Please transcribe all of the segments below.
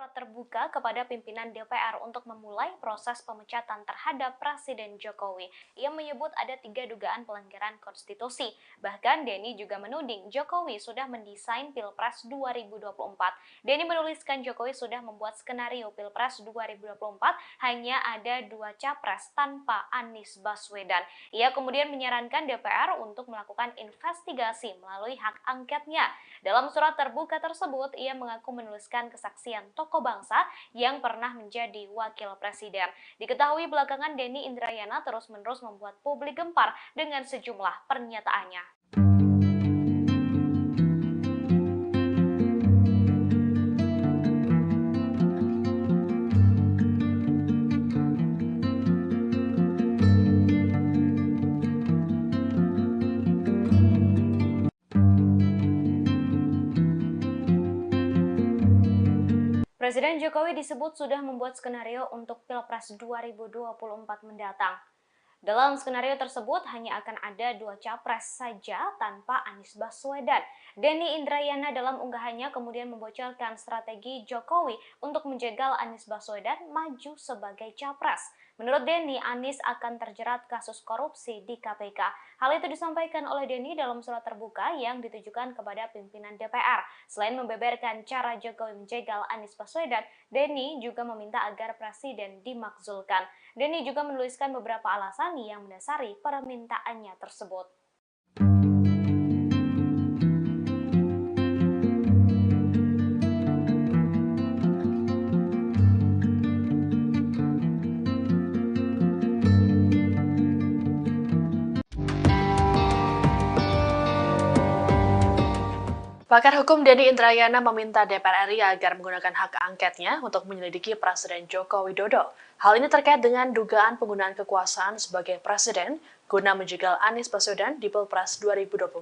surat terbuka kepada pimpinan DPR untuk memulai proses pemecatan terhadap Presiden Jokowi. Ia menyebut ada 3 dugaan pelanggaran konstitusi. Bahkan Denny juga menuding Jokowi sudah mendesain Pilpres 2024. Denny menuliskan Jokowi sudah membuat skenario Pilpres 2024 hanya ada 2 capres tanpa Anies Baswedan. Ia kemudian menyarankan DPR untuk melakukan investigasi melalui hak angketnya. Dalam surat terbuka tersebut, ia mengaku menuliskan kesaksian tokoh bangsa yang pernah menjadi wakil presiden. Diketahui belakangan Denny Indrayana terus-menerus membuat publik gempar dengan sejumlah pernyataannya. Presiden Jokowi disebut sudah membuat skenario untuk Pilpres 2024 mendatang. Dalam skenario tersebut hanya akan ada 2 capres saja tanpa Anies Baswedan. Denny Indrayana dalam unggahannya kemudian membocorkan strategi Jokowi untuk menjegal Anies Baswedan maju sebagai capres. Menurut Denny, Anies akan terjerat kasus korupsi di KPK. Hal itu disampaikan oleh Denny dalam surat terbuka yang ditujukan kepada pimpinan DPR. Selain membeberkan cara Jokowi menjegal Anies Baswedan, Denny juga meminta agar presiden dimakzulkan. Denny juga menuliskan beberapa alasan yang mendasari permintaannya tersebut. Pakar hukum Denny Indrayana meminta DPR RI agar menggunakan hak angketnya untuk menyelidiki Presiden Joko Widodo. Hal ini terkait dengan dugaan penggunaan kekuasaan sebagai presiden guna menjegal Anies Baswedan di Pilpres 2024.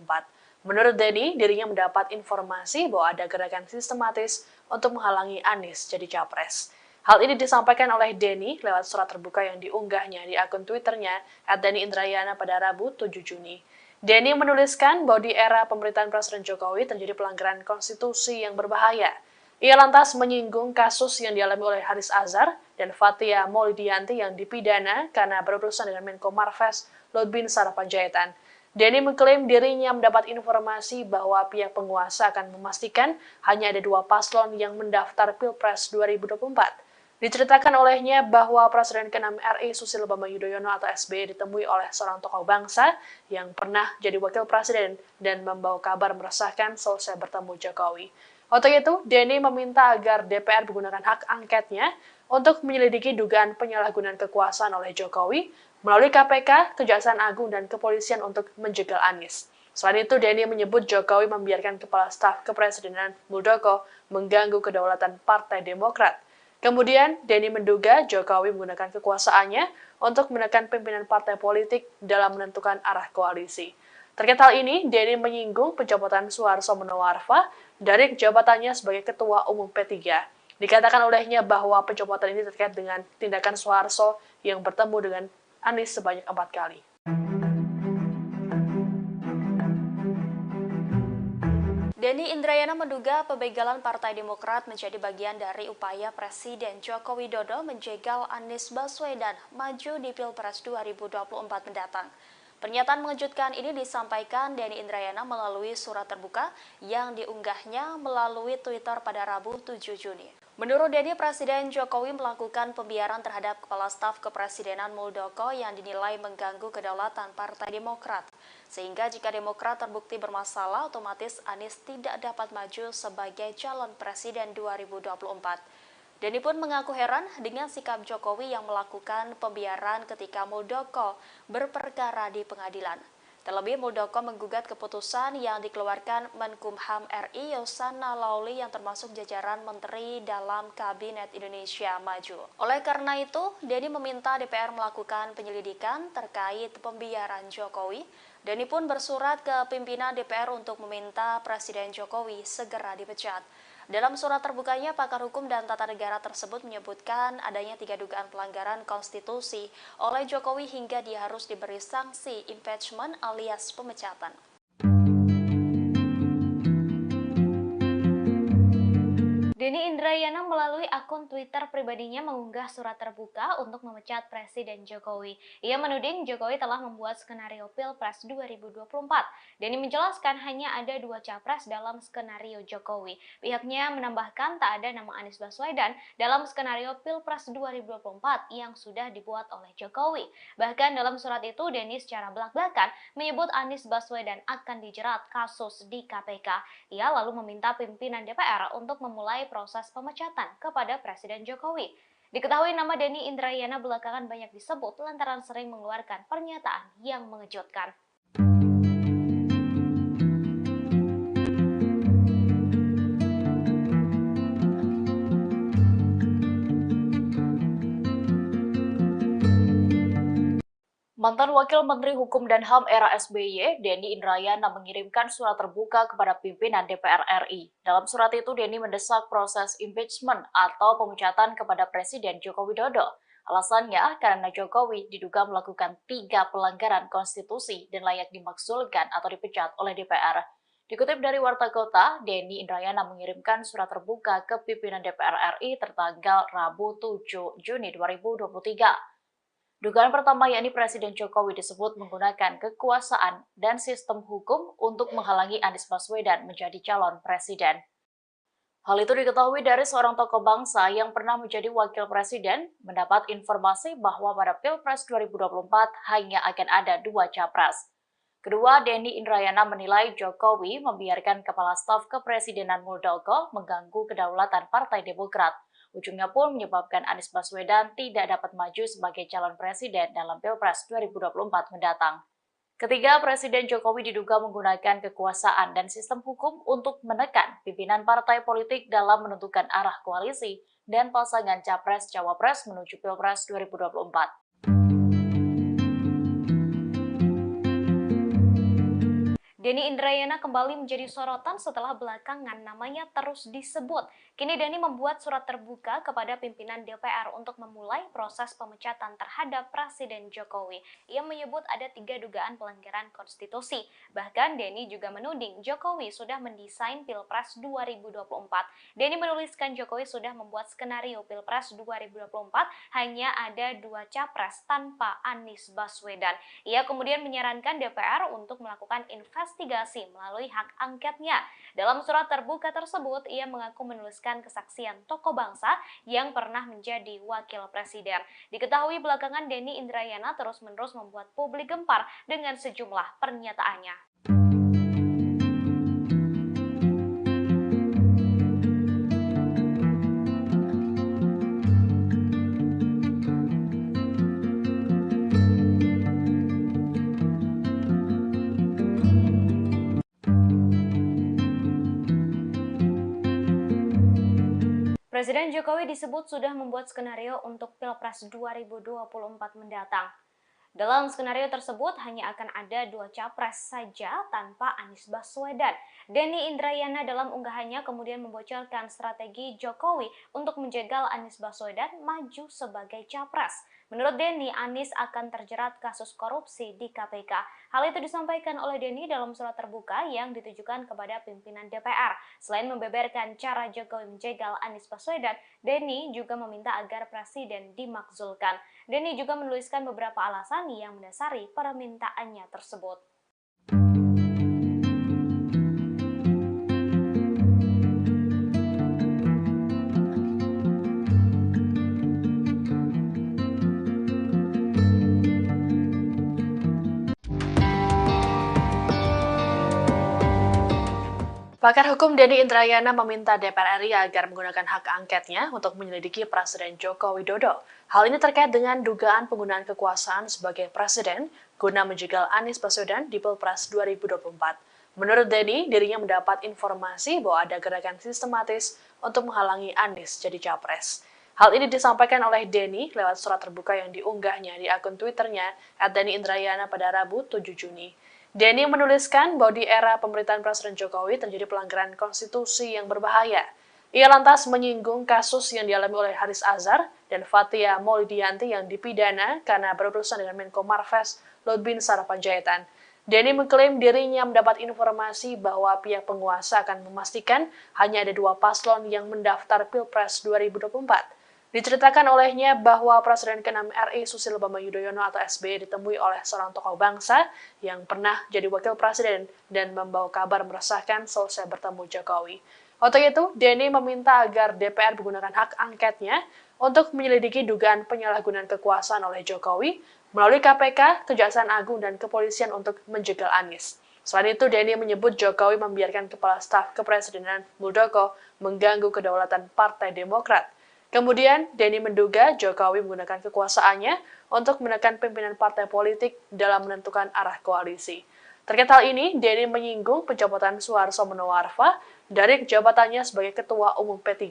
Menurut Denny, dirinya mendapat informasi bahwa ada gerakan sistematis untuk menghalangi Anies jadi capres. Hal ini disampaikan oleh Denny lewat surat terbuka yang diunggahnya di akun Twitternya @DennyIndrayana pada Rabu 7 Juni. Denny menuliskan bahwa di era pemerintahan Presiden Jokowi terjadi pelanggaran konstitusi yang berbahaya. Ia lantas menyinggung kasus yang dialami oleh Haris Azhar dan Fathia Maulidiyanti yang dipidana karena berurusan dengan Menko Marves Luhut Binsar Panjaitan. Denny mengklaim dirinya mendapat informasi bahwa pihak penguasa akan memastikan hanya ada 2 paslon yang mendaftar Pilpres 2024. Diceritakan olehnya bahwa Presiden ke-6 RI Susilo Bambang Yudhoyono atau SBY ditemui oleh seorang tokoh bangsa yang pernah jadi wakil presiden dan membawa kabar meresahkan selesai bertemu Jokowi. Untuk itu, Denny meminta agar DPR menggunakan hak angketnya untuk menyelidiki dugaan penyalahgunaan kekuasaan oleh Jokowi melalui KPK, Kejaksaan Agung, dan Kepolisian untuk menjegal Anies. Selain itu, Denny menyebut Jokowi membiarkan Kepala Staf Kepresidenan Muldoko mengganggu kedaulatan Partai Demokrat. Kemudian, Denny menduga Jokowi menggunakan kekuasaannya untuk menekan pimpinan partai politik dalam menentukan arah koalisi. Terkait hal ini, Denny menyinggung pencopotan Suharto Monoarfa dari jabatannya sebagai Ketua Umum P3. Dikatakan olehnya bahwa pencopotan ini terkait dengan tindakan Suharto yang bertemu dengan Anies sebanyak 4 kali. Denny Indrayana menduga pembegalan Partai Demokrat menjadi bagian dari upaya Presiden Joko Widodo menjegal Anies Baswedan maju di Pilpres 2024 mendatang. Pernyataan mengejutkan ini disampaikan Denny Indrayana melalui surat terbuka yang diunggahnya melalui Twitter pada Rabu 7 Juni. Menurut Denny, Presiden Jokowi melakukan pembiaran terhadap Kepala Staf Kepresidenan Muldoko yang dinilai mengganggu kedaulatan Partai Demokrat. Sehingga jika Demokrat terbukti bermasalah, otomatis Anies tidak dapat maju sebagai calon presiden 2024. Denny pun mengaku heran dengan sikap Jokowi yang melakukan pembiaran ketika Muldoko berperkara di pengadilan. Terlebih, Muldoko menggugat keputusan yang dikeluarkan Menkumham RI Yasona Lawli yang termasuk jajaran menteri dalam Kabinet Indonesia Maju. Oleh karena itu, Denny meminta DPR melakukan penyelidikan terkait pembiaran Jokowi. Denny pun bersurat ke pimpinan DPR untuk meminta Presiden Jokowi segera dipecat. Dalam surat terbukanya, pakar hukum dan tata negara tersebut menyebutkan adanya 3 dugaan pelanggaran konstitusi oleh Jokowi hingga dia harus diberi sanksi impeachment alias pemecatan. Denny Indrayana melalui akun Twitter pribadinya mengunggah surat terbuka untuk memecat Presiden Jokowi. Ia menuding Jokowi telah membuat skenario Pilpres 2024. Denny menjelaskan hanya ada 2 capres dalam skenario Jokowi. Pihaknya menambahkan tak ada nama Anies Baswedan dalam skenario Pilpres 2024 yang sudah dibuat oleh Jokowi. Bahkan dalam surat itu Denny secara belak-belakan menyebut Anies Baswedan akan dijerat kasus di KPK. Ia lalu meminta pimpinan DPR untuk memulai proses pemecatan kepada Presiden Jokowi. Diketahui nama Denny Indrayana belakangan banyak disebut lantaran sering mengeluarkan pernyataan yang mengejutkan. Mantan Wakil Menteri Hukum dan HAM era SBY, Denny Indrayana mengirimkan surat terbuka kepada pimpinan DPR RI. Dalam surat itu, Denny mendesak proses impeachment atau pemecatan kepada Presiden Joko Widodo. Alasannya karena Jokowi diduga melakukan 3 pelanggaran konstitusi dan layak dimakzulkan atau dipecat oleh DPR. Dikutip dari Warta Kota, Denny Indrayana mengirimkan surat terbuka ke pimpinan DPR RI tertanggal Rabu 7 Juni 2023. Dugaan pertama yakni Presiden Jokowi disebut menggunakan kekuasaan dan sistem hukum untuk menghalangi Anies Baswedan menjadi calon presiden. Hal itu diketahui dari seorang tokoh bangsa yang pernah menjadi wakil presiden mendapat informasi bahwa pada Pilpres 2024 hanya akan ada 2 capres. Kedua, Denny Indrayana menilai Jokowi membiarkan Kepala Staf Kepresidenan Muldoko mengganggu kedaulatan Partai Demokrat. Ujungnya pun menyebabkan Anies Baswedan tidak dapat maju sebagai calon presiden dalam Pilpres 2024 mendatang. Ketiga, Presiden Jokowi diduga menggunakan kekuasaan dan sistem hukum untuk menekan pimpinan partai politik dalam menentukan arah koalisi dan pasangan Capres-Cawapres menuju Pilpres 2024. Denny Indrayana kembali menjadi sorotan setelah belakangan namanya terus disebut. Kini Denny membuat surat terbuka kepada pimpinan DPR untuk memulai proses pemecatan terhadap Presiden Jokowi. Ia menyebut ada 3 dugaan pelanggaran konstitusi. Bahkan Denny juga menuding Jokowi sudah mendesain Pilpres 2024. Denny menuliskan Jokowi sudah membuat skenario Pilpres 2024 hanya ada 2 capres tanpa Anies Baswedan. Ia kemudian menyarankan DPR untuk melakukan investigasi melalui hak angketnya. Dalam surat terbuka tersebut, ia mengaku menuliskan kesaksian tokoh bangsa yang pernah menjadi wakil presiden. Diketahui belakangan Denny Indrayana terus-menerus membuat publik gempar dengan sejumlah pernyataannya. Presiden Jokowi disebut sudah membuat skenario untuk Pilpres 2024 mendatang. Dalam skenario tersebut hanya akan ada 2 capres saja tanpa Anies Baswedan. Denny Indrayana dalam unggahannya kemudian membocorkan strategi Jokowi untuk menjegal Anies Baswedan maju sebagai capres. Menurut Denny, Anies akan terjerat kasus korupsi di KPK. Hal itu disampaikan oleh Denny dalam surat terbuka yang ditujukan kepada pimpinan DPR. Selain membeberkan cara Jokowi menjegal Anies Baswedan, Denny juga meminta agar presiden dimakzulkan. Denny juga menuliskan beberapa alasan yang mendasari permintaannya tersebut. Pakar hukum Denny Indrayana meminta DPR RI agar menggunakan hak angketnya untuk menyelidiki Presiden Joko Widodo. Hal ini terkait dengan dugaan penggunaan kekuasaan sebagai presiden guna menjegal Anies Baswedan di Pilpres 2024. Menurut Denny, dirinya mendapat informasi bahwa ada gerakan sistematis untuk menghalangi Anies jadi capres. Hal ini disampaikan oleh Denny lewat surat terbuka yang diunggahnya di akun Twitternya @DennyIndrayana pada Rabu 7 Juni. Denny menuliskan bahwa di era pemerintahan Presiden Jokowi terjadi pelanggaran konstitusi yang berbahaya. Ia lantas menyinggung kasus yang dialami oleh Haris Azhar dan Fathia Maulidiyanti yang dipidana karena berurusan dengan Menko Marves Lutbinsar Panjaitan. Denny mengklaim dirinya mendapat informasi bahwa pihak penguasa akan memastikan hanya ada 2 paslon yang mendaftar Pilpres 2024. Diceritakan olehnya bahwa Presiden ke-6 RI Susilo Bambang Yudhoyono atau SBY ditemui oleh seorang tokoh bangsa yang pernah jadi wakil presiden dan membawa kabar meresahkan selesai bertemu Jokowi. Untuk itu, Denny meminta agar DPR menggunakan hak angketnya untuk menyelidiki dugaan penyalahgunaan kekuasaan oleh Jokowi melalui KPK, Kejaksaan Agung, dan Kepolisian untuk menjegal Anies. Selain itu, Denny menyebut Jokowi membiarkan Kepala Staf Kepresidenan Muldoko mengganggu kedaulatan Partai Demokrat. Kemudian, Denny menduga Jokowi menggunakan kekuasaannya untuk menekan pimpinan partai politik dalam menentukan arah koalisi. Terkait hal ini, Denny menyinggung pencopotan Suharto Monoarfa dari jabatannya sebagai Ketua Umum P3.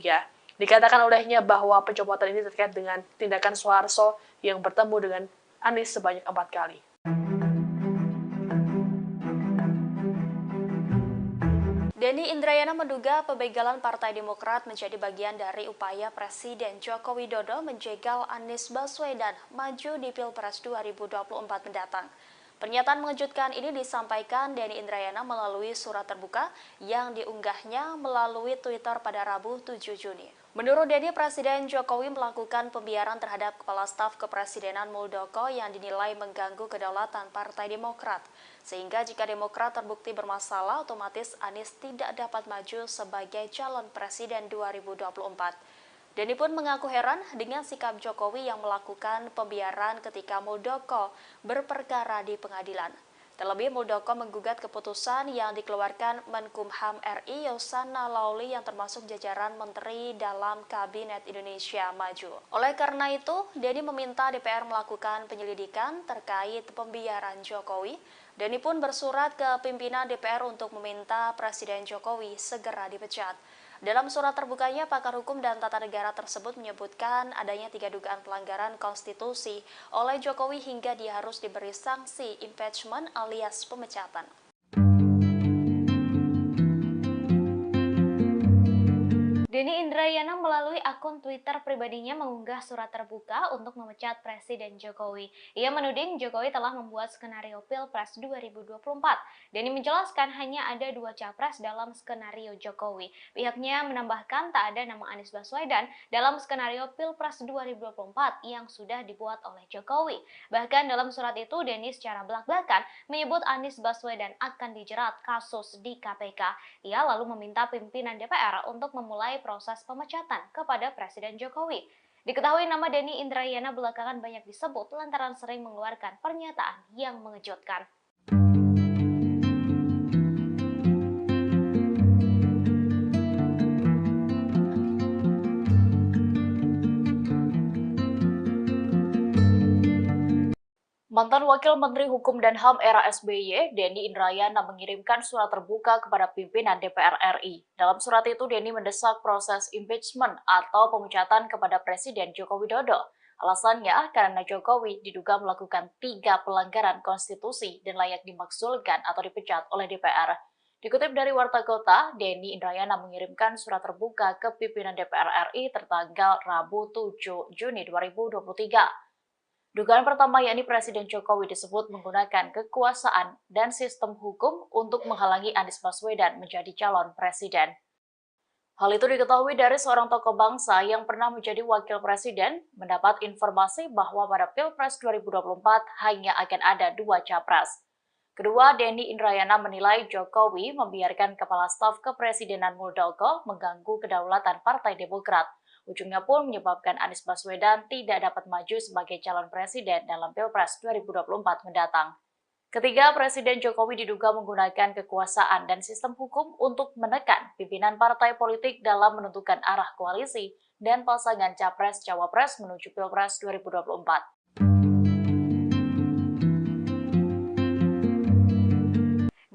Dikatakan olehnya bahwa pencopotan ini terkait dengan tindakan Suharto yang bertemu dengan Anies sebanyak 4 kali. Denny Indrayana menduga pembegalan Partai Demokrat menjadi bagian dari upaya Presiden Joko Widodo menjegal Anies Baswedan maju di Pilpres 2024 mendatang. Pernyataan mengejutkan ini disampaikan Denny Indrayana melalui surat terbuka yang diunggahnya melalui Twitter pada Rabu 7 Juni. Menurut Denny, Presiden Jokowi melakukan pembiaran terhadap Kepala Staf Kepresidenan Muldoko yang dinilai mengganggu kedaulatan Partai Demokrat. Sehingga jika Demokrat terbukti bermasalah, otomatis Anies tidak dapat maju sebagai calon Presiden 2024. Denny pun mengaku heran dengan sikap Jokowi yang melakukan pembiaran ketika Muldoko berperkara di pengadilan. Terlebih, Muldoko menggugat keputusan yang dikeluarkan Menkumham RI Yasona Laoly yang termasuk jajaran menteri dalam Kabinet Indonesia Maju. Oleh karena itu, Denny meminta DPR melakukan penyelidikan terkait pembiaran Jokowi. Denny pun bersurat ke pimpinan DPR untuk meminta Presiden Jokowi segera dipecat. Dalam surat terbukanya, pakar hukum dan tata negara tersebut menyebutkan adanya 3 dugaan pelanggaran konstitusi oleh Jokowi hingga dia harus diberi sanksi impeachment alias pemecatan. Denny Indrayana melalui akun Twitter pribadinya mengunggah surat terbuka untuk memecat Presiden Jokowi. Ia menuding Jokowi telah membuat skenario Pilpres 2024. Denny menjelaskan hanya ada 2 capres dalam skenario Jokowi. Pihaknya menambahkan tak ada nama Anies Baswedan dalam skenario Pilpres 2024 yang sudah dibuat oleh Jokowi. Bahkan dalam surat itu, Denny secara belak-belakan menyebut Anies Baswedan akan dijerat kasus di KPK. Ia lalu meminta pimpinan DPR untuk memulai proses pemecatan kepada Presiden Jokowi. Diketahui nama Denny Indrayana belakangan banyak disebut lantaran sering mengeluarkan pernyataan yang mengejutkan. Mantan Wakil Menteri Hukum dan HAM era SBY, Denny Indrayana mengirimkan surat terbuka kepada pimpinan DPR RI. Dalam surat itu, Denny mendesak proses impeachment atau pemecatan kepada Presiden Joko Widodo. Alasannya, karena Jokowi diduga melakukan 3 pelanggaran konstitusi dan layak dimakzulkan atau dipecat oleh DPR. Dikutip dari Warta Kota, Denny Indrayana mengirimkan surat terbuka ke pimpinan DPR RI tertanggal Rabu 7 Juni 2023. Dugaan pertama yakni Presiden Jokowi disebut menggunakan kekuasaan dan sistem hukum untuk menghalangi Anies Baswedan menjadi calon presiden. Hal itu diketahui dari seorang tokoh bangsa yang pernah menjadi wakil presiden mendapat informasi bahwa pada Pilpres 2024 hanya akan ada 2 capres. Kedua, Denny Indrayana menilai Jokowi membiarkan Kepala Staf Kepresidenan Muldoko mengganggu kedaulatan Partai Demokrat. Ujungnya pun menyebabkan Anies Baswedan tidak dapat maju sebagai calon presiden dalam Pilpres 2024 mendatang. Ketiga, Presiden Jokowi diduga menggunakan kekuasaan dan sistem hukum untuk menekan pimpinan partai politik dalam menentukan arah koalisi dan pasangan Capres-Cawapres menuju Pilpres 2024.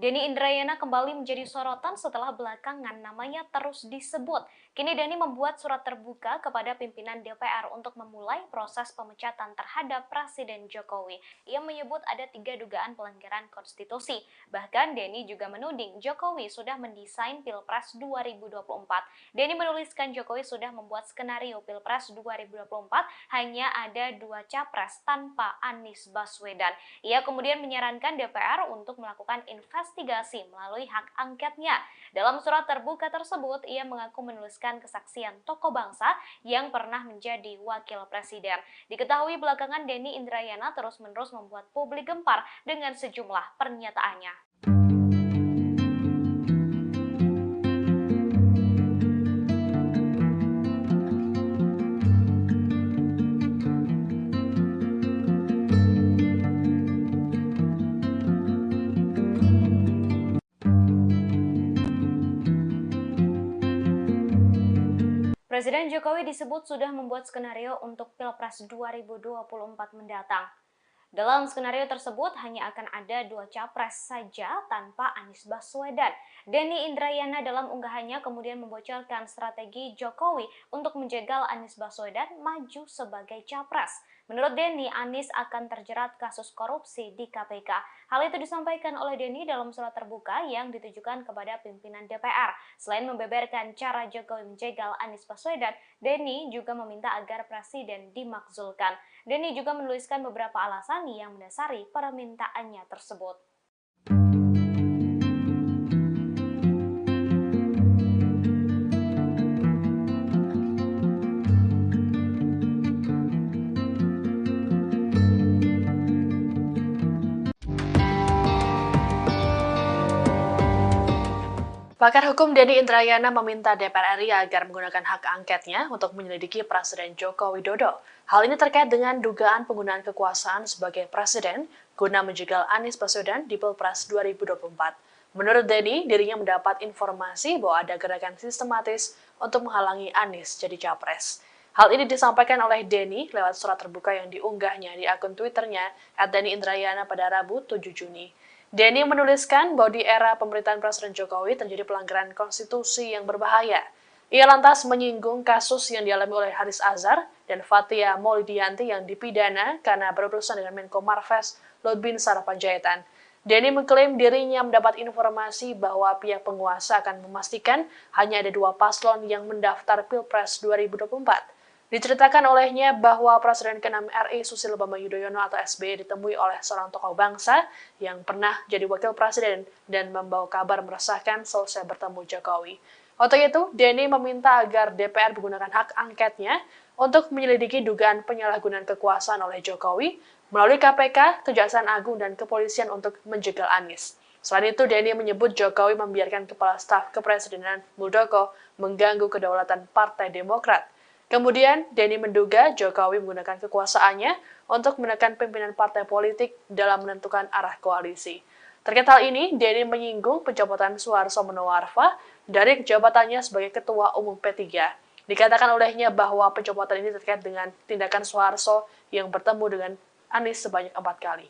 Denny Indrayana kembali menjadi sorotan setelah belakangan namanya terus disebut. Kini Denny membuat surat terbuka kepada pimpinan DPR untuk memulai proses pemecatan terhadap Presiden Jokowi. Ia menyebut ada 3 dugaan pelanggaran konstitusi. Bahkan Denny juga menuding Jokowi sudah mendesain Pilpres 2024. Denny menuliskan Jokowi sudah membuat skenario Pilpres 2024 hanya ada 2 capres tanpa Anies Baswedan. Ia kemudian menyarankan DPR untuk melakukan investigasi melalui hak angketnya. Dalam surat terbuka tersebut, ia mengaku menuliskan kesaksian tokoh bangsa yang pernah menjadi wakil presiden. Diketahui belakangan Denny Indrayana terus-menerus membuat publik gempar dengan sejumlah pernyataannya. Presiden Jokowi disebut sudah membuat skenario untuk Pilpres 2024 mendatang. Dalam skenario tersebut hanya akan ada 2 capres saja tanpa Anies Baswedan. Denny Indrayana dalam unggahannya kemudian membocorkan strategi Jokowi untuk menjegal Anies Baswedan maju sebagai capres. Menurut Denny, Anies akan terjerat kasus korupsi di KPK. Hal itu disampaikan oleh Denny dalam surat terbuka yang ditujukan kepada pimpinan DPR. Selain membeberkan cara Jokowi menjegal Anies Baswedan, Denny juga meminta agar presiden dimakzulkan. Denny juga menuliskan beberapa alasan yang mendasari permintaannya tersebut. Pakar hukum Denny Indrayana meminta DPR RI agar menggunakan hak angketnya untuk menyelidiki Presiden Joko Widodo. Hal ini terkait dengan dugaan penggunaan kekuasaan sebagai presiden guna menjegal Anies Baswedan di Pilpres 2024. Menurut Denny, dirinya mendapat informasi bahwa ada gerakan sistematis untuk menghalangi Anies jadi capres. Hal ini disampaikan oleh Denny lewat surat terbuka yang diunggahnya di akun Twitternya @DennyIndrayana pada Rabu 7 Juni. Denny menuliskan bahwa di era pemerintahan Presiden Jokowi terjadi pelanggaran konstitusi yang berbahaya. Ia lantas menyinggung kasus yang dialami oleh Haris Azhar dan Fathia Maulidiyanti yang dipidana karena berurusan dengan Menko Marves Luhut Binsar Panjaitan. Denny mengklaim dirinya mendapat informasi bahwa pihak penguasa akan memastikan hanya ada 2 paslon yang mendaftar Pilpres 2024. Diceritakan olehnya bahwa Presiden ke-6 RI Susilo Bambang Yudhoyono atau SBY ditemui oleh seorang tokoh bangsa yang pernah jadi wakil presiden dan membawa kabar meresahkan selesai bertemu Jokowi. Untuk itu, Denny meminta agar DPR menggunakan hak angketnya untuk menyelidiki dugaan penyalahgunaan kekuasaan oleh Jokowi melalui KPK, Kejaksaan Agung, dan Kepolisian untuk menjegal Anies. Selain itu, Denny menyebut Jokowi membiarkan Kepala Staf Kepresidenan Muldoko mengganggu kedaulatan Partai Demokrat. Kemudian, Denny menduga Jokowi menggunakan kekuasaannya untuk menekan pimpinan partai politik dalam menentukan arah koalisi. Terkait hal ini, Denny menyinggung pencopotan Suharto Monoarfa dari jabatannya sebagai Ketua Umum P3. Dikatakan olehnya bahwa pencopotan ini terkait dengan tindakan Suharto yang bertemu dengan Anies sebanyak 4 kali.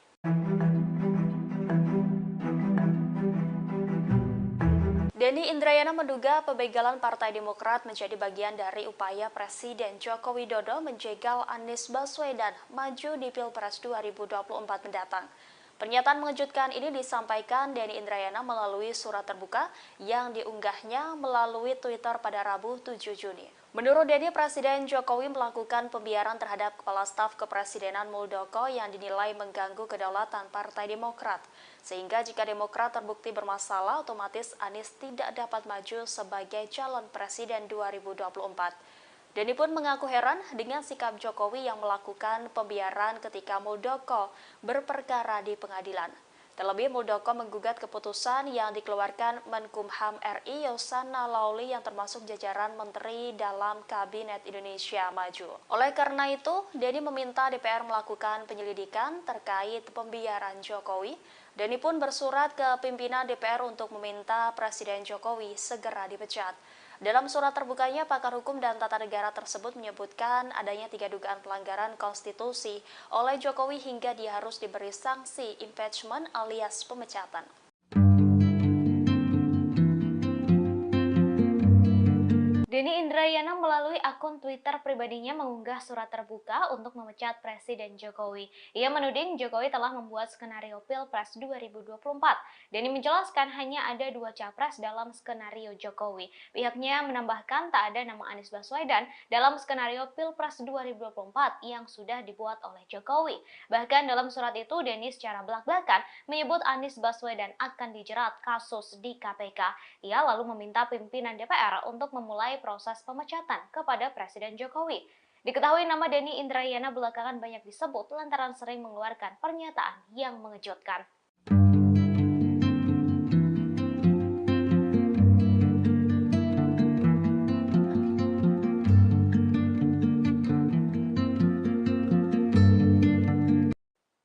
Denny Indrayana menduga pembegalan Partai Demokrat menjadi bagian dari upaya Presiden Joko Widodo menjegal Anies Baswedan maju di Pilpres 2024 mendatang. Pernyataan mengejutkan ini disampaikan Denny Indrayana melalui surat terbuka yang diunggahnya melalui Twitter pada Rabu 7 Juni. Menurut Denny, Presiden Jokowi melakukan pembiaran terhadap Kepala Staf Kepresidenan Muldoko yang dinilai mengganggu kedaulatan Partai Demokrat. Sehingga jika Demokrat terbukti bermasalah, otomatis Anies tidak dapat maju sebagai calon presiden 2024. Denny pun mengaku heran dengan sikap Jokowi yang melakukan pembiaran ketika Muldoko berperkara di pengadilan. Terlebih, Muldoko menggugat keputusan yang dikeluarkan Menkumham RI Yasona Lawli yang termasuk jajaran menteri dalam Kabinet Indonesia Maju. Oleh karena itu, Denny meminta DPR melakukan penyelidikan terkait pembiaran Jokowi. Denny pun bersurat ke pimpinan DPR untuk meminta Presiden Jokowi segera dipecat. Dalam surat terbukanya, pakar hukum dan tata negara tersebut menyebutkan adanya 3 dugaan pelanggaran konstitusi oleh Jokowi hingga dia harus diberi sanksi impeachment alias pemecatan. Denny Indrayana melalui akun Twitter pribadinya mengunggah surat terbuka untuk memecat Presiden Jokowi. Ia menuding Jokowi telah membuat skenario Pilpres 2024. Denny menjelaskan hanya ada dua capres dalam skenario Jokowi. Pihaknya menambahkan tak ada nama Anies Baswedan dalam skenario Pilpres 2024 yang sudah dibuat oleh Jokowi. Bahkan dalam surat itu Denny secara belak-belakan menyebut Anies Baswedan akan dijerat kasus di KPK. Ia lalu meminta pimpinan DPR untuk memulai proses pemecatan kepada Presiden Jokowi. Diketahui nama Denny Indrayana belakangan banyak disebut lantaran sering mengeluarkan pernyataan yang mengejutkan.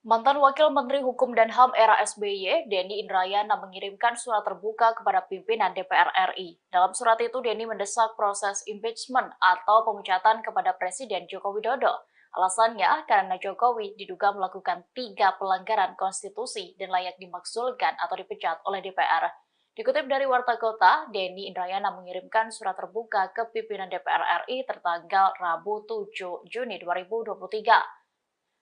Mantan Wakil Menteri Hukum dan HAM era SBY, Denny Indrayana mengirimkan surat terbuka kepada pimpinan DPR RI. Dalam surat itu, Denny mendesak proses impeachment atau pemecatan kepada Presiden Joko Widodo. Alasannya, karena Jokowi diduga melakukan 3 pelanggaran konstitusi dan layak dimakzulkan atau dipecat oleh DPR. Dikutip dari Warta Kota, Denny Indrayana mengirimkan surat terbuka ke pimpinan DPR RI tertanggal Rabu 7 Juni 2023.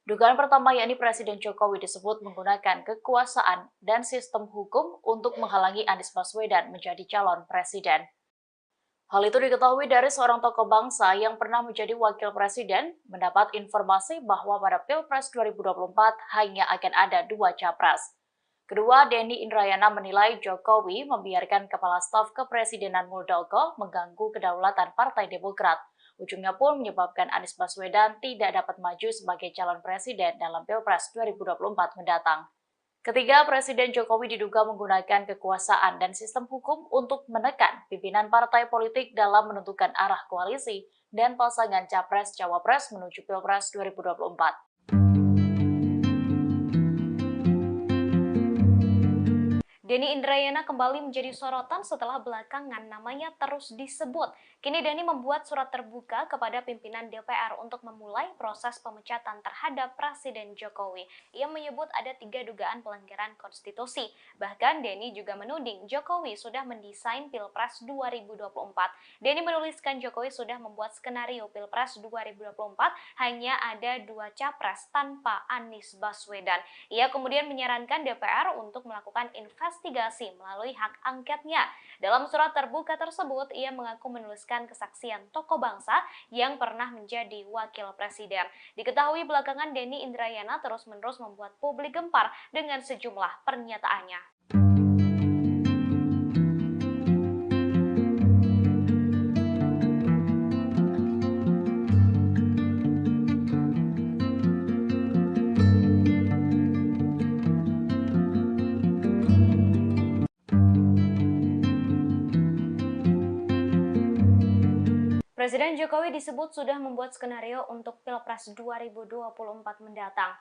Dugaan pertama yakni Presiden Jokowi disebut menggunakan kekuasaan dan sistem hukum untuk menghalangi Anies Baswedan menjadi calon presiden. Hal itu diketahui dari seorang tokoh bangsa yang pernah menjadi wakil presiden mendapat informasi bahwa pada Pilpres 2024 hanya akan ada 2 capres. Kedua, Denny Indrayana menilai Jokowi membiarkan Kepala Staf Kepresidenan Muldoko mengganggu kedaulatan Partai Demokrat. Ujungnya pun menyebabkan Anies Baswedan tidak dapat maju sebagai calon presiden dalam Pilpres 2024 mendatang. Ketiga, Presiden Jokowi diduga menggunakan kekuasaan dan sistem hukum untuk menekan pimpinan partai politik dalam menentukan arah koalisi dan pasangan Capres-Cawapres menuju Pilpres 2024. Denny Indrayana kembali menjadi sorotan setelah belakangan namanya terus disebut. Kini Denny membuat surat terbuka kepada pimpinan DPR untuk memulai proses pemecatan terhadap Presiden Jokowi. Ia menyebut ada 3 dugaan pelanggaran konstitusi. Bahkan Denny juga menuding Jokowi sudah mendesain Pilpres 2024. Denny menuliskan Jokowi sudah membuat skenario Pilpres 2024 hanya ada 2 capres tanpa Anies Baswedan. Ia kemudian menyarankan DPR untuk melakukan investigasi melalui hak angketnya. Dalam surat terbuka tersebut, ia mengaku menuliskan kesaksian tokoh bangsa yang pernah menjadi wakil presiden. Diketahui belakangan Denny Indrayana terus-menerus membuat publik gempar dengan sejumlah pernyataannya. Presiden Jokowi disebut sudah membuat skenario untuk Pilpres 2024 mendatang.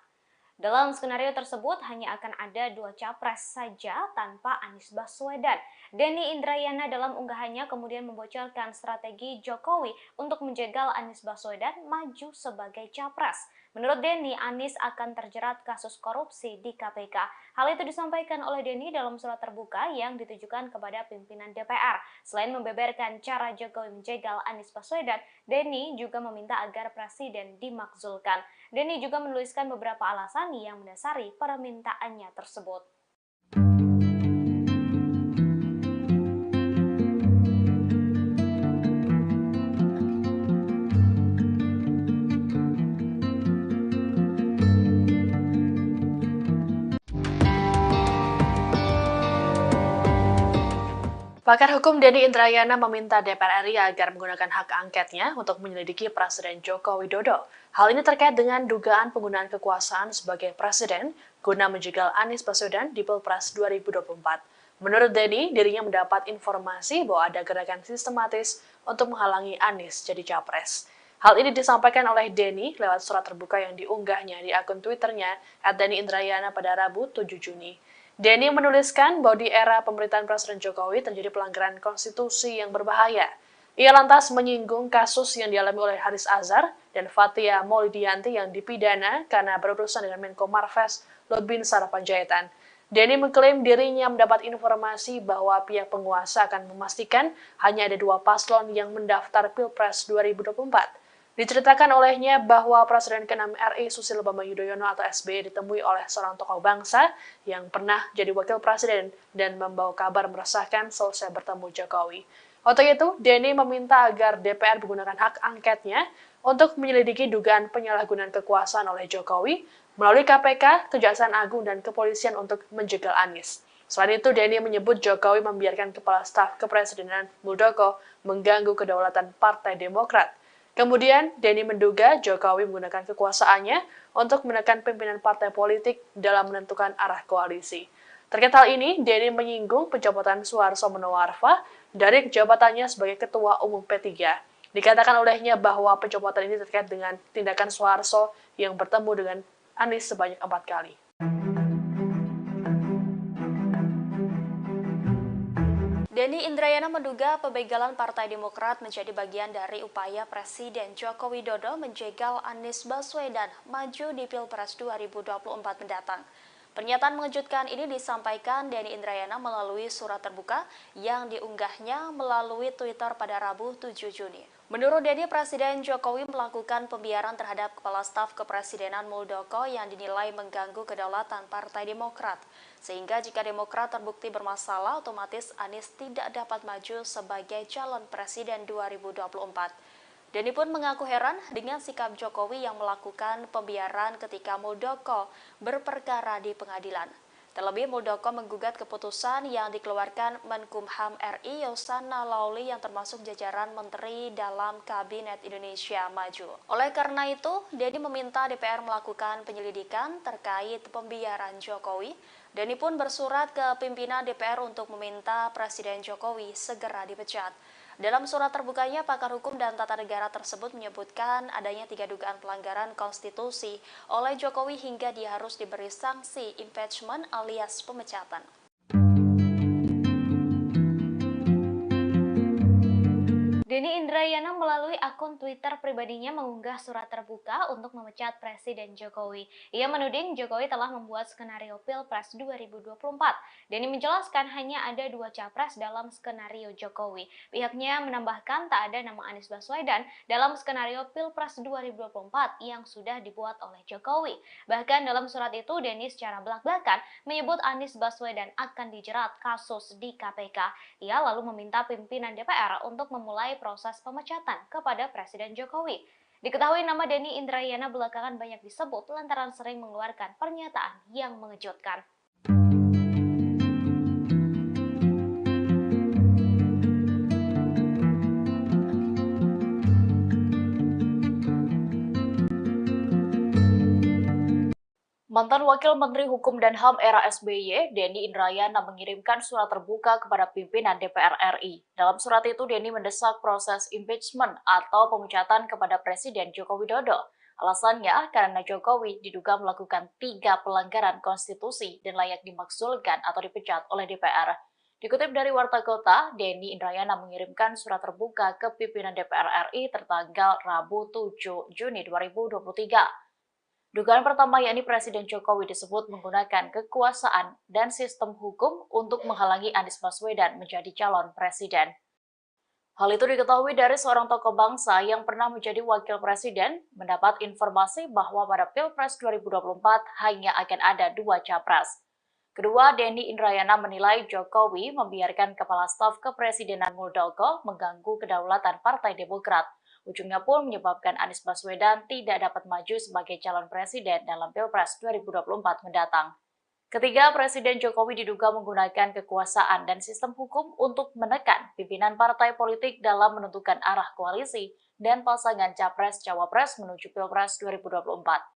Dalam skenario tersebut hanya akan ada 2 capres saja tanpa Anies Baswedan. Denny Indrayana dalam unggahannya kemudian membocorkan strategi Jokowi untuk menjegal Anies Baswedan maju sebagai capres. Menurut Denny, Anies akan terjerat kasus korupsi di KPK. Hal itu disampaikan oleh Denny dalam surat terbuka yang ditujukan kepada pimpinan DPR. Selain membeberkan cara Jokowi menjegal Anies Baswedan, Denny juga meminta agar presiden dimakzulkan. Denny juga menuliskan beberapa alasan yang mendasari permintaannya tersebut. Pakar hukum Denny Indrayana meminta DPR RI agar menggunakan hak angketnya untuk menyelidiki Presiden Joko Widodo. Hal ini terkait dengan dugaan penggunaan kekuasaan sebagai presiden guna menjegal Anies Baswedan di Pilpres 2024. Menurut Denny, dirinya mendapat informasi bahwa ada gerakan sistematis untuk menghalangi Anies jadi capres. Hal ini disampaikan oleh Denny lewat surat terbuka yang diunggahnya di akun Twitternya @DennyIndrayana pada Rabu 7 Juni. Denny menuliskan bahwa di era pemerintahan Presiden Jokowi terjadi pelanggaran konstitusi yang berbahaya. Ia lantas menyinggung kasus yang dialami oleh Haris Azhar dan Fathia Maulidiyanti yang dipidana karena berurusan dengan Menko Marves Lutbinsar Panjaitan. Denny mengklaim dirinya mendapat informasi bahwa pihak penguasa akan memastikan hanya ada 2 paslon yang mendaftar Pilpres 2024. Diceritakan olehnya bahwa Presiden ke-6 RI Susilo Bambang Yudhoyono atau SBY ditemui oleh seorang tokoh bangsa yang pernah jadi wakil presiden dan membawa kabar meresahkan selesai bertemu Jokowi. Untuk itu, Denny meminta agar DPR menggunakan hak angketnya untuk menyelidiki dugaan penyalahgunaan kekuasaan oleh Jokowi melalui KPK, Kejaksaan Agung, dan Kepolisian untuk menjegal Anies. Selain itu, Denny menyebut Jokowi membiarkan Kepala Staf Kepresidenan Muldoko mengganggu kedaulatan Partai Demokrat. Kemudian, Denny menduga Jokowi menggunakan kekuasaannya untuk menekan pimpinan partai politik dalam menentukan arah koalisi. Terkait hal ini, Denny menyinggung pencopotan Suharto Monoarfa dari jabatannya sebagai Ketua Umum P3. Dikatakan olehnya bahwa pencopotan ini terkait dengan tindakan Suharto yang bertemu dengan Anies sebanyak 4 kali. Denny Indrayana menduga pembegalan Partai Demokrat menjadi bagian dari upaya Presiden Joko Widodo menjegal Anies Baswedan maju di Pilpres 2024 mendatang. Pernyataan mengejutkan ini disampaikan Denny Indrayana melalui surat terbuka yang diunggahnya melalui Twitter pada Rabu 7 Juni. Menurut Denny, Presiden Jokowi melakukan pembiaran terhadap Kepala Staf Kepresidenan Muldoko yang dinilai mengganggu kedaulatan Partai Demokrat. Sehingga jika Demokrat terbukti bermasalah, otomatis Anies tidak dapat maju sebagai calon Presiden 2024. Denny pun mengaku heran dengan sikap Jokowi yang melakukan pembiaran ketika Muldoko berperkara di pengadilan. Terlebih, Muldoko menggugat keputusan yang dikeluarkan Menkumham RI Yasona Laoly yang termasuk jajaran menteri dalam Kabinet Indonesia Maju. Oleh karena itu, Denny meminta DPR melakukan penyelidikan terkait pembiaran Jokowi. Denny pun bersurat ke pimpinan DPR untuk meminta Presiden Jokowi segera dipecat. Dalam surat terbukanya, pakar hukum dan tata negara tersebut menyebutkan adanya 3 dugaan pelanggaran konstitusi oleh Jokowi hingga dia harus diberi sanksi impeachment alias pemecatan. Denny Indrayana melalui akun Twitter pribadinya mengunggah surat terbuka untuk memecat Presiden Jokowi. Ia menuding Jokowi telah membuat skenario Pilpres 2024. Denny menjelaskan hanya ada 2 capres dalam skenario Jokowi. Pihaknya menambahkan tak ada nama Anies Baswedan dalam skenario Pilpres 2024 yang sudah dibuat oleh Jokowi. Bahkan dalam surat itu, Denny secara belak-belakan menyebut Anies Baswedan akan dijerat kasus di KPK. Ia lalu meminta pimpinan DPR untuk memulai proses pemecatan kepada Presiden Jokowi. Diketahui nama Denny Indrayana belakangan banyak disebut lantaran sering mengeluarkan pernyataan yang mengejutkan. Mantan Wakil Menteri Hukum dan HAM era SBY, Denny Indrayana mengirimkan surat terbuka kepada pimpinan DPR RI. Dalam surat itu, Denny mendesak proses impeachment atau pemecatan kepada Presiden Joko Widodo. Alasannya karena Jokowi diduga melakukan 3 pelanggaran konstitusi dan layak dimakzulkan atau dipecat oleh DPR. Dikutip dari Warta Kota, Denny Indrayana mengirimkan surat terbuka ke pimpinan DPR RI tertanggal Rabu 7 Juni 2023. Dugaan pertama yakni Presiden Jokowi disebut menggunakan kekuasaan dan sistem hukum untuk menghalangi Anies Baswedan menjadi calon presiden. Hal itu diketahui dari seorang tokoh bangsa yang pernah menjadi wakil presiden mendapat informasi bahwa pada Pilpres 2024 hanya akan ada 2 capres. Kedua, Denny Indrayana menilai Jokowi membiarkan Kepala Staf Kepresidenan Muldoko mengganggu kedaulatan Partai Demokrat. Ujungnya pun menyebabkan Anies Baswedan tidak dapat maju sebagai calon presiden dalam Pilpres 2024 mendatang. Ketiga, Presiden Jokowi diduga menggunakan kekuasaan dan sistem hukum untuk menekan pimpinan partai politik dalam menentukan arah koalisi dan pasangan Capres-Cawapres menuju Pilpres 2024.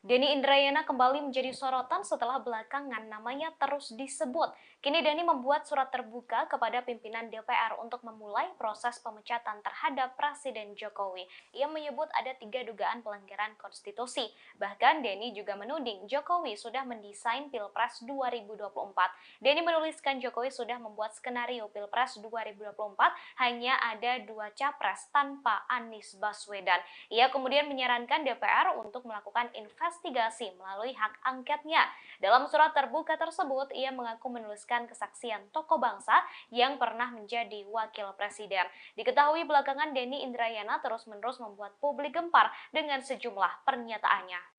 Denny Indrayana kembali menjadi sorotan setelah belakangan namanya terus disebut. Kini Denny membuat surat terbuka kepada pimpinan DPR untuk memulai proses pemecatan terhadap Presiden Jokowi. Ia menyebut ada 3 dugaan pelanggaran konstitusi. Bahkan Denny juga menuding Jokowi sudah mendesain Pilpres 2024. Denny menuliskan Jokowi sudah membuat skenario Pilpres 2024 hanya ada 2 capres tanpa Anies Baswedan. Ia kemudian menyarankan DPR untuk melakukan investigasi melalui hak angketnya. Dalam surat terbuka tersebut, ia mengaku menuliskan kesaksian tokoh bangsa yang pernah menjadi wakil presiden. Diketahui belakangan Denny Indrayana terus-menerus membuat publik gempar dengan sejumlah pernyataannya.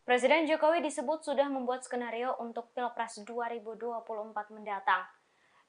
Presiden Jokowi disebut sudah membuat skenario untuk Pilpres 2024 mendatang.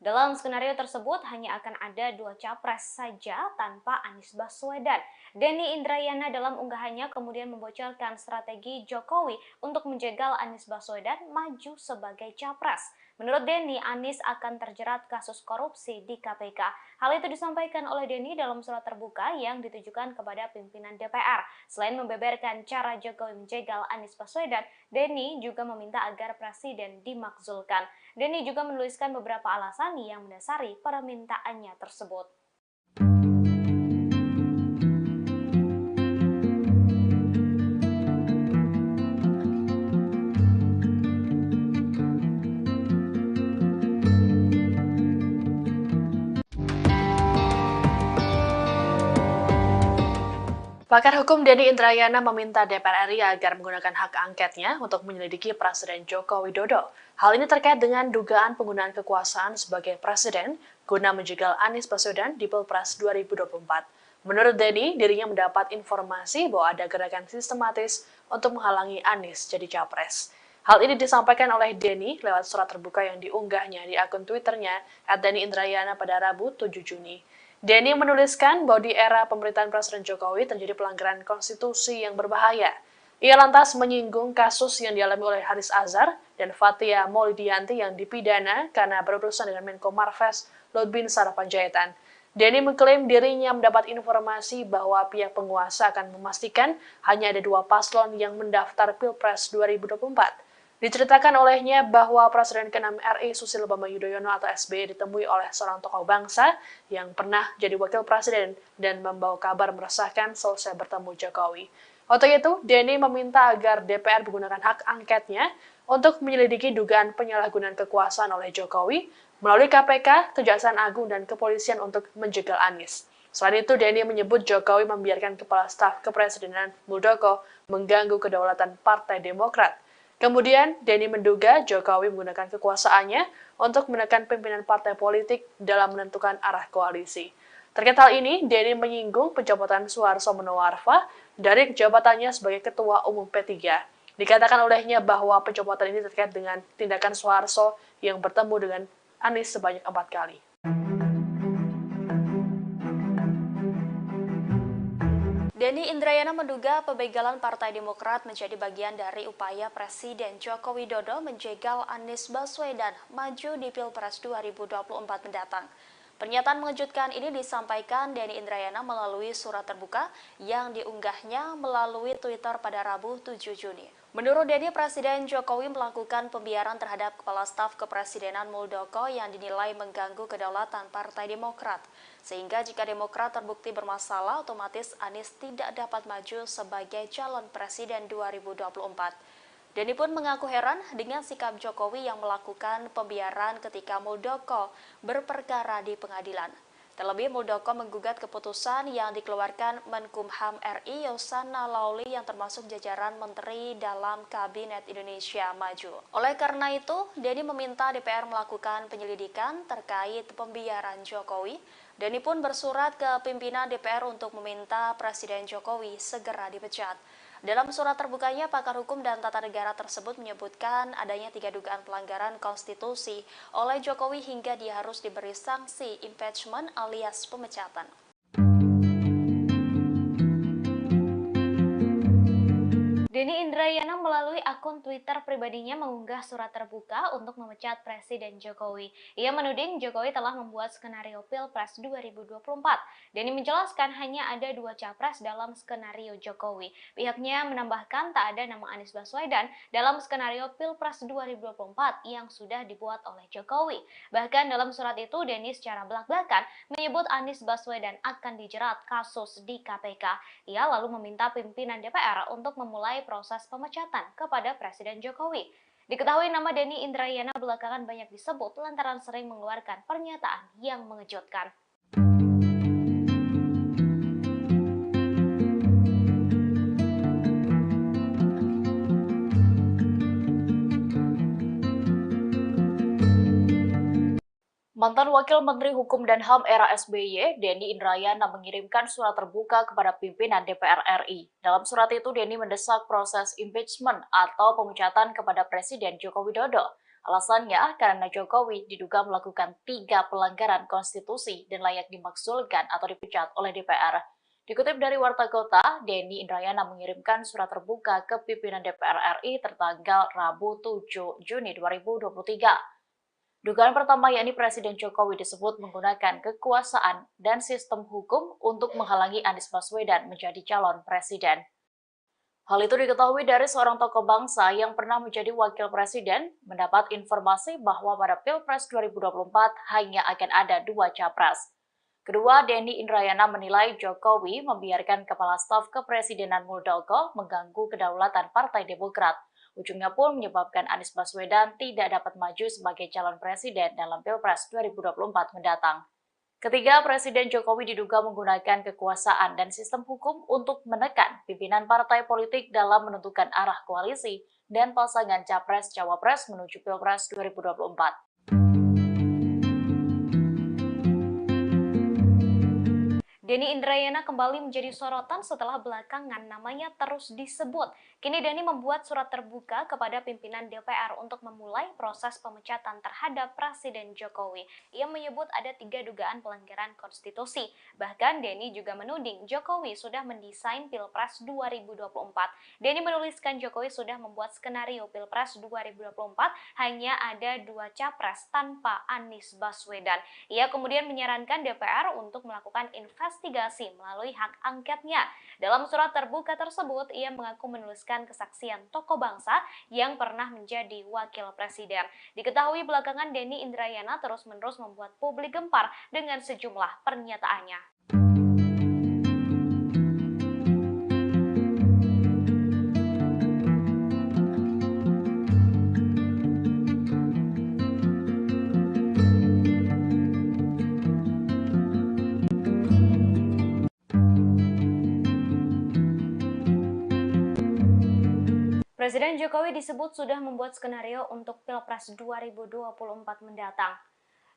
Dalam skenario tersebut hanya akan ada 2 capres saja tanpa Anies Baswedan. Denny Indrayana dalam unggahannya kemudian membocorkan strategi Jokowi untuk menjegal Anies Baswedan maju sebagai capres. Menurut Denny, Anies akan terjerat kasus korupsi di KPK. Hal itu disampaikan oleh Denny dalam surat terbuka yang ditujukan kepada pimpinan DPR. Selain membeberkan cara Jokowi menjegal Anies Baswedan, Denny juga meminta agar presiden dimakzulkan. Denny juga menuliskan beberapa alasan yang mendasari permintaannya tersebut. Pakar hukum Denny Indrayana meminta DPR RI agar menggunakan hak angketnya untuk menyelidiki Presiden Joko Widodo. Hal ini terkait dengan dugaan penggunaan kekuasaan sebagai presiden guna menjegal Anies Baswedan di Pilpres 2024. Menurut Denny, dirinya mendapat informasi bahwa ada gerakan sistematis untuk menghalangi Anies jadi capres. Hal ini disampaikan oleh Denny lewat surat terbuka yang diunggahnya di akun Twitternya @DennyIndrayana pada Rabu 7 Juni. Denny menuliskan bahwa di era pemerintahan Presiden Jokowi terjadi pelanggaran konstitusi yang berbahaya. Ia lantas menyinggung kasus yang dialami oleh Haris Azhar dan Fathia Maulidiyanti yang dipidana karena berurusan dengan Menko Marves Luhut Binsar Panjaitan. Denny mengklaim dirinya mendapat informasi bahwa pihak penguasa akan memastikan hanya ada 2 paslon yang mendaftar Pilpres 2024. Diceritakan olehnya bahwa Presiden ke-6 RI Susilo Bambang Yudhoyono atau SBY ditemui oleh seorang tokoh bangsa yang pernah jadi wakil presiden dan membawa kabar meresahkan selesai bertemu Jokowi. Untuk itu, Denny meminta agar DPR menggunakan hak angketnya untuk menyelidiki dugaan penyalahgunaan kekuasaan oleh Jokowi melalui KPK, Kejaksaan Agung, dan Kepolisian untuk menjegal Anies. Selain itu, Denny menyebut Jokowi membiarkan Kepala Staf Kepresidenan Muldoko mengganggu kedaulatan Partai Demokrat. Kemudian, Denny menduga Jokowi menggunakan kekuasaannya untuk menekan pimpinan partai politik dalam menentukan arah koalisi. Terkait hal ini, Denny menyinggung pencopotan Suharto Monoarfa dari jabatannya sebagai Ketua Umum P3. Dikatakan olehnya bahwa pencopotan ini terkait dengan tindakan Suharto yang bertemu dengan Anies sebanyak 4 kali. Denny Indrayana menduga pembegalan Partai Demokrat menjadi bagian dari upaya Presiden Joko Widodo menjegal Anies Baswedan maju di Pilpres 2024 mendatang. Pernyataan mengejutkan ini disampaikan Denny Indrayana melalui surat terbuka yang diunggahnya melalui Twitter pada Rabu 7 Juni. Menurut Denny, Presiden Jokowi melakukan pembiaran terhadap Kepala Staf Kepresidenan Muldoko yang dinilai mengganggu kedaulatan Partai Demokrat. Sehingga jika Demokrat terbukti bermasalah, otomatis Anies tidak dapat maju sebagai calon Presiden 2024. Denny pun mengaku heran dengan sikap Jokowi yang melakukan pembiaran ketika Muldoko berperkara di pengadilan. Terlebih, Muldoko menggugat keputusan yang dikeluarkan Menkumham RI Yasona Laoly yang termasuk jajaran menteri dalam Kabinet Indonesia Maju. Oleh karena itu, Denny meminta DPR melakukan penyelidikan terkait pembiaran Jokowi. Denny pun bersurat ke pimpinan DPR untuk meminta Presiden Jokowi segera dipecat. Dalam surat terbukanya, pakar hukum dan tata negara tersebut menyebutkan adanya 3 dugaan pelanggaran konstitusi oleh Jokowi hingga dia harus diberi sanksi impeachment alias pemecatan. Denny Indrayana melalui akun Twitter pribadinya mengunggah surat terbuka untuk memecat Presiden Jokowi. Ia menuding Jokowi telah membuat skenario Pilpres 2024. Denny menjelaskan hanya ada 2 capres dalam skenario Jokowi. Pihaknya menambahkan tak ada nama Anies Baswedan dalam skenario Pilpres 2024 yang sudah dibuat oleh Jokowi. Bahkan dalam surat itu Denny secara belak-belakan menyebut Anies Baswedan akan dijerat kasus di KPK. Ia lalu meminta pimpinan DPR untuk memulai proses pemecatan kepada Presiden Jokowi. Diketahui nama Denny Indrayana belakangan banyak disebut lantaran sering mengeluarkan pernyataan yang mengejutkan. Mantan Wakil Menteri Hukum dan HAM era SBY, Denny Indrayana mengirimkan surat terbuka kepada pimpinan DPR RI. Dalam surat itu, Denny mendesak proses impeachment atau pemecatan kepada Presiden Joko Widodo. Alasannya, karena Jokowi diduga melakukan 3 pelanggaran konstitusi dan layak dimakzulkan atau dipecat oleh DPR. Dikutip dari Warta Kota, Denny Indrayana mengirimkan surat terbuka ke pimpinan DPR RI tertanggal Rabu 7 Juni 2023. Dugaan pertama yakni Presiden Jokowi disebut menggunakan kekuasaan dan sistem hukum untuk menghalangi Anies Baswedan menjadi calon presiden. Hal itu diketahui dari seorang tokoh bangsa yang pernah menjadi wakil presiden mendapat informasi bahwa pada Pilpres 2024 hanya akan ada 2 capres. Kedua, Denny Indrayana menilai Jokowi membiarkan Kepala Staf Kepresidenan Muldoko mengganggu kedaulatan Partai Demokrat. Ujungnya pun menyebabkan Anies Baswedan tidak dapat maju sebagai calon presiden dalam Pilpres 2024 mendatang. Ketiga, Presiden Jokowi diduga menggunakan kekuasaan dan sistem hukum untuk menekan pimpinan partai politik dalam menentukan arah koalisi dan pasangan Capres-Cawapres menuju Pilpres 2024. Denny Indrayana kembali menjadi sorotan setelah belakangan namanya terus disebut. Kini Denny membuat surat terbuka kepada pimpinan DPR untuk memulai proses pemecatan terhadap Presiden Jokowi. Ia menyebut ada 3 dugaan pelanggaran konstitusi. Bahkan Denny juga menuding Jokowi sudah mendesain Pilpres 2024. Denny menuliskan Jokowi sudah membuat skenario Pilpres 2024 hanya ada 2 capres tanpa Anies Baswedan. Ia kemudian menyarankan DPR untuk melakukan investigasi melalui hak angketnya. Dalam surat terbuka tersebut, ia mengaku menuliskan kesaksian tokoh bangsa yang pernah menjadi wakil presiden. Diketahui belakangan Denny Indrayana terus-menerus membuat publik gempar dengan sejumlah pernyataannya. Presiden Jokowi disebut sudah membuat skenario untuk Pilpres 2024 mendatang.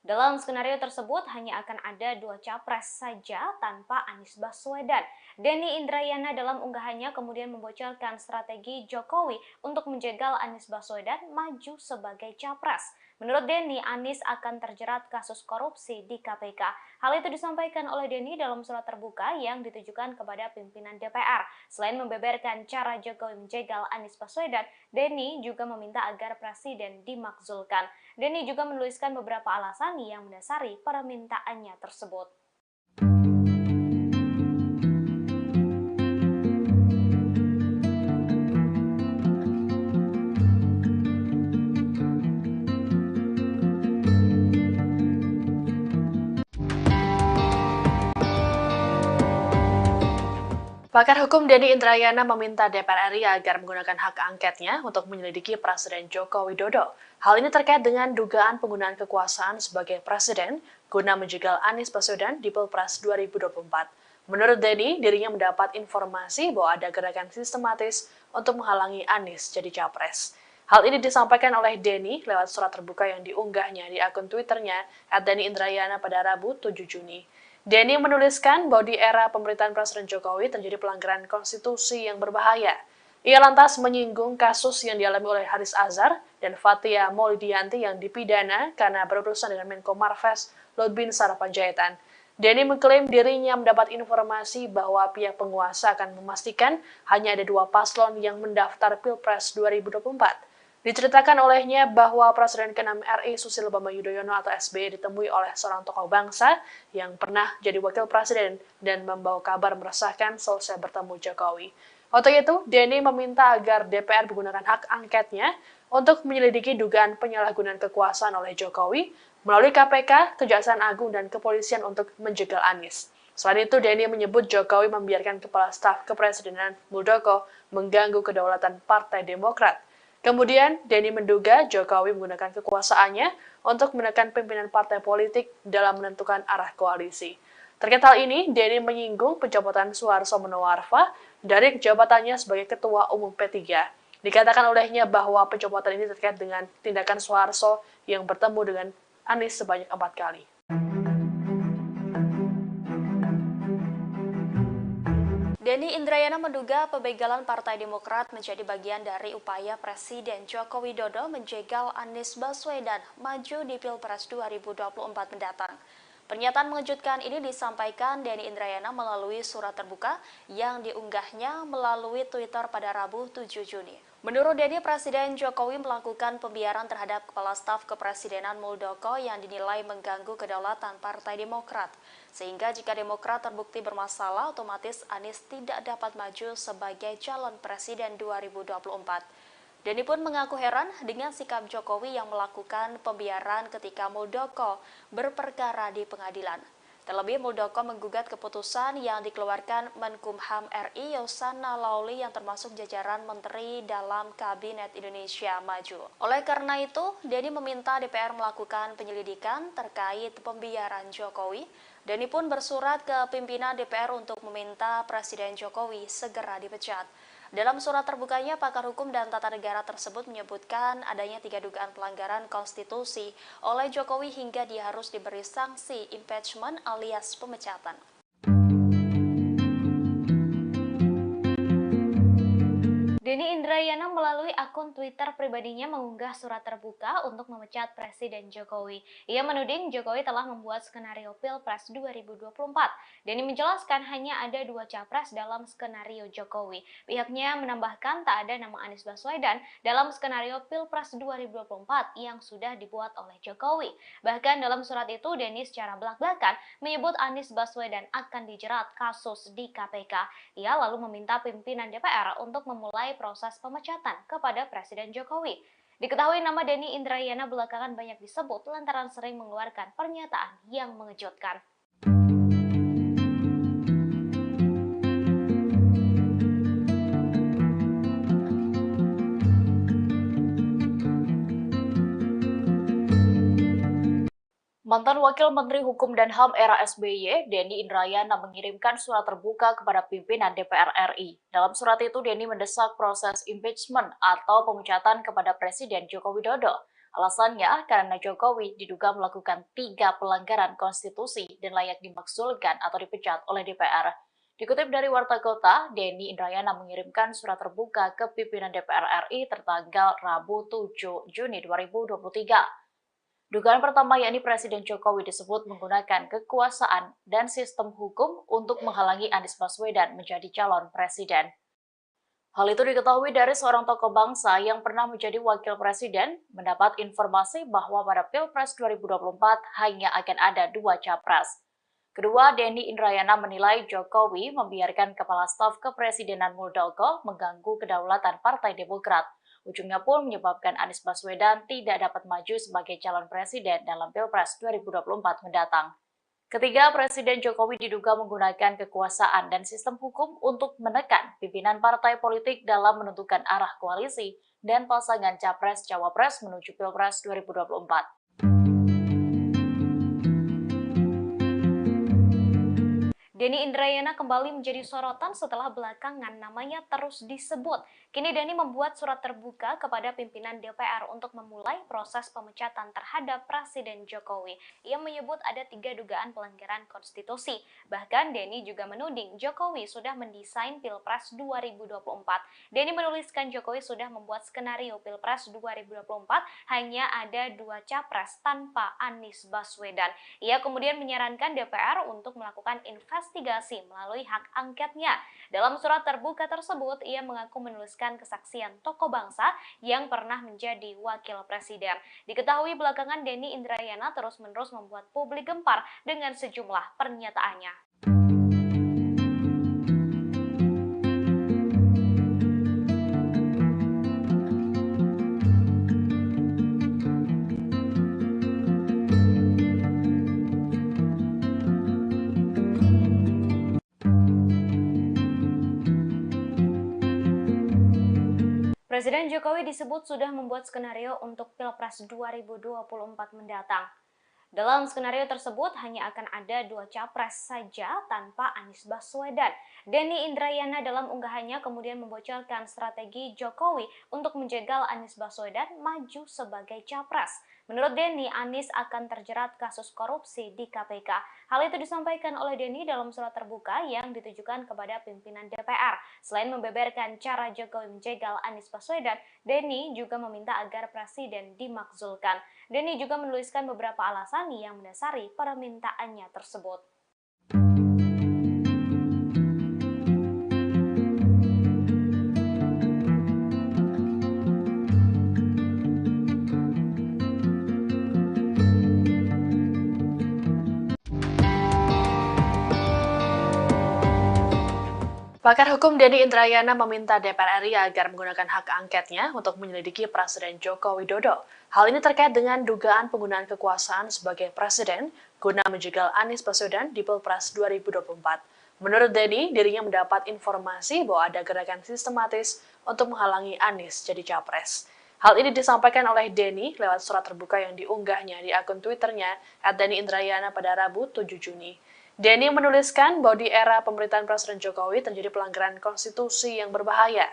Dalam skenario tersebut hanya akan ada 2 capres saja tanpa Anies Baswedan. Denny Indrayana dalam unggahannya kemudian membocorkan strategi Jokowi untuk menjegal Anies Baswedan maju sebagai capres. Menurut Denny, Anies akan terjerat kasus korupsi di KPK. Hal itu disampaikan oleh Denny dalam surat terbuka yang ditujukan kepada pimpinan DPR. Selain membeberkan cara Jokowi menjegal Anies Baswedan, Denny juga meminta agar presiden dimakzulkan. Denny juga menuliskan beberapa alasan yang mendasari permintaannya tersebut. Pakar hukum Denny Indrayana meminta DPR RI agar menggunakan hak angketnya untuk menyelidiki Presiden Joko Widodo. Hal ini terkait dengan dugaan penggunaan kekuasaan sebagai presiden guna menjegal Anies Baswedan di Pilpres 2024. Menurut Denny, dirinya mendapat informasi bahwa ada gerakan sistematis untuk menghalangi Anies jadi capres. Hal ini disampaikan oleh Denny lewat surat terbuka yang diunggahnya di akun Twitternya @DennyIndrayana pada Rabu 7 Juni. Denny menuliskan bahwa di era pemerintahan Presiden Jokowi terjadi pelanggaran konstitusi yang berbahaya. Ia lantas menyinggung kasus yang dialami oleh Haris Azhar dan Fathia Maulidiyanti yang dipidana karena berurusan dengan Menko Marves Lutbinsar Panjaitan. Denny mengklaim dirinya mendapat informasi bahwa pihak penguasa akan memastikan hanya ada 2 paslon yang mendaftar Pilpres 2024. Diceritakan olehnya bahwa Presiden ke-6 RI Susilo Bambang Yudhoyono atau SBY ditemui oleh seorang tokoh bangsa yang pernah jadi wakil presiden dan membawa kabar meresahkan selesai bertemu Jokowi. Untuk itu, Denny meminta agar DPR menggunakan hak angketnya untuk menyelidiki dugaan penyalahgunaan kekuasaan oleh Jokowi melalui KPK, Kejaksaan Agung, dan Kepolisian untuk menjegal Anies. Selain itu, Denny menyebut Jokowi membiarkan Kepala Staf Kepresidenan Muldoko mengganggu kedaulatan Partai Demokrat. Kemudian, Denny menduga Jokowi menggunakan kekuasaannya untuk menekan pimpinan partai politik dalam menentukan arah koalisi. Terkait hal ini, Denny menyinggung pencopotan Suharto Monoarfa dari jabatannya sebagai Ketua Umum P3. Dikatakan olehnya bahwa pencopotan ini terkait dengan tindakan Suharto yang bertemu dengan Anies sebanyak 4 kali. Denny Indrayana menduga pembegalan Partai Demokrat menjadi bagian dari upaya Presiden Joko Widodo menjegal Anies Baswedan maju di Pilpres 2024 mendatang. Pernyataan mengejutkan ini disampaikan Denny Indrayana melalui surat terbuka yang diunggahnya melalui Twitter pada Rabu 7 Juni. Menurut Denny, Presiden Jokowi melakukan pembiaran terhadap Kepala Staf Kepresidenan Muldoko yang dinilai mengganggu kedaulatan Partai Demokrat. Sehingga jika Demokrat terbukti bermasalah, otomatis Anies tidak dapat maju sebagai calon presiden 2024. Denny pun mengaku heran dengan sikap Jokowi yang melakukan pembiaran ketika Muldoko berperkara di pengadilan. Terlebih, Muldoko menggugat keputusan yang dikeluarkan Menkumham RI Yasona Lawli yang termasuk jajaran menteri dalam Kabinet Indonesia Maju. Oleh karena itu, Denny meminta DPR melakukan penyelidikan terkait pembiaran Jokowi. Denny pun bersurat ke pimpinan DPR untuk meminta Presiden Jokowi segera dipecat. Dalam surat terbukanya, pakar hukum dan tata negara tersebut menyebutkan adanya 3 dugaan pelanggaran konstitusi oleh Jokowi hingga dia harus diberi sanksi impeachment alias pemecatan. Denny Indrayana melalui akun Twitter pribadinya mengunggah surat terbuka untuk memecat Presiden Jokowi. Ia menuding Jokowi telah membuat skenario Pilpres 2024. Denny menjelaskan hanya ada 2 capres dalam skenario Jokowi. Pihaknya menambahkan tak ada nama Anies Baswedan dalam skenario Pilpres 2024 yang sudah dibuat oleh Jokowi. Bahkan dalam surat itu, Denny secara belak-belakan menyebut Anies Baswedan akan dijerat kasus di KPK. Ia lalu meminta pimpinan DPR untuk memulai proses pemecatan kepada Presiden Jokowi. Diketahui nama Denny Indrayana belakangan banyak disebut lantaran sering mengeluarkan pernyataan yang mengejutkan. Mantan Wakil Menteri Hukum dan HAM era SBY, Denny Indrayana mengirimkan surat terbuka kepada pimpinan DPR RI. Dalam surat itu, Denny mendesak proses impeachment atau pemecatan kepada Presiden Joko Widodo. Alasannya, karena Jokowi diduga melakukan 3 pelanggaran konstitusi dan layak dimakzulkan atau dipecat oleh DPR. Dikutip dari Warta Kota, Denny Indrayana mengirimkan surat terbuka ke pimpinan DPR RI tertanggal Rabu 7 Juni 2023. Dugaan pertama yakni Presiden Jokowi disebut menggunakan kekuasaan dan sistem hukum untuk menghalangi Anies Baswedan menjadi calon presiden. Hal itu diketahui dari seorang tokoh bangsa yang pernah menjadi wakil presiden mendapat informasi bahwa pada Pilpres 2024 hanya akan ada 2 capres. Kedua, Denny Indrayana menilai Jokowi membiarkan Kepala Staf Kepresidenan Muldoko mengganggu kedaulatan Partai Demokrat. Ujungnya pun menyebabkan Anies Baswedan tidak dapat maju sebagai calon presiden dalam Pilpres 2024 mendatang. Ketiga, Presiden Jokowi diduga menggunakan kekuasaan dan sistem hukum untuk menekan pimpinan partai politik dalam menentukan arah koalisi dan pasangan Capres-Cawapres menuju Pilpres 2024. Denny Indrayana kembali menjadi sorotan setelah belakangan namanya terus disebut. Kini Denny membuat surat terbuka kepada pimpinan DPR untuk memulai proses pemecatan terhadap Presiden Jokowi. Ia menyebut ada 3 dugaan pelanggaran konstitusi. Bahkan Denny juga menuding Jokowi sudah mendesain Pilpres 2024. Denny menuliskan Jokowi sudah membuat skenario Pilpres 2024 hanya ada 2 capres tanpa Anies Baswedan. Ia kemudian menyarankan DPR untuk melakukan investigasi melalui hak angketnya. Dalam surat terbuka tersebut, ia mengaku menuliskan kesaksian tokoh bangsa yang pernah menjadi wakil presiden. Diketahui belakangan Denny Indrayana terus-menerus membuat publik gempar dengan sejumlah pernyataannya. Presiden Jokowi disebut sudah membuat skenario untuk Pilpres 2024 mendatang. Dalam skenario tersebut hanya akan ada 2 capres saja tanpa Anies Baswedan. Denny Indrayana dalam unggahannya kemudian membocorkan strategi Jokowi untuk menjegal Anies Baswedan maju sebagai capres. Menurut Denny, Anies akan terjerat kasus korupsi di KPK. Hal itu disampaikan oleh Denny dalam surat terbuka yang ditujukan kepada pimpinan DPR. Selain membeberkan cara Jokowi menjegal Anies Baswedan, Denny juga meminta agar presiden dimakzulkan. Denny juga menuliskan beberapa alasan yang mendasari permintaannya tersebut. Pakar hukum Denny Indrayana meminta DPR RI agar menggunakan hak angketnya untuk menyelidiki Presiden Joko Widodo. Hal ini terkait dengan dugaan penggunaan kekuasaan sebagai presiden guna menjegal Anies Baswedan di Pilpres 2024. Menurut Denny, dirinya mendapat informasi bahwa ada gerakan sistematis untuk menghalangi Anies jadi capres. Hal ini disampaikan oleh Denny lewat surat terbuka yang diunggahnya di akun Twitternya @DennyIndrayana pada Rabu 7 Juni. Denny menuliskan bahwa di era pemerintahan Presiden Jokowi terjadi pelanggaran konstitusi yang berbahaya.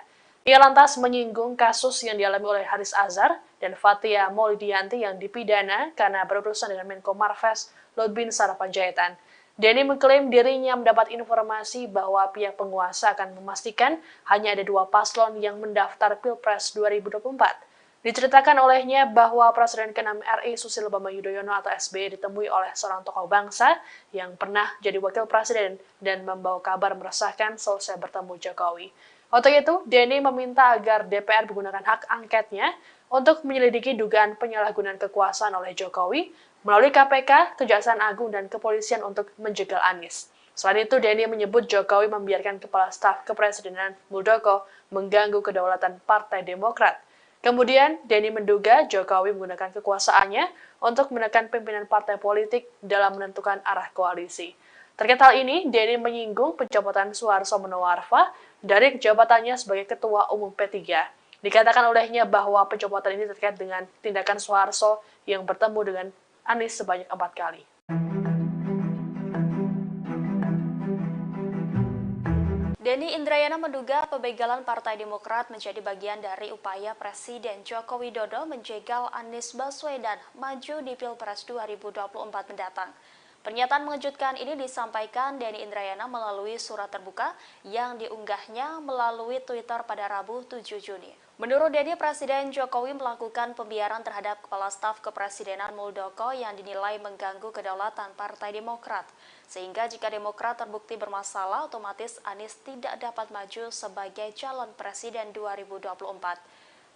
Ia lantas menyinggung kasus yang dialami oleh Haris Azhar dan Fathia Maulidiyanti yang dipidana karena berurusan dengan Menko Marves Luhut Binsar Panjaitan. Denny mengklaim dirinya mendapat informasi bahwa pihak penguasa akan memastikan hanya ada 2 paslon yang mendaftar Pilpres 2024. Diceritakan olehnya bahwa Presiden ke-6 RI Susilo Bambang Yudhoyono atau SBY ditemui oleh seorang tokoh bangsa yang pernah jadi wakil presiden dan membawa kabar meresahkan selesai bertemu Jokowi. Untuk itu, Denny meminta agar DPR menggunakan hak angketnya untuk menyelidiki dugaan penyalahgunaan kekuasaan oleh Jokowi melalui KPK, Kejaksaan Agung, dan Kepolisian untuk menjegal Anies. Selain itu, Denny menyebut Jokowi membiarkan Kepala Staf Kepresidenan Muldoko mengganggu kedaulatan Partai Demokrat. Kemudian, Denny menduga Jokowi menggunakan kekuasaannya untuk menekan pimpinan partai politik dalam menentukan arah koalisi. Terkait hal ini, Denny menyinggung pencopotan Suharto Monoarfa dari jabatannya sebagai Ketua Umum P3. Dikatakan olehnya bahwa pencopotan ini terkait dengan tindakan Suharto yang bertemu dengan Anies sebanyak 4 kali. Denny Indrayana menduga pembegalan Partai Demokrat menjadi bagian dari upaya Presiden Joko Widodo menjegal Anies Baswedan maju di Pilpres 2024 mendatang. Pernyataan mengejutkan ini disampaikan Denny Indrayana melalui surat terbuka yang diunggahnya melalui Twitter pada Rabu 7 Juni. Menurut Denny, Presiden Jokowi melakukan pembiaran terhadap Kepala Staf Kepresidenan Muldoko yang dinilai mengganggu kedaulatan Partai Demokrat. Sehingga jika Demokrat terbukti bermasalah, otomatis Anies tidak dapat maju sebagai calon presiden 2024.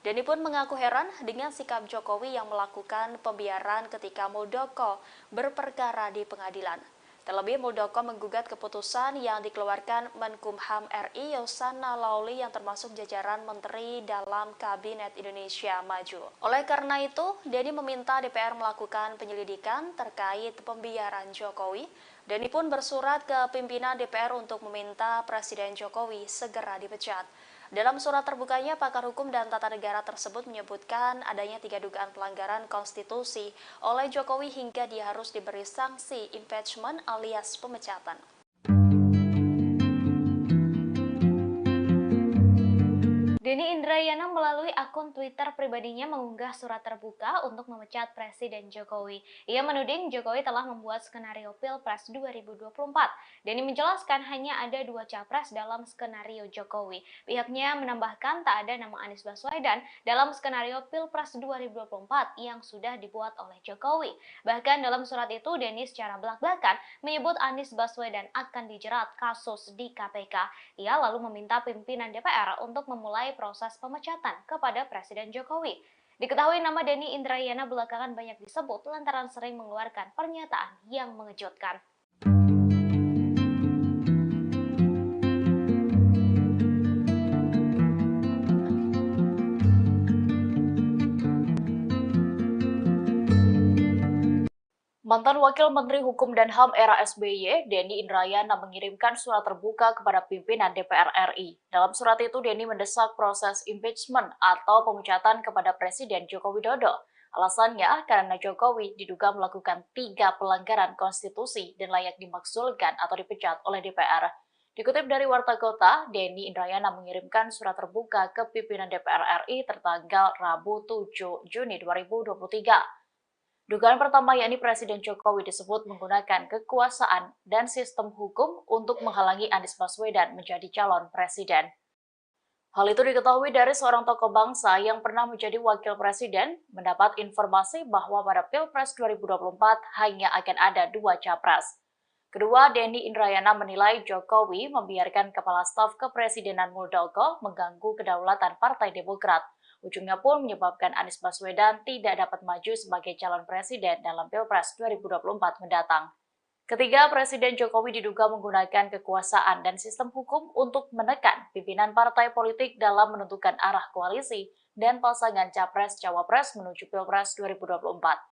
Denny pun mengaku heran dengan sikap Jokowi yang melakukan pembiaran ketika Muldoko berperkara di pengadilan. Terlebih, Muldoko menggugat keputusan yang dikeluarkan Menkumham RI Yasona Lawli yang termasuk jajaran menteri dalam Kabinet Indonesia Maju. Oleh karena itu, Denny meminta DPR melakukan penyelidikan terkait pembiaran Jokowi. Denny pun bersurat ke pimpinan DPR untuk meminta Presiden Jokowi segera dipecat. Dalam surat terbukanya, pakar hukum dan tata negara tersebut menyebutkan adanya 3 dugaan pelanggaran konstitusi oleh Jokowi hingga dia harus diberi sanksi impeachment alias pemecatan. Denny Indrayana melalui akun Twitter pribadinya mengunggah surat terbuka untuk memecat Presiden Jokowi. Ia menuding Jokowi telah membuat skenario Pilpres 2024. Denny menjelaskan hanya ada 2 capres dalam skenario Jokowi. Pihaknya menambahkan tak ada nama Anies Baswedan dalam skenario Pilpres 2024 yang sudah dibuat oleh Jokowi. Bahkan dalam surat itu Denny secara belak-belakan menyebut Anies Baswedan akan dijerat kasus di KPK. Ia lalu meminta pimpinan DPR untuk memulai proses pemecatan kepada Presiden Jokowi. Diketahui nama Denny Indrayana belakangan banyak disebut lantaran sering mengeluarkan pernyataan yang mengejutkan. Mantan Wakil Menteri Hukum dan HAM era SBY, Denny Indrayana mengirimkan surat terbuka kepada pimpinan DPR RI. Dalam surat itu, Denny mendesak proses impeachment atau pemecatan kepada Presiden Joko Widodo. Alasannya, karena Jokowi diduga melakukan 3 pelanggaran konstitusi dan layak dimakzulkan atau dipecat oleh DPR. Dikutip dari Warta Kota, Denny Indrayana mengirimkan surat terbuka ke pimpinan DPR RI tertanggal Rabu 7 Juni 2023. Dugaan pertama yakni Presiden Jokowi disebut menggunakan kekuasaan dan sistem hukum untuk menghalangi Anies Baswedan menjadi calon presiden. Hal itu diketahui dari seorang tokoh bangsa yang pernah menjadi wakil presiden mendapat informasi bahwa pada Pilpres 2024 hanya akan ada 2 capres. Kedua, Denny Indrayana menilai Jokowi membiarkan Kepala Staf Kepresidenan Muldoko mengganggu kedaulatan Partai Demokrat. Ujungnya pun menyebabkan Anies Baswedan tidak dapat maju sebagai calon presiden dalam Pilpres 2024 mendatang. Ketiga, Presiden Jokowi diduga menggunakan kekuasaan dan sistem hukum untuk menekan pimpinan partai politik dalam menentukan arah koalisi dan pasangan Capres-Cawapres menuju Pilpres 2024.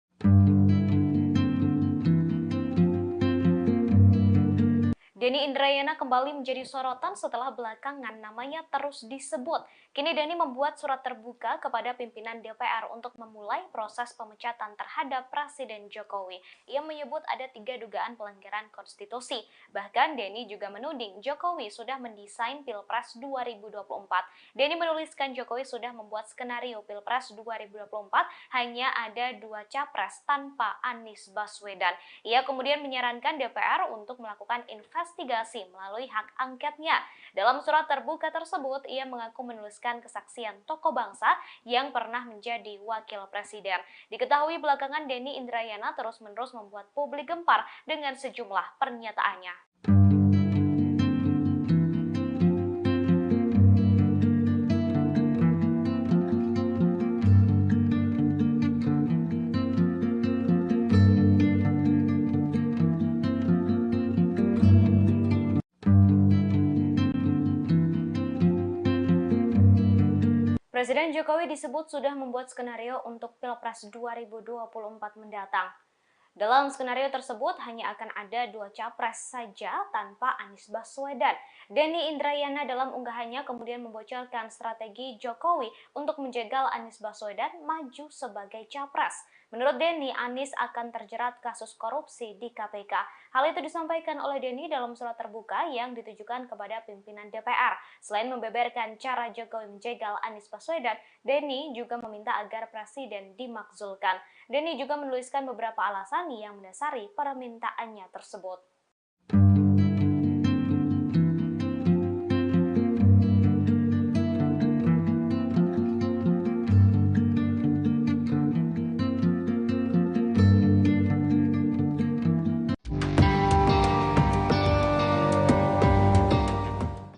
Denny Indrayana kembali menjadi sorotan setelah belakangan namanya terus disebut. Kini Denny membuat surat terbuka kepada pimpinan DPR untuk memulai proses pemecatan terhadap Presiden Jokowi. Ia menyebut ada 3 dugaan pelanggaran konstitusi. Bahkan Denny juga menuding Jokowi sudah mendesain Pilpres 2024. Denny menuliskan Jokowi sudah membuat skenario Pilpres 2024 hanya ada 2 capres tanpa Anies Baswedan. Ia kemudian menyarankan DPR untuk melakukan investigasi melalui hak angketnya. Dalam surat terbuka tersebut, ia mengaku menuliskan kesaksian tokoh bangsa yang pernah menjadi wakil presiden. Diketahui belakangan Denny Indrayana terus-menerus membuat publik gempar dengan sejumlah pernyataannya. Presiden Jokowi disebut sudah membuat skenario untuk Pilpres 2024 mendatang. Dalam skenario tersebut hanya akan ada 2 capres saja tanpa Anies Baswedan. Denny Indrayana dalam unggahannya kemudian membocorkan strategi Jokowi untuk menjegal Anies Baswedan maju sebagai capres. Menurut Denny, Anies akan terjerat kasus korupsi di KPK. Hal itu disampaikan oleh Denny dalam surat terbuka yang ditujukan kepada pimpinan DPR. Selain membeberkan cara Jokowi menjegal Anies Baswedan, Denny juga meminta agar presiden dimakzulkan. Denny juga menuliskan beberapa alasan yang mendasari permintaannya tersebut.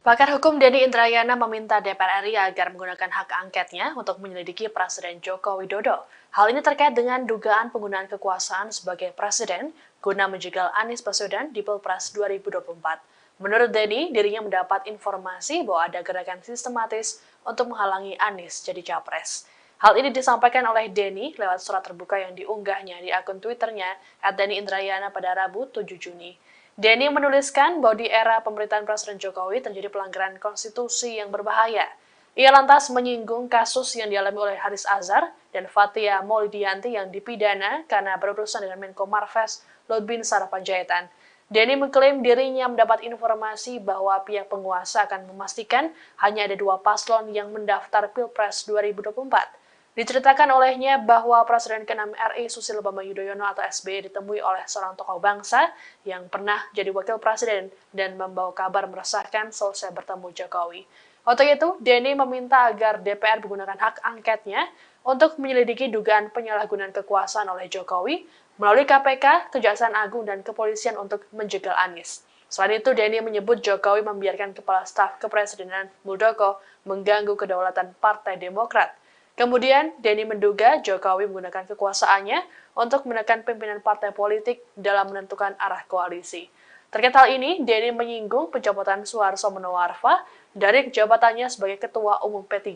Pakar hukum Denny Indrayana meminta DPR RI agar menggunakan hak angketnya untuk menyelidiki Presiden Joko Widodo. Hal ini terkait dengan dugaan penggunaan kekuasaan sebagai presiden guna menjegal Anies Baswedan di Pilpres 2024. Menurut Denny, dirinya mendapat informasi bahwa ada gerakan sistematis untuk menghalangi Anies jadi capres. Hal ini disampaikan oleh Denny lewat surat terbuka yang diunggahnya di akun Twitternya @DennyIndrayana pada Rabu 7 Juni. Denny menuliskan bahwa di era pemerintahan Presiden Jokowi terjadi pelanggaran konstitusi yang berbahaya. Ia lantas menyinggung kasus yang dialami oleh Haris Azhar dan Fathia Maulidiyanti yang dipidana karena berurusan dengan Menko Marves Lutbinsar Panjaitan. Denny mengklaim dirinya mendapat informasi bahwa pihak penguasa akan memastikan hanya ada 2 paslon yang mendaftar Pilpres 2024. Diceritakan olehnya bahwa Presiden ke-6 RI Susilo Bambang Yudhoyono atau SBY ditemui oleh seorang tokoh bangsa yang pernah jadi wakil presiden dan membawa kabar meresahkan selesai bertemu Jokowi. Untuk itu, Denny meminta agar DPR menggunakan hak angketnya untuk menyelidiki dugaan penyalahgunaan kekuasaan oleh Jokowi melalui KPK, Kejaksaan Agung, dan Kepolisian untuk menjegal Anies. Selain itu, Denny menyebut Jokowi membiarkan Kepala Staf Kepresidenan Muldoko mengganggu kedaulatan Partai Demokrat. Kemudian, Denny menduga Jokowi menggunakan kekuasaannya untuk menekan pimpinan partai politik dalam menentukan arah koalisi. Terkait hal ini, Denny menyinggung pencopotan Suharto Monoarfa dari jabatannya sebagai Ketua Umum P3.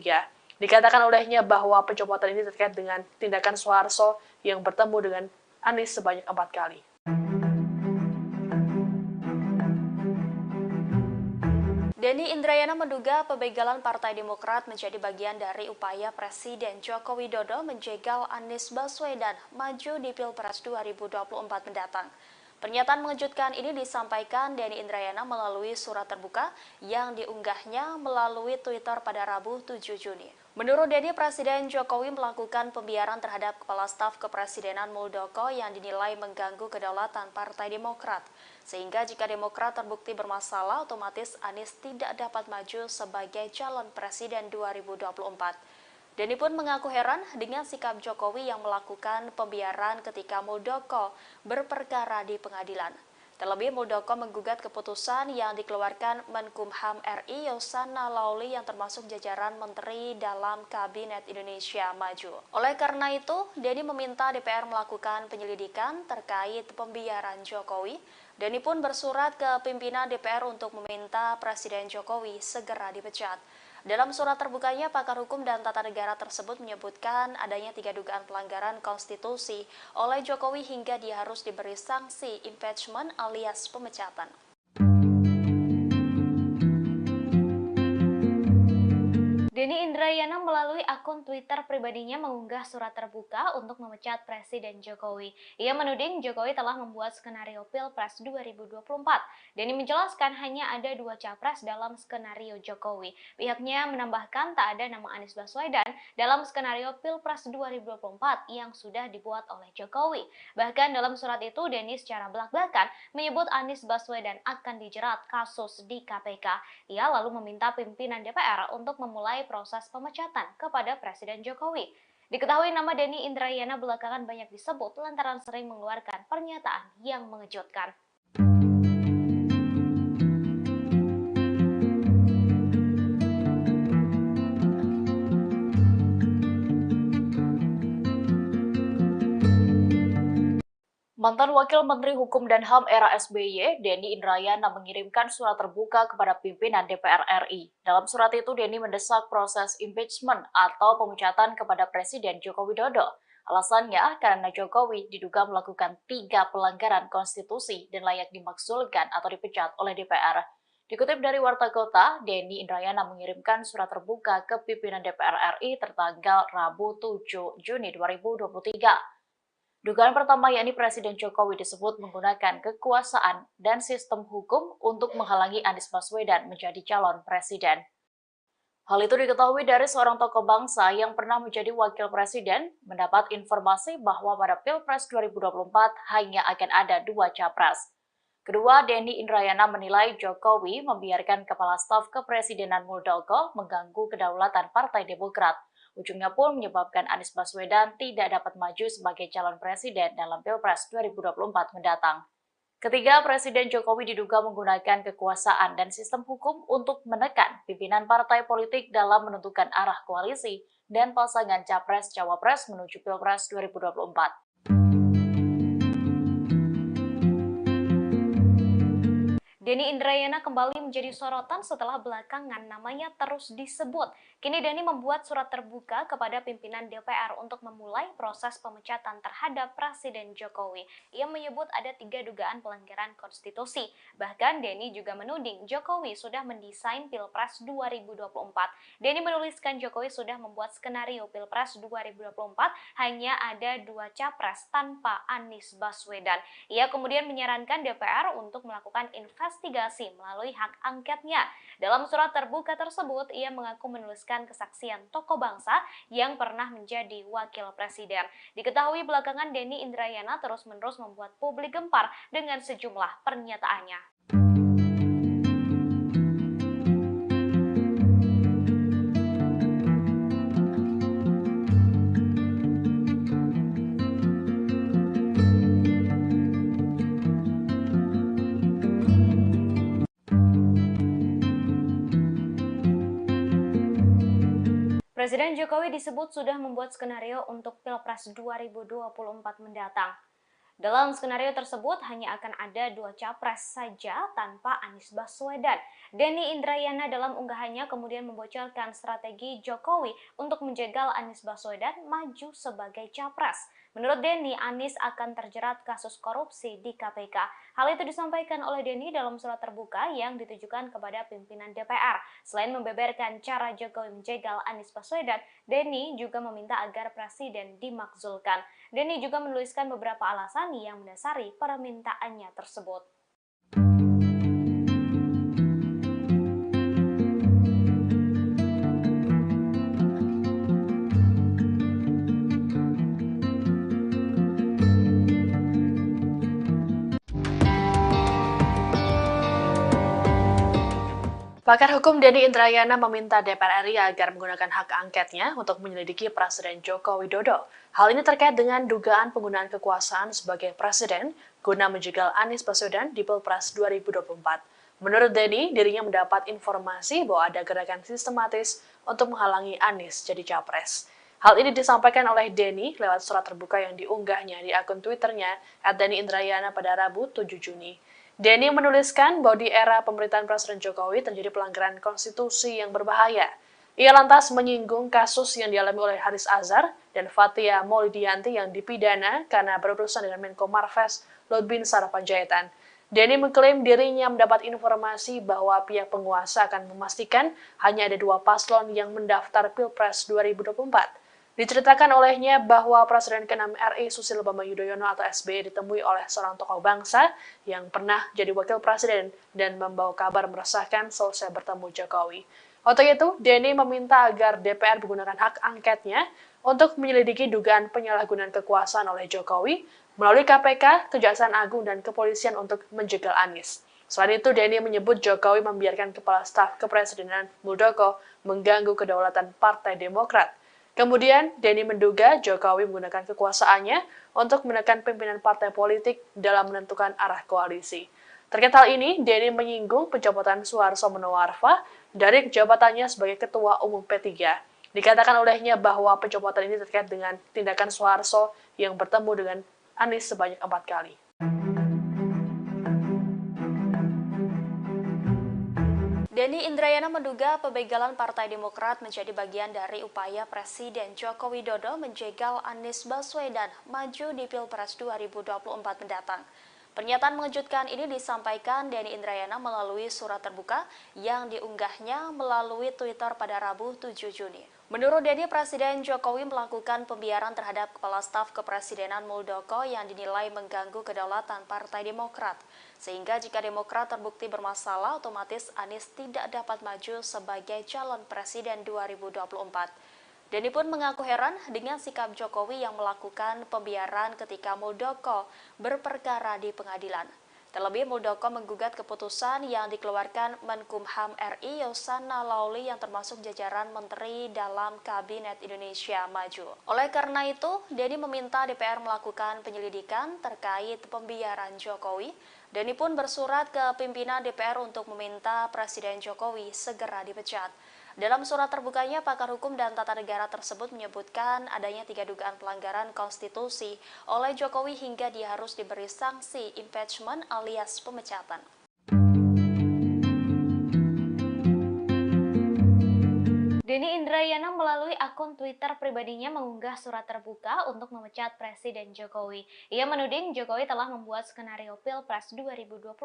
Dikatakan olehnya bahwa pencopotan ini terkait dengan tindakan Suharto yang bertemu dengan Anies sebanyak 4 kali. Denny Indrayana menduga pembegalan Partai Demokrat menjadi bagian dari upaya Presiden Joko Widodo menjegal Anies Baswedan maju di Pilpres 2024 mendatang. Pernyataan mengejutkan ini disampaikan Denny Indrayana melalui surat terbuka yang diunggahnya melalui Twitter pada Rabu 7 Juni. Menurut Denny, Presiden Jokowi melakukan pembiaran terhadap Kepala Staf Kepresidenan Muldoko yang dinilai mengganggu kedaulatan Partai Demokrat. Sehingga jika Demokrat terbukti bermasalah, otomatis Anies tidak dapat maju sebagai calon presiden 2024. Denny pun mengaku heran dengan sikap Jokowi yang melakukan pembiaran ketika Muldoko berperkara di pengadilan. Terlebih, Muldoko menggugat keputusan yang dikeluarkan Menkumham RI Yasona Lawli yang termasuk jajaran menteri dalam Kabinet Indonesia Maju. Oleh karena itu, Denny meminta DPR melakukan penyelidikan terkait pembiaran Jokowi. Denny pun bersurat ke pimpinan DPR untuk meminta Presiden Jokowi segera dipecat. Dalam surat terbukanya, pakar hukum dan tata negara tersebut menyebutkan adanya 3 dugaan pelanggaran konstitusi oleh Jokowi hingga dia harus diberi sanksi impeachment alias pemecatan. Denny Indrayana melalui akun Twitter pribadinya mengunggah surat terbuka untuk memecat Presiden Jokowi. Ia menuding Jokowi telah membuat skenario Pilpres 2024. Denny menjelaskan hanya ada 2 capres dalam skenario Jokowi. Pihaknya menambahkan tak ada nama Anies Baswedan dalam skenario Pilpres 2024 yang sudah dibuat oleh Jokowi. Bahkan dalam surat itu, Denny secara belak-belakan menyebut Anies Baswedan akan dijerat kasus di KPK. Ia lalu meminta pimpinan DPR untuk memulai proses pemecatan kepada Presiden Jokowi. Diketahui nama Denny Indrayana belakangan banyak disebut lantaran sering mengeluarkan pernyataan yang mengejutkan. Mantan Wakil Menteri Hukum dan HAM era SBY, Denny Indrayana mengirimkan surat terbuka kepada pimpinan DPR RI. Dalam surat itu, Denny mendesak proses impeachment atau pemecatan kepada Presiden Joko Widodo. Alasannya karena Jokowi diduga melakukan 3 pelanggaran konstitusi dan layak dimaksulkan atau dipecat oleh DPR. Dikutip dari Warta Kota, Denny Indrayana mengirimkan surat terbuka ke pimpinan DPR RI tertanggal Rabu 7 Juni 2023. Dugaan pertama yakni Presiden Jokowi disebut menggunakan kekuasaan dan sistem hukum untuk menghalangi Anies Baswedan menjadi calon presiden. Hal itu diketahui dari seorang tokoh bangsa yang pernah menjadi wakil presiden mendapat informasi bahwa pada Pilpres 2024 hanya akan ada 2 capres. Kedua, Denny Indrayana menilai Jokowi membiarkan Kepala Staf Kepresidenan Muldoko mengganggu kedaulatan Partai Demokrat. Ujungnya pun menyebabkan Anies Baswedan tidak dapat maju sebagai calon presiden dalam Pilpres 2024 mendatang. Ketiga, Presiden Jokowi diduga menggunakan kekuasaan dan sistem hukum untuk menekan pimpinan partai politik dalam menentukan arah koalisi dan pasangan Capres-Cawapres menuju Pilpres 2024. Denny Indrayana kembali menjadi sorotan setelah belakangan namanya terus disebut. Kini Denny membuat surat terbuka kepada pimpinan DPR untuk memulai proses pemecatan terhadap Presiden Jokowi. Ia menyebut ada 3 dugaan pelanggaran konstitusi. Bahkan Denny juga menuding Jokowi sudah mendesain Pilpres 2024. Denny menuliskan Jokowi sudah membuat skenario Pilpres 2024 hanya ada 2 capres tanpa Anies Baswedan. Ia kemudian menyarankan DPR untuk melakukan investigasi melalui hak angketnya. Dalam surat terbuka tersebut, ia mengaku menuliskan kesaksian tokoh bangsa yang pernah menjadi wakil presiden. Diketahui belakangan Denny Indrayana terus-menerus membuat publik gempar dengan sejumlah pernyataannya. Presiden Jokowi disebut sudah membuat skenario untuk Pilpres 2024 mendatang. Dalam skenario tersebut hanya akan ada 2 capres saja tanpa Anies Baswedan. Denny Indrayana dalam unggahannya kemudian membocorkan strategi Jokowi untuk menjegal Anies Baswedan maju sebagai capres. Menurut Denny, Anies akan terjerat kasus korupsi di KPK. Hal itu disampaikan oleh Denny dalam surat terbuka yang ditujukan kepada pimpinan DPR. Selain membeberkan cara Jokowi menjegal Anies Baswedan, Denny juga meminta agar presiden dimakzulkan. Denny juga menuliskan beberapa alasan yang mendasari permintaannya tersebut. Pakar hukum Denny Indrayana meminta DPR RI agar menggunakan hak angketnya untuk menyelidiki Presiden Joko Widodo. Hal ini terkait dengan dugaan penggunaan kekuasaan sebagai presiden guna menjegal Anies Baswedan di Pilpres 2024. Menurut Denny, dirinya mendapat informasi bahwa ada gerakan sistematis untuk menghalangi Anies jadi capres. Hal ini disampaikan oleh Denny lewat surat terbuka yang diunggahnya di akun Twitternya @DennyIndrayana pada Rabu 7 Juni. Denny menuliskan bahwa di era pemerintahan Presiden Jokowi terjadi pelanggaran konstitusi yang berbahaya. Ia lantas menyinggung kasus yang dialami oleh Haris Azhar dan Fathia Maulidiyanti yang dipidana karena berurusan dengan Menko Marves Luhut Binsar Panjaitan. Denny mengklaim dirinya mendapat informasi bahwa pihak penguasa akan memastikan hanya ada 2 paslon yang mendaftar Pilpres 2024. Diceritakan olehnya bahwa Presiden ke-6 RI Susilo Bambang Yudhoyono atau SBY ditemui oleh seorang tokoh bangsa yang pernah jadi wakil presiden dan membawa kabar meresahkan selesai bertemu Jokowi. Untuk itu, Denny meminta agar DPR menggunakan hak angketnya untuk menyelidiki dugaan penyalahgunaan kekuasaan oleh Jokowi melalui KPK, Kejaksaan Agung, dan Kepolisian untuk menjegal Anies. Selain itu, Denny menyebut Jokowi membiarkan Kepala Staf Kepresidenan Muldoko mengganggu kedaulatan Partai Demokrat. Kemudian, Denny menduga Jokowi menggunakan kekuasaannya untuk menekan pimpinan partai politik dalam menentukan arah koalisi. Terkait hal ini, Denny menyinggung pencopotan Suharso Monoarfa dari jabatannya sebagai Ketua Umum P3. Dikatakan olehnya bahwa pencopotan ini terkait dengan tindakan Suharso yang bertemu dengan Anies sebanyak 4 kali. Denny Indrayana menduga pembegalan Partai Demokrat menjadi bagian dari upaya Presiden Joko Widodo menjegal Anies Baswedan maju di Pilpres 2024 mendatang. Pernyataan mengejutkan ini disampaikan Denny Indrayana melalui surat terbuka yang diunggahnya melalui Twitter pada Rabu 7 Juni. Menurut Denny, Presiden Jokowi melakukan pembiaran terhadap Kepala Staf Kepresidenan Muldoko yang dinilai mengganggu kedaulatan Partai Demokrat. Sehingga jika Demokrat terbukti bermasalah, otomatis Anies tidak dapat maju sebagai calon presiden 2024. Denny pun mengaku heran dengan sikap Jokowi yang melakukan pembiaran ketika Muldoko berperkara di pengadilan. Terlebih, Muldoko menggugat keputusan yang dikeluarkan Menkumham RI Yasona Lawli yang termasuk jajaran menteri dalam Kabinet Indonesia Maju. Oleh karena itu, Denny meminta DPR melakukan penyelidikan terkait pembiaran Jokowi. Denny pun bersurat ke pimpinan DPR untuk meminta Presiden Jokowi segera dipecat. Dalam surat terbukanya, pakar hukum dan tata negara tersebut menyebutkan adanya 3 dugaan pelanggaran konstitusi oleh Jokowi hingga dia harus diberi sanksi impeachment alias pemecatan. Denny Indrayana melalui akun Twitter pribadinya mengunggah surat terbuka untuk memecat Presiden Jokowi. Ia menuding Jokowi telah membuat skenario Pilpres 2024.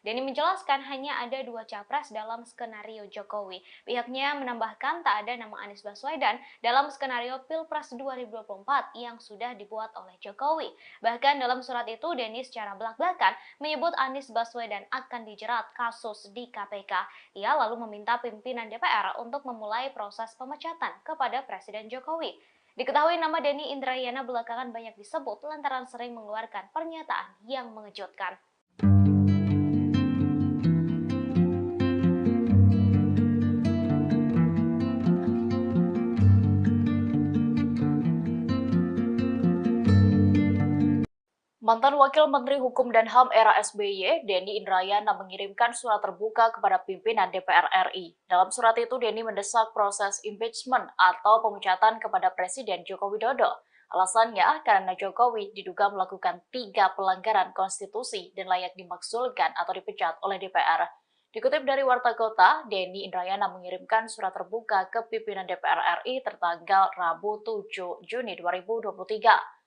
Denny menjelaskan hanya ada 2 capres dalam skenario Jokowi. Pihaknya menambahkan tak ada nama Anies Baswedan dalam skenario Pilpres 2024 yang sudah dibuat oleh Jokowi. Bahkan dalam surat itu Denny secara belak-belakan menyebut Anies Baswedan akan dijerat kasus di KPK. Ia lalu meminta pimpinan DPR untuk memulai proses pemecatan kepada Presiden Jokowi. Diketahui nama Denny Indrayana belakangan banyak disebut lantaran sering mengeluarkan pernyataan yang mengejutkan. Mantan Wakil Menteri Hukum dan HAM era SBY, Denny Indrayana mengirimkan surat terbuka kepada pimpinan DPR RI. Dalam surat itu, Denny mendesak proses impeachment atau pemecatan kepada Presiden Joko Widodo. Alasannya karena Jokowi diduga melakukan 3 pelanggaran konstitusi dan layak dimakzulkan atau dipecat oleh DPR. Dikutip dari Warta Kota, Denny Indrayana mengirimkan surat terbuka ke pimpinan DPR RI tertanggal Rabu 7 Juni 2023.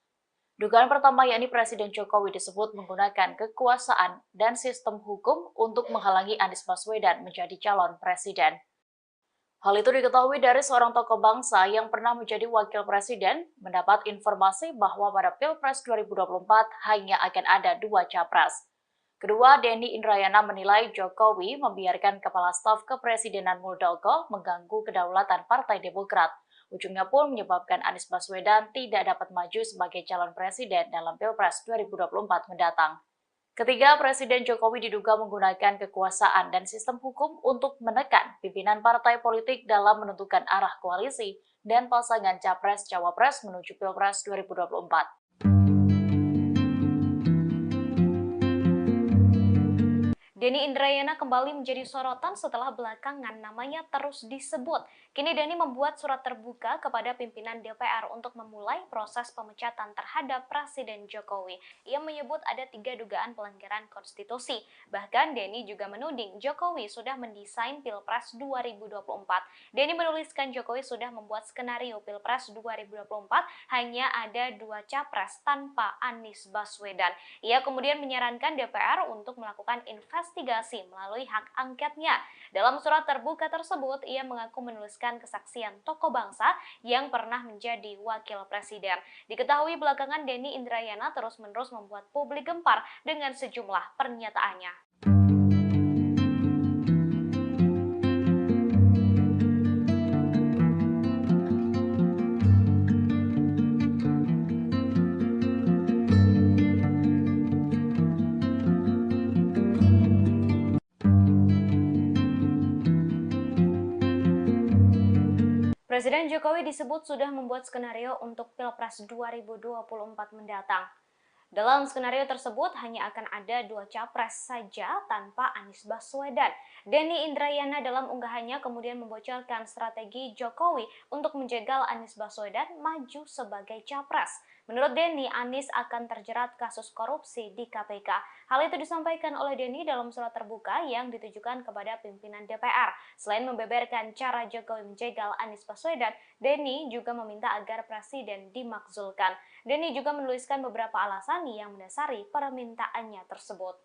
Dugaan pertama yakni Presiden Jokowi disebut menggunakan kekuasaan dan sistem hukum untuk menghalangi Anies Baswedan menjadi calon presiden. Hal itu diketahui dari seorang tokoh bangsa yang pernah menjadi wakil presiden mendapat informasi bahwa pada Pilpres 2024 hanya akan ada 2 capres. Kedua, Denny Indrayana menilai Jokowi membiarkan Kepala Staf Kepresidenan Muldoko mengganggu kedaulatan Partai Demokrat. Ujungnya pun menyebabkan Anies Baswedan tidak dapat maju sebagai calon presiden dalam Pilpres 2024 mendatang. Ketiga, Presiden Jokowi diduga menggunakan kekuasaan dan sistem hukum untuk menekan pimpinan partai politik dalam menentukan arah koalisi dan pasangan Capres-Cawapres menuju Pilpres 2024. Denny Indrayana kembali menjadi sorotan setelah belakangan namanya terus disebut. Kini Denny membuat surat terbuka kepada pimpinan DPR untuk memulai proses pemecatan terhadap Presiden Jokowi. Ia menyebut ada 3 dugaan pelanggaran konstitusi. Bahkan Denny juga menuding Jokowi sudah mendesain Pilpres 2024. Denny menuliskan Jokowi sudah membuat skenario Pilpres 2024 hanya ada 2 capres tanpa Anies Baswedan. Ia kemudian menyarankan DPR untuk melakukan investigasi melalui hak angketnya. Dalam surat terbuka tersebut, ia mengaku menuliskan kesaksian tokoh bangsa yang pernah menjadi wakil presiden. Diketahui belakangan Denny Indrayana terus-menerus membuat publik gempar dengan sejumlah pernyataannya. Presiden Jokowi disebut sudah membuat skenario untuk Pilpres 2024 mendatang. Dalam skenario tersebut hanya akan ada 2 capres saja tanpa Anies Baswedan. Denny Indrayana dalam unggahannya kemudian membocorkan strategi Jokowi untuk menjegal Anies Baswedan maju sebagai capres. Menurut Denny, Anies akan terjerat kasus korupsi di KPK. Hal itu disampaikan oleh Denny dalam surat terbuka yang ditujukan kepada pimpinan DPR. Selain membeberkan cara Jokowi menjegal Anies Baswedan, Denny juga meminta agar presiden dimakzulkan. Denny juga menuliskan beberapa alasan yang mendasari permintaannya tersebut.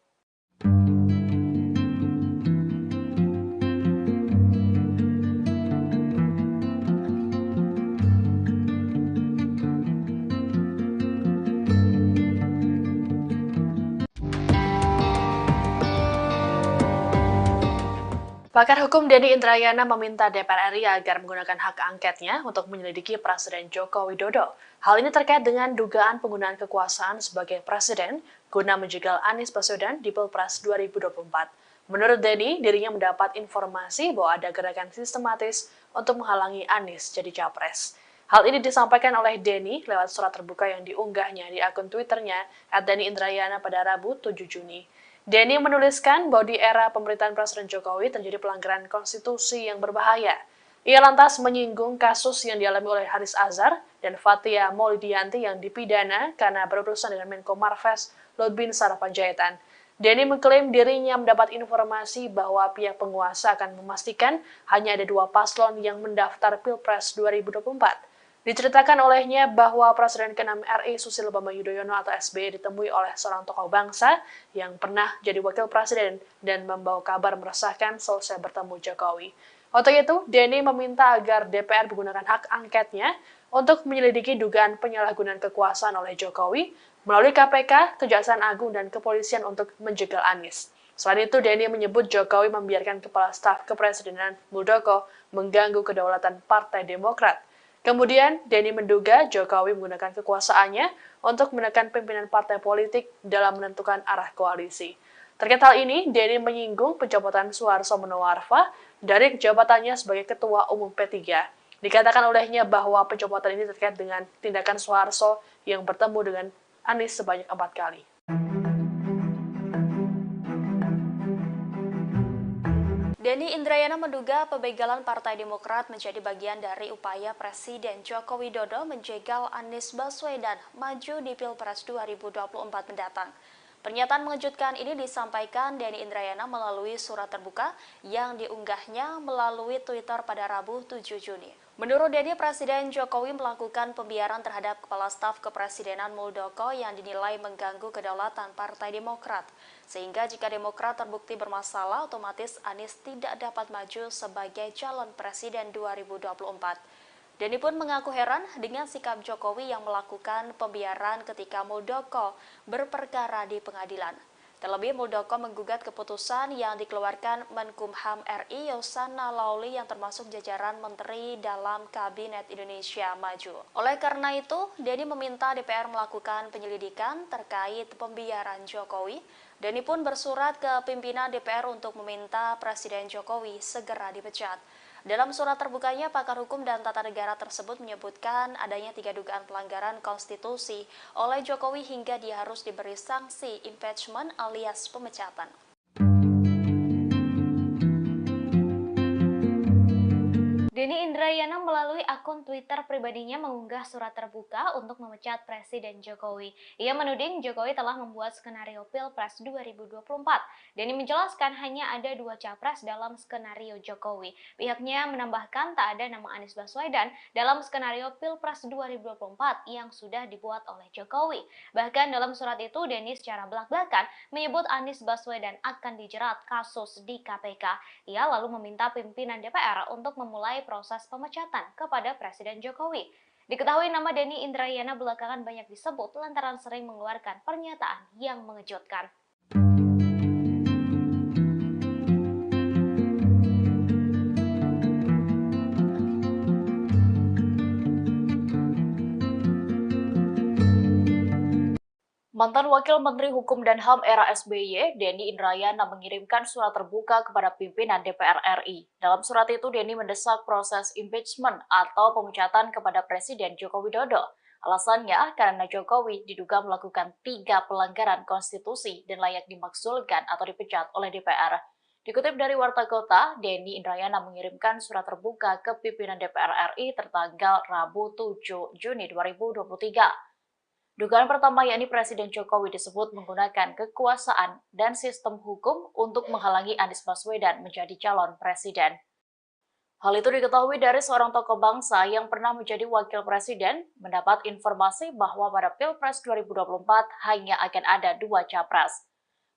Pakar hukum Denny Indrayana meminta DPR RI agar menggunakan hak angketnya untuk menyelidiki Presiden Joko Widodo. Hal ini terkait dengan dugaan penggunaan kekuasaan sebagai presiden guna menjegal Anies Baswedan di Pilpres 2024. Menurut Denny, dirinya mendapat informasi bahwa ada gerakan sistematis untuk menghalangi Anies jadi capres. Hal ini disampaikan oleh Denny lewat surat terbuka yang diunggahnya di akun Twitternya @DennyIndrayana pada Rabu 7 Juni. Denny menuliskan bahwa di era pemerintahan Presiden Jokowi terjadi pelanggaran konstitusi yang berbahaya. Ia lantas menyinggung kasus yang dialami oleh Haris Azhar dan Fathia Maulidiyanti yang dipidana karena berurusan dengan Menko Marves Lutbinsar Panjaitan. Denny mengklaim dirinya mendapat informasi bahwa pihak penguasa akan memastikan hanya ada 2 paslon yang mendaftar Pilpres 2024. Diceritakan olehnya bahwa Presiden ke-6 RI Susilo Bambang Yudhoyono atau SBY ditemui oleh seorang tokoh bangsa yang pernah jadi wakil presiden dan membawa kabar meresahkan selesai bertemu Jokowi. Untuk itu, Denny meminta agar DPR menggunakan hak angketnya untuk menyelidiki dugaan penyalahgunaan kekuasaan oleh Jokowi melalui KPK, Kejaksaan Agung, dan Kepolisian untuk menjegal Anies. Selain itu, Denny menyebut Jokowi membiarkan Kepala Staf Kepresidenan Muldoko mengganggu kedaulatan Partai Demokrat. Kemudian, Denny menduga Jokowi menggunakan kekuasaannya untuk menekan pimpinan partai politik dalam menentukan arah koalisi. Terkait hal ini, Denny menyinggung pencopotan Suharto Monoarfa dari jabatannya sebagai Ketua Umum P3. Dikatakan olehnya bahwa pencopotan ini terkait dengan tindakan Suharto yang bertemu dengan Anies sebanyak 4 kali. Denny Indrayana menduga pembegalan Partai Demokrat menjadi bagian dari upaya Presiden Joko Widodo menjegal Anies Baswedan maju di Pilpres 2024 mendatang. Pernyataan mengejutkan ini disampaikan Denny Indrayana melalui surat terbuka yang diunggahnya melalui Twitter pada Rabu 7 Juni. Menurut Denny, Presiden Jokowi melakukan pembiaran terhadap Kepala Staf Kepresidenan Muldoko yang dinilai mengganggu kedaulatan Partai Demokrat. Sehingga jika Demokrat terbukti bermasalah, otomatis Anies tidak dapat maju sebagai calon presiden 2024. Denny pun mengaku heran dengan sikap Jokowi yang melakukan pembiaran ketika Muldoko berperkara di pengadilan. Terlebih, Muldoko menggugat keputusan yang dikeluarkan Menkumham RI Yasona Laoly yang termasuk jajaran menteri dalam Kabinet Indonesia Maju. Oleh karena itu, Denny meminta DPR melakukan penyelidikan terkait pembiaran Jokowi. Denny pun bersurat ke pimpinan DPR untuk meminta Presiden Jokowi segera dipecat. Dalam surat terbukanya, pakar hukum dan tata negara tersebut menyebutkan adanya 3 dugaan pelanggaran konstitusi oleh Jokowi hingga dia harus diberi sanksi impeachment alias pemecatan. Denny Indrayana melalui akun Twitter pribadinya mengunggah surat terbuka untuk memecat Presiden Jokowi. Ia menuding Jokowi telah membuat skenario Pilpres 2024. Denny menjelaskan hanya ada 2 capres dalam skenario Jokowi. Pihaknya menambahkan tak ada nama Anies Baswedan dalam skenario Pilpres 2024 yang sudah dibuat oleh Jokowi. Bahkan dalam surat itu, Denny secara belak-belakan menyebut Anies Baswedan akan dijerat kasus di KPK. Ia lalu meminta pimpinan DPR untuk memulai proses pemecatan kepada Presiden Jokowi. Diketahui nama Denny Indrayana belakangan banyak disebut lantaran sering mengeluarkan pernyataan yang mengejutkan. Mantan Wakil Menteri Hukum dan HAM era SBY, Denny Indrayana mengirimkan surat terbuka kepada pimpinan DPR RI. Dalam surat itu, Denny mendesak proses impeachment atau pemecatan kepada Presiden Joko Widodo. Alasannya, karena Jokowi diduga melakukan 3 pelanggaran konstitusi dan layak dimakzulkan atau dipecat oleh DPR. Dikutip dari Warta Kota, Denny Indrayana mengirimkan surat terbuka ke pimpinan DPR RI tertanggal Rabu 7 Juni 2023. Dugaan pertama yakni Presiden Jokowi disebut menggunakan kekuasaan dan sistem hukum untuk menghalangi Anies Baswedan menjadi calon presiden. Hal itu diketahui dari seorang tokoh bangsa yang pernah menjadi wakil presiden mendapat informasi bahwa pada Pilpres 2024 hanya akan ada 2 capres.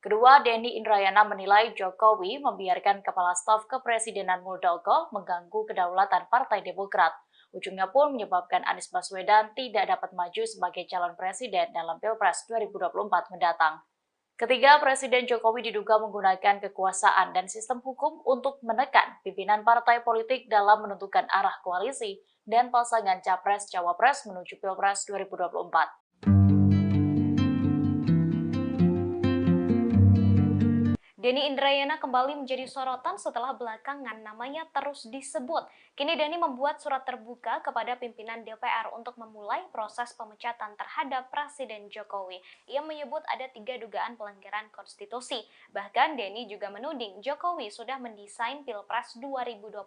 Kedua, Denny Indrayana menilai Jokowi membiarkan Kepala Staf Kepresidenan Muldoko mengganggu kedaulatan Partai Demokrat. Ujungnya pun menyebabkan Anies Baswedan tidak dapat maju sebagai calon presiden dalam Pilpres 2024 mendatang. Ketiga, Presiden Jokowi diduga menggunakan kekuasaan dan sistem hukum untuk menekan pimpinan partai politik dalam menentukan arah koalisi dan pasangan Capres-Cawapres menuju Pilpres 2024. Denny Indrayana kembali menjadi sorotan setelah belakangan namanya terus disebut. Kini Denny membuat surat terbuka kepada pimpinan DPR untuk memulai proses pemecatan terhadap Presiden Jokowi. Ia menyebut ada 3 dugaan pelanggaran konstitusi. Bahkan Denny juga menuding Jokowi sudah mendesain Pilpres 2024.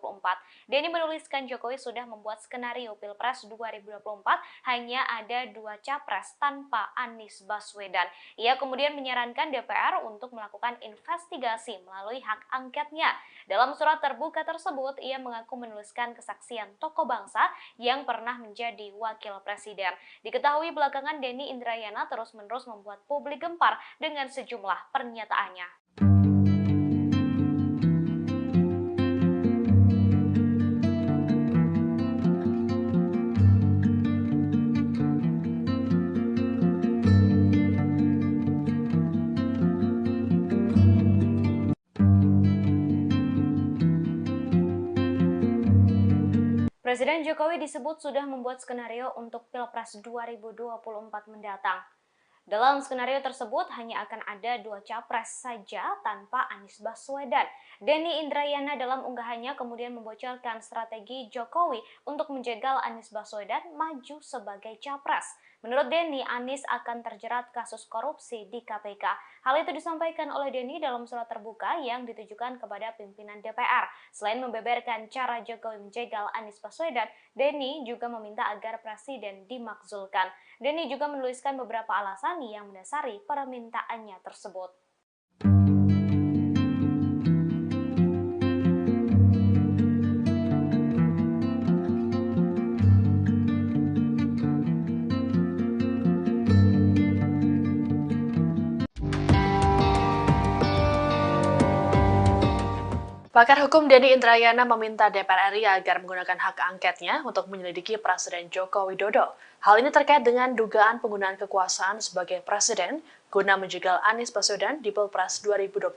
Denny menuliskan Jokowi sudah membuat skenario Pilpres 2024 hanya ada 2 capres tanpa Anies Baswedan. Ia kemudian menyarankan DPR untuk melakukan investigasi melalui hak angketnya. Dalam surat terbuka tersebut, ia mengaku menuliskan kesaksian tokoh bangsa yang pernah menjadi wakil presiden. Diketahui belakangan Denny Indrayana terus-menerus membuat publik gempar dengan sejumlah pernyataannya. Presiden Jokowi disebut sudah membuat skenario untuk Pilpres 2024 mendatang. Dalam skenario tersebut hanya akan ada 2 capres saja tanpa Anies Baswedan. Denny Indrayana dalam unggahannya kemudian membocorkan strategi Jokowi untuk menjegal Anies Baswedan maju sebagai capres. Menurut Denny, Anies akan terjerat kasus korupsi di KPK. Hal itu disampaikan oleh Denny dalam surat terbuka yang ditujukan kepada pimpinan DPR. Selain membeberkan cara Jokowi menjegal Anies Baswedan, Denny juga meminta agar presiden dimakzulkan. Denny juga menuliskan beberapa alasan yang mendasari permintaannya tersebut. Pakar hukum Denny Indrayana meminta DPR RI agar menggunakan hak angketnya untuk menyelidiki Presiden Joko Widodo. Hal ini terkait dengan dugaan penggunaan kekuasaan sebagai presiden guna menjegal Anies Baswedan di Pilpres 2024.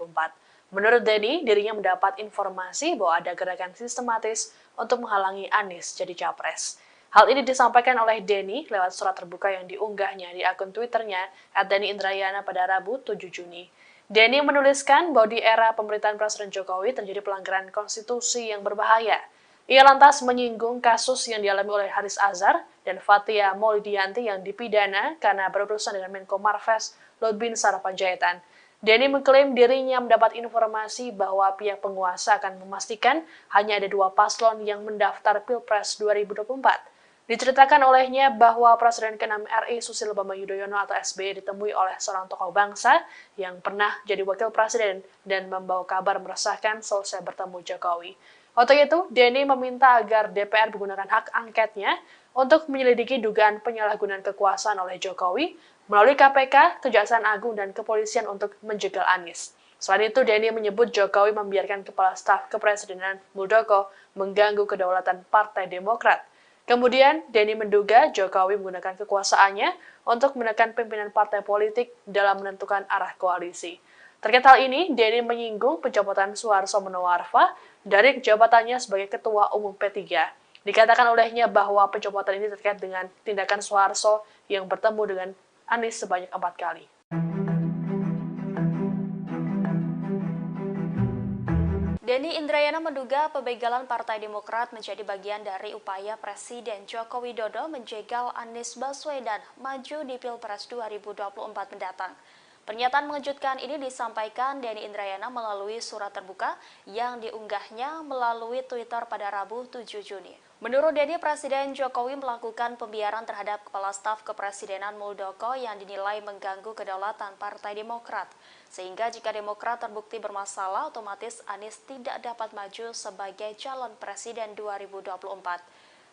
Menurut Denny, dirinya mendapat informasi bahwa ada gerakan sistematis untuk menghalangi Anies jadi capres. Hal ini disampaikan oleh Denny lewat surat terbuka yang diunggahnya di akun Twitternya @DennyIndrayana pada Rabu 7 Juni. Denny menuliskan bahwa di era pemerintahan Presiden Jokowi terjadi pelanggaran konstitusi yang berbahaya. Ia lantas menyinggung kasus yang dialami oleh Haris Azhar dan Fathia Maulidiyanti yang dipidana karena berurusan dengan Menko Marves Luhut Binsar Panjaitan. Denny mengklaim dirinya mendapat informasi bahwa pihak penguasa akan memastikan hanya ada 2 paslon yang mendaftar Pilpres 2024. Diceritakan olehnya bahwa Presiden ke-6 RI Susilo Bambang Yudhoyono atau SBY ditemui oleh seorang tokoh bangsa yang pernah jadi wakil presiden dan membawa kabar meresahkan selesai bertemu Jokowi. Untuk itu, Denny meminta agar DPR menggunakan hak angketnya untuk menyelidiki dugaan penyalahgunaan kekuasaan oleh Jokowi melalui KPK, Kejaksaan Agung, dan Kepolisian untuk menjegal Anies. Selain itu, Denny menyebut Jokowi membiarkan Kepala Staf Kepresidenan Muldoko mengganggu kedaulatan Partai Demokrat. Kemudian, Denny menduga Jokowi menggunakan kekuasaannya untuk menekan pimpinan partai politik dalam menentukan arah koalisi. Terkait hal ini, Denny menyinggung pencopotan Suharto Monoarfa dari jabatannya sebagai Ketua Umum P3. Dikatakan olehnya bahwa pencopotan ini terkait dengan tindakan Suharto yang bertemu dengan Anies sebanyak 4 kali. Denny Indrayana menduga pembegalan Partai Demokrat menjadi bagian dari upaya Presiden Joko Widodo menjegal Anies Baswedan maju di Pilpres 2024 mendatang. Pernyataan mengejutkan ini disampaikan Denny Indrayana melalui surat terbuka yang diunggahnya melalui Twitter pada Rabu 7 Juni. Menurut Denny, Presiden Jokowi melakukan pembiaran terhadap Kepala Staf Kepresidenan Muldoko yang dinilai mengganggu kedaulatan Partai Demokrat. Sehingga jika Demokrat terbukti bermasalah, otomatis Anies tidak dapat maju sebagai calon presiden 2024.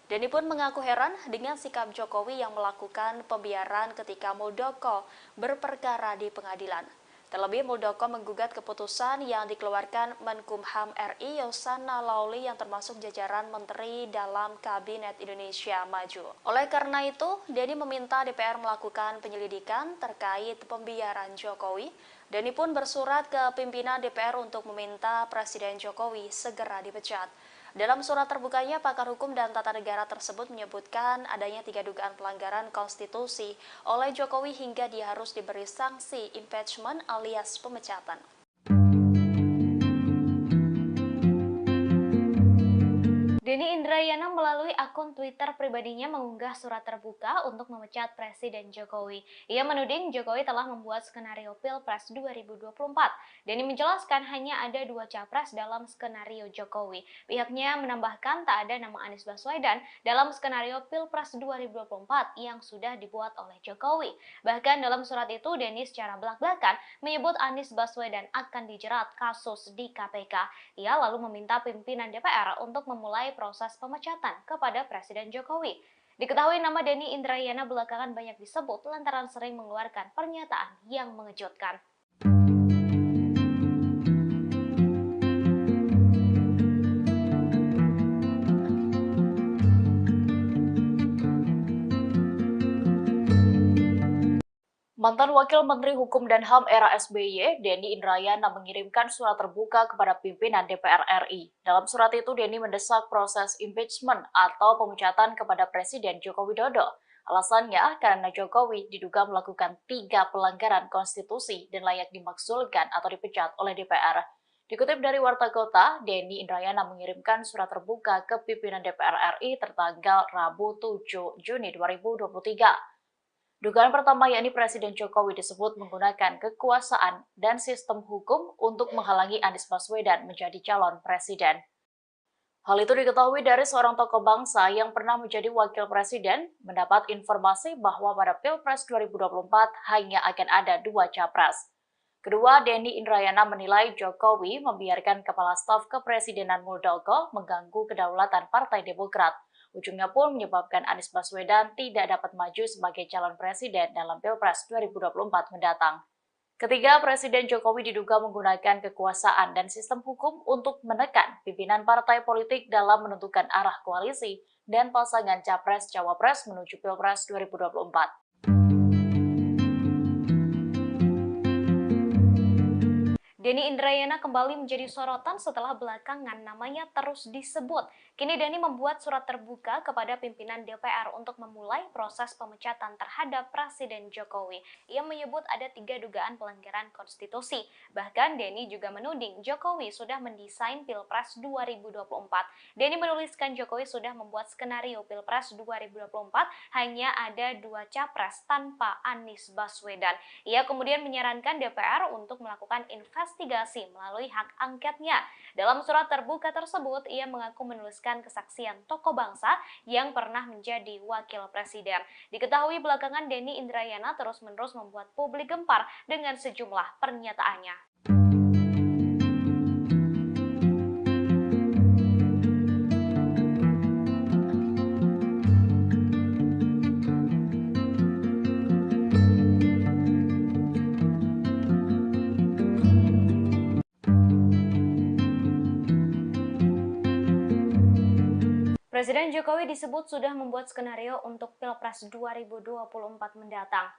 Denny pun mengaku heran dengan sikap Jokowi yang melakukan pembiaran ketika Muldoko berperkara di pengadilan. Terlebih, Muldoko menggugat keputusan yang dikeluarkan Menkumham RI Yasona Lawli yang termasuk jajaran menteri dalam Kabinet Indonesia Maju. Oleh karena itu, Denny meminta DPR melakukan penyelidikan terkait pembiaran Jokowi. Denny pun bersurat ke pimpinan DPR untuk meminta Presiden Jokowi segera dipecat. Dalam surat terbukanya, pakar hukum dan tata negara tersebut menyebutkan adanya 3 dugaan pelanggaran konstitusi oleh Jokowi hingga dia harus diberi sanksi impeachment alias pemecatan. Denny Indrayana melalui akun Twitter pribadinya mengunggah surat terbuka untuk memecat Presiden Jokowi. Ia menuding Jokowi telah membuat skenario Pilpres 2024. Denny menjelaskan hanya ada dua capres dalam skenario Jokowi. Pihaknya menambahkan tak ada nama Anies Baswedan dalam skenario Pilpres 2024 yang sudah dibuat oleh Jokowi. Bahkan dalam surat itu Denny secara belak-belakan menyebut Anies Baswedan akan dijerat kasus di KPK. Ia lalu meminta pimpinan DPR untuk memulai proses pemecatan kepada Presiden Jokowi. Diketahui nama Denny Indrayana belakangan banyak disebut lantaran sering mengeluarkan pernyataan yang mengejutkan. Mantan Wakil Menteri Hukum dan HAM era SBY, Denny Indrayana mengirimkan surat terbuka kepada pimpinan DPR RI. Dalam surat itu, Denny mendesak proses impeachment atau pemecatan kepada Presiden Joko Widodo. Alasannya, karena Jokowi diduga melakukan 3 pelanggaran konstitusi dan layak dimakzulkan atau dipecat oleh DPR. Dikutip dari Warta Kota, Denny Indrayana mengirimkan surat terbuka ke pimpinan DPR RI tertanggal Rabu 7 Juni 2023. Dugaan pertama yakni Presiden Jokowi disebut menggunakan kekuasaan dan sistem hukum untuk menghalangi Anies Baswedan menjadi calon presiden. Hal itu diketahui dari seorang tokoh bangsa yang pernah menjadi wakil presiden mendapat informasi bahwa pada Pilpres 2024 hanya akan ada 2 capres. Kedua, Denny Indrayana menilai Jokowi membiarkan Kepala Staf Kepresidenan Muldoko mengganggu kedaulatan Partai Demokrat. Ujungnya pun menyebabkan Anies Baswedan tidak dapat maju sebagai calon presiden dalam Pilpres 2024 mendatang. Ketiga, Presiden Jokowi diduga menggunakan kekuasaan dan sistem hukum untuk menekan pimpinan partai politik dalam menentukan arah koalisi dan pasangan Capres-Cawapres menuju Pilpres 2024. Denny Indrayana kembali menjadi sorotan setelah belakangan namanya terus disebut. Kini Denny membuat surat terbuka kepada pimpinan DPR untuk memulai proses pemecatan terhadap Presiden Jokowi. Ia menyebut ada 3 dugaan pelanggaran konstitusi. Bahkan Denny juga menuding Jokowi sudah mendesain Pilpres 2024. Denny menuliskan Jokowi sudah membuat skenario Pilpres 2024 hanya ada 2 capres tanpa Anies Baswedan. Ia kemudian menyarankan DPR untuk melakukan investigasi melalui hak angketnya. Dalam surat terbuka tersebut, ia mengaku menuliskan kesaksian tokoh bangsa yang pernah menjadi wakil presiden. Diketahui belakangan Denny Indrayana terus-menerus membuat publik gempar dengan sejumlah pernyataannya. Presiden Jokowi disebut sudah membuat skenario untuk Pilpres 2024 mendatang.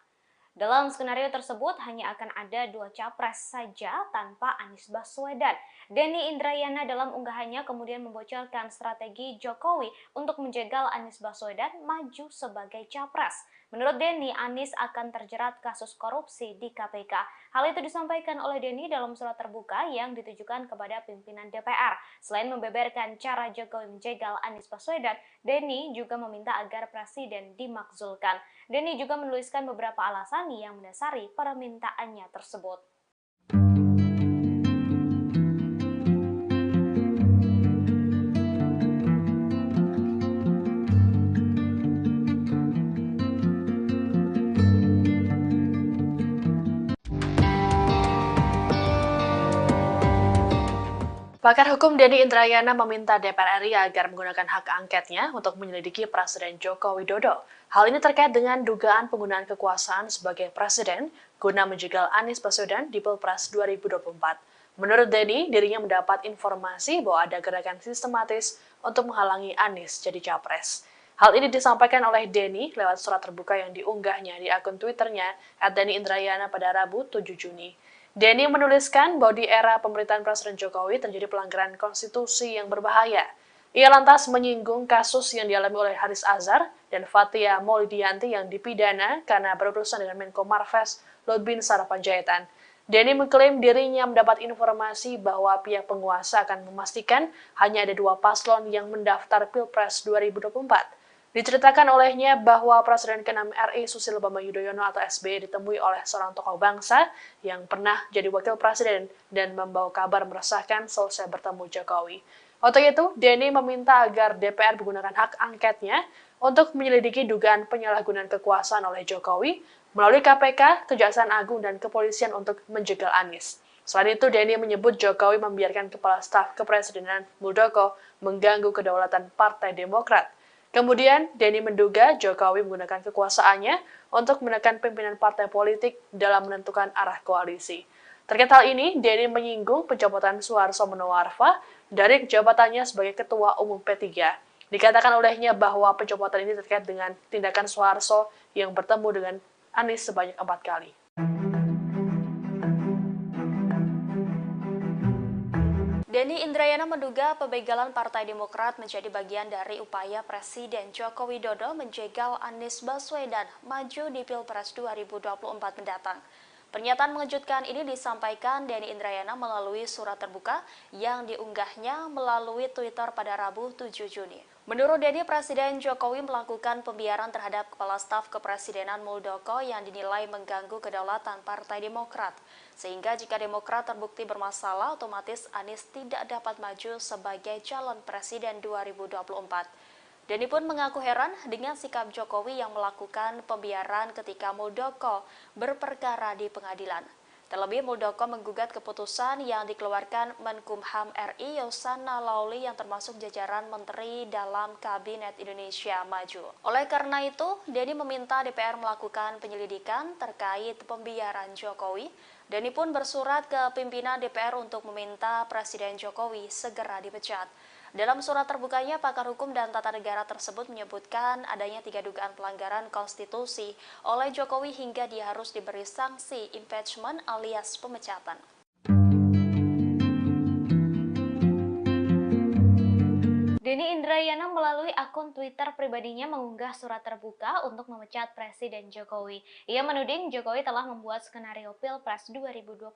Dalam skenario tersebut hanya akan ada 2 capres saja tanpa Anies Baswedan. Denny Indrayana dalam unggahannya kemudian membocorkan strategi Jokowi untuk menjegal Anies Baswedan maju sebagai capres. Menurut Denny, Anies akan terjerat kasus korupsi di KPK. Hal itu disampaikan oleh Denny dalam surat terbuka yang ditujukan kepada pimpinan DPR. Selain membeberkan cara Jokowi menjegal Anies Baswedan, Denny juga meminta agar presiden dimakzulkan. Denny juga menuliskan beberapa alasan yang mendasari permintaannya tersebut. Pakar hukum Denny Indrayana meminta DPR RI agar menggunakan hak angketnya untuk menyelidiki Presiden Joko Widodo. Hal ini terkait dengan dugaan penggunaan kekuasaan sebagai presiden guna menjegal Anies Baswedan di Pilpres 2024. Menurut Denny, dirinya mendapat informasi bahwa ada gerakan sistematis untuk menghalangi Anies jadi capres. Hal ini disampaikan oleh Denny lewat surat terbuka yang diunggahnya di akun Twitternya @DennyIndrayana pada Rabu 7 Juni. Denny menuliskan bahwa di era pemerintahan Presiden Jokowi terjadi pelanggaran konstitusi yang berbahaya. Ia lantas menyinggung kasus yang dialami oleh Haris Azhar dan Fathia Maulidiyanti yang dipidana karena berurusan dengan Menko Marves Lutbinsar Panjaitan. Denny mengklaim dirinya mendapat informasi bahwa pihak penguasa akan memastikan hanya ada 2 paslon yang mendaftar Pilpres 2024. Diceritakan olehnya bahwa Presiden ke-6 RI Susilo Bambang Yudhoyono atau SBY ditemui oleh seorang tokoh bangsa yang pernah jadi wakil presiden dan membawa kabar meresahkan selesai bertemu Jokowi. Untuk itu, Denny meminta agar DPR menggunakan hak angketnya untuk menyelidiki dugaan penyalahgunaan kekuasaan oleh Jokowi melalui KPK, Kejaksaan Agung, dan Kepolisian untuk menjegal Anies. Selain itu, Denny menyebut Jokowi membiarkan Kepala Staf Kepresidenan Muldoko mengganggu kedaulatan Partai Demokrat. Kemudian, Denny menduga Jokowi menggunakan kekuasaannya untuk menekan pimpinan partai politik dalam menentukan arah koalisi. Terkait hal ini, Denny menyinggung pencopotan Suharto Monoarfa dari jabatannya sebagai Ketua Umum P3. Dikatakan olehnya bahwa pencopotan ini terkait dengan tindakan Suharto yang bertemu dengan Anies sebanyak 4 kali. Denny Indrayana menduga pembegalan Partai Demokrat menjadi bagian dari upaya Presiden Joko Widodo menjegal Anies Baswedan maju di Pilpres 2024 mendatang. Pernyataan mengejutkan ini disampaikan Denny Indrayana melalui surat terbuka yang diunggahnya melalui Twitter pada Rabu 7 Juni. Menurut Denny, Presiden Jokowi melakukan pembiaran terhadap Kepala Staf Kepresidenan Muldoko yang dinilai mengganggu kedaulatan Partai Demokrat. Sehingga jika Demokrat terbukti bermasalah, otomatis Anies tidak dapat maju sebagai calon presiden 2024. Denny pun mengaku heran dengan sikap Jokowi yang melakukan pembiaran ketika Muldoko berperkara di pengadilan. Terlebih, Muldoko menggugat keputusan yang dikeluarkan Menkumham RI Yasona Laoly yang termasuk jajaran menteri dalam Kabinet Indonesia Maju. Oleh karena itu, Denny meminta DPR melakukan penyelidikan terkait pembiaran Jokowi. Denny pun bersurat ke pimpinan DPR untuk meminta Presiden Jokowi segera dipecat. Dalam surat terbukanya, pakar hukum dan tata negara tersebut menyebutkan adanya 3 dugaan pelanggaran konstitusi oleh Jokowi hingga dia harus diberi sanksi impeachment alias pemecatan. Denny Indrayana melalui akun Twitter pribadinya mengunggah surat terbuka untuk memecat Presiden Jokowi. Ia menuding Jokowi telah membuat skenario Pilpres 2024.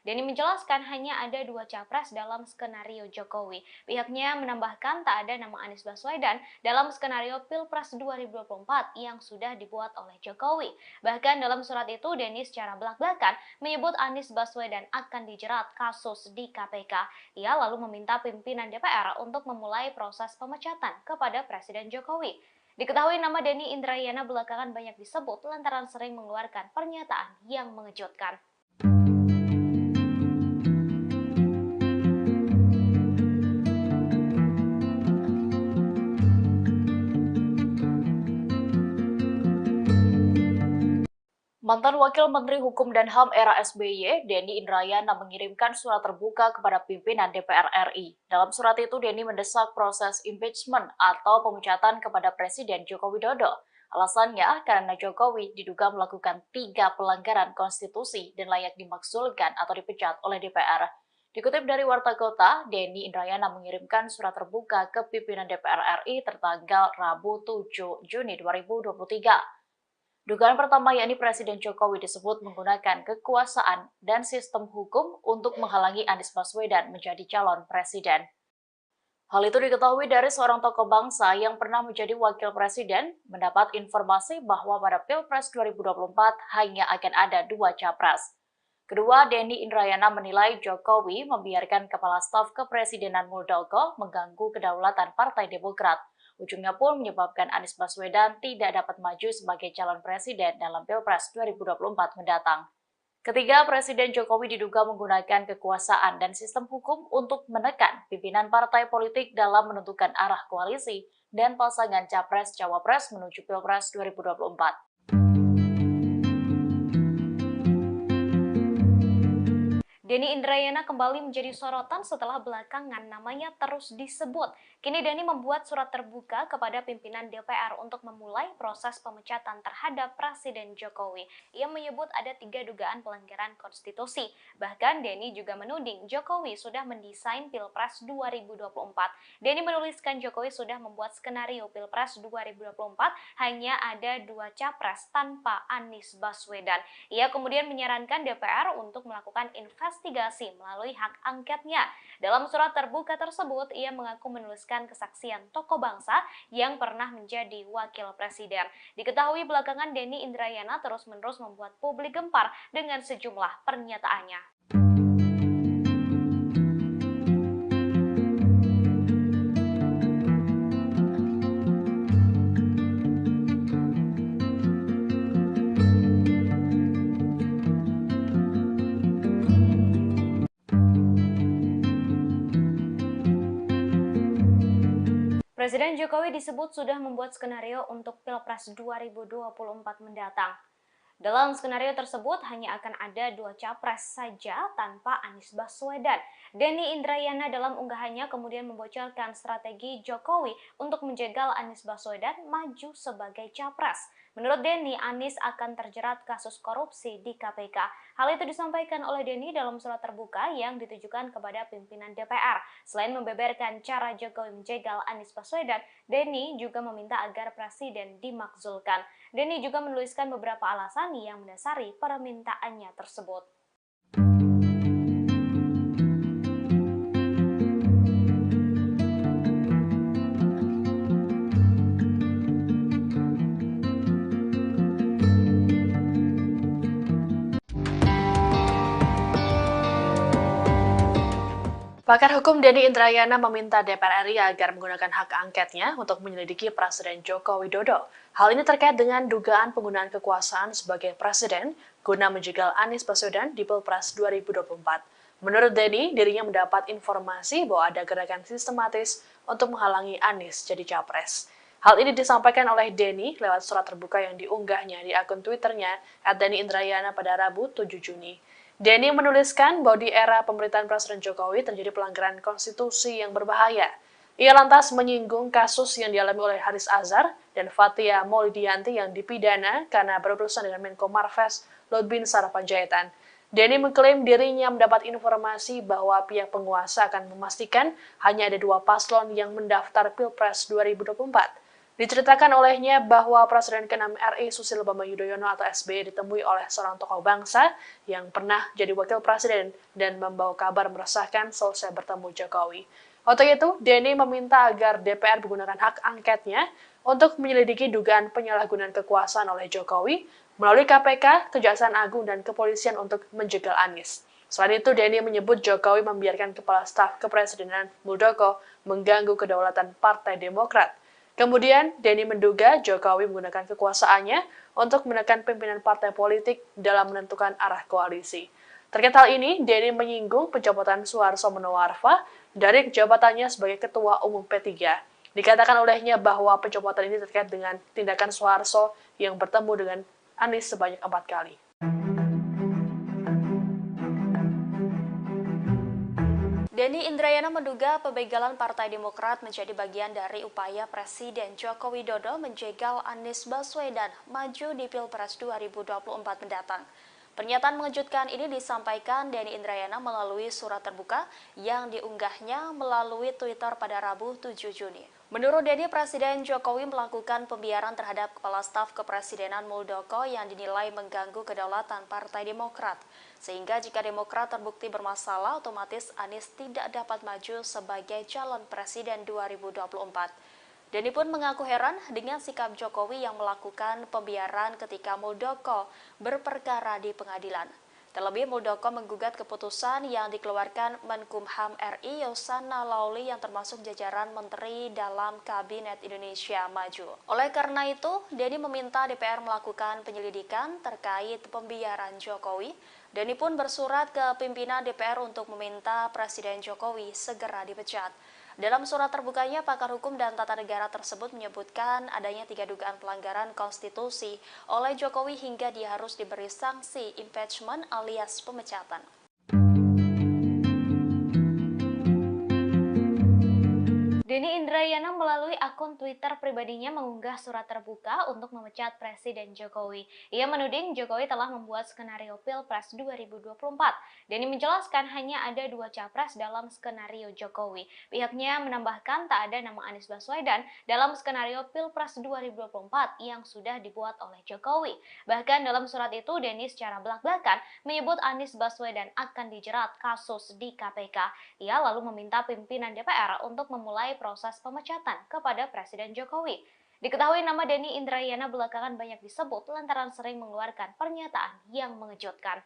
Denny menjelaskan hanya ada 2 capres dalam skenario Jokowi. Pihaknya menambahkan tak ada nama Anies Baswedan dalam skenario Pilpres 2024 yang sudah dibuat oleh Jokowi. Bahkan dalam surat itu, Denny secara belak-belakan menyebut Anies Baswedan akan dijerat kasus di KPK. Ia lalu meminta pimpinan DPR untuk memulai proses pemecatan kepada Presiden Jokowi. Diketahui nama Denny Indrayana belakangan banyak disebut lantaran sering mengeluarkan pernyataan yang mengejutkan. Mantan Wakil Menteri Hukum dan HAM era SBY, Denny Indrayana mengirimkan surat terbuka kepada pimpinan DPR RI. Dalam surat itu, Denny mendesak proses impeachment atau pemecatan kepada Presiden Joko Widodo. Alasannya karena Jokowi diduga melakukan 3 pelanggaran konstitusi dan layak dimaksulkan atau dipecat oleh DPR. Dikutip dari Warta Kota, Denny Indrayana mengirimkan surat terbuka ke pimpinan DPR RI tertanggal Rabu 7 Juni 2023. Dugaan pertama yakni Presiden Jokowi disebut menggunakan kekuasaan dan sistem hukum untuk menghalangi Anies Baswedan menjadi calon presiden. Hal itu diketahui dari seorang tokoh bangsa yang pernah menjadi wakil presiden mendapat informasi bahwa pada Pilpres 2024 hanya akan ada 2 capres. Kedua, Denny Indrayana menilai Jokowi membiarkan Kepala Staf Kepresidenan Muldoko mengganggu kedaulatan Partai Demokrat. Ujungnya pun menyebabkan Anies Baswedan tidak dapat maju sebagai calon presiden dalam Pilpres 2024 mendatang. Ketiga, Presiden Jokowi diduga menggunakan kekuasaan dan sistem hukum untuk menekan pimpinan partai politik dalam menentukan arah koalisi dan pasangan Capres-Cawapres menuju Pilpres 2024. Denny Indrayana kembali menjadi sorotan setelah belakangan namanya terus disebut. Kini Denny membuat surat terbuka kepada pimpinan DPR untuk memulai proses pemecatan terhadap Presiden Jokowi. Ia menyebut ada 3 dugaan pelanggaran konstitusi. Bahkan Denny juga menuding Jokowi sudah mendesain Pilpres 2024. Denny menuliskan Jokowi sudah membuat skenario Pilpres 2024 hanya ada 2 capres tanpa Anies Baswedan. Ia kemudian menyarankan DPR untuk melakukan investigasi melalui hak angketnya. Dalam surat terbuka tersebut, ia mengaku menuliskan kesaksian tokoh bangsa yang pernah menjadi wakil presiden. Diketahui belakangan Denny Indrayana terus-menerus membuat publik gempar dengan sejumlah pernyataannya. Presiden Jokowi disebut sudah membuat skenario untuk Pilpres 2024 mendatang. Dalam skenario tersebut hanya akan ada 2 capres saja tanpa Anies Baswedan. Denny Indrayana dalam unggahannya kemudian membocorkan strategi Jokowi untuk menjegal Anies Baswedan maju sebagai capres. Menurut Denny, Anies akan terjerat kasus korupsi di KPK. Hal itu disampaikan oleh Denny dalam surat terbuka yang ditujukan kepada pimpinan DPR. Selain membeberkan cara Jokowi menjegal Anies Baswedan, Denny juga meminta agar presiden dimakzulkan. Denny juga menuliskan beberapa alasan yang mendasari permintaannya tersebut. Pakar hukum Denny Indrayana meminta DPR RI agar menggunakan hak angketnya untuk menyelidiki Presiden Joko Widodo. Hal ini terkait dengan dugaan penggunaan kekuasaan sebagai presiden guna menjegal Anies Baswedan di Pilpres 2024. Menurut Denny, dirinya mendapat informasi bahwa ada gerakan sistematis untuk menghalangi Anies jadi capres. Hal ini disampaikan oleh Denny lewat surat terbuka yang diunggahnya di akun Twitternya @DennyIndrayana pada Rabu 7 Juni. Denny menuliskan bahwa di era pemerintahan Presiden Jokowi terjadi pelanggaran konstitusi yang berbahaya. Ia lantas menyinggung kasus yang dialami oleh Haris Azhar dan Fathia Maulidiyanti yang dipidana karena berurusan dengan Menko Marves Luhut Binsar Panjaitan. Denny mengklaim dirinya mendapat informasi bahwa pihak penguasa akan memastikan hanya ada 2 paslon yang mendaftar Pilpres 2024. Diceritakan olehnya bahwa Presiden ke-6 RI Susilo Bambang Yudhoyono atau SBY ditemui oleh seorang tokoh bangsa yang pernah jadi wakil presiden dan membawa kabar meresahkan selesai bertemu Jokowi. Untuk itu, Denny meminta agar DPR menggunakan hak angketnya untuk menyelidiki dugaan penyalahgunaan kekuasaan oleh Jokowi melalui KPK, Kejaksaan Agung, dan Kepolisian untuk menjegal Anies. Selain itu, Denny menyebut Jokowi membiarkan Kepala Staf Kepresidenan Muldoko mengganggu kedaulatan Partai Demokrat. Kemudian, Denny menduga Jokowi menggunakan kekuasaannya untuk menekan pimpinan partai politik dalam menentukan arah koalisi. Terkait hal ini, Denny menyinggung pencopotan Suharso Monoarfa dari jabatannya sebagai Ketua Umum P3. Dikatakan olehnya bahwa pencopotan ini terkait dengan tindakan Suharso yang bertemu dengan Anies sebanyak 4 kali. Denny Indrayana menduga pembegalan Partai Demokrat menjadi bagian dari upaya Presiden Joko Widodo menjegal Anies Baswedan maju di Pilpres 2024 mendatang. Pernyataan mengejutkan ini disampaikan Denny Indrayana melalui surat terbuka yang diunggahnya melalui Twitter pada Rabu 7 Juni. Menurut Denny, Presiden Jokowi melakukan pembiaran terhadap Kepala Staf Kepresidenan Muldoko yang dinilai mengganggu kedaulatan Partai Demokrat. Sehingga jika Demokrat terbukti bermasalah, otomatis Anies tidak dapat maju sebagai calon presiden 2024. Denny pun mengaku heran dengan sikap Jokowi yang melakukan pembiaran ketika Muldoko berperkara di pengadilan. Terlebih, Muldoko menggugat keputusan yang dikeluarkan Menkumham RI Yasona Lawli yang termasuk jajaran menteri dalam Kabinet Indonesia Maju. Oleh karena itu, Denny meminta DPR melakukan penyelidikan terkait pembiaran Jokowi. Denny pun bersurat ke pimpinan DPR untuk meminta Presiden Jokowi segera dipecat. Dalam surat terbukanya, pakar hukum dan tata negara tersebut menyebutkan adanya 3 dugaan pelanggaran konstitusi oleh Jokowi hingga dia harus diberi sanksi impeachment alias pemecatan. Denny Indrayana melalui akun Twitter pribadinya mengunggah surat terbuka untuk memecat Presiden Jokowi. Ia menuding Jokowi telah membuat skenario Pilpres 2024. Denny menjelaskan hanya ada 2 capres dalam skenario Jokowi. Pihaknya menambahkan tak ada nama Anies Baswedan dalam skenario Pilpres 2024 yang sudah dibuat oleh Jokowi. Bahkan dalam surat itu Denny secara belak-belakan menyebut Anies Baswedan akan dijerat kasus di KPK. Ia lalu meminta pimpinan DPR untuk memulai proses pemecatan kepada Presiden Jokowi. Diketahui nama Denny Indrayana belakangan banyak disebut lantaran sering mengeluarkan pernyataan yang mengejutkan.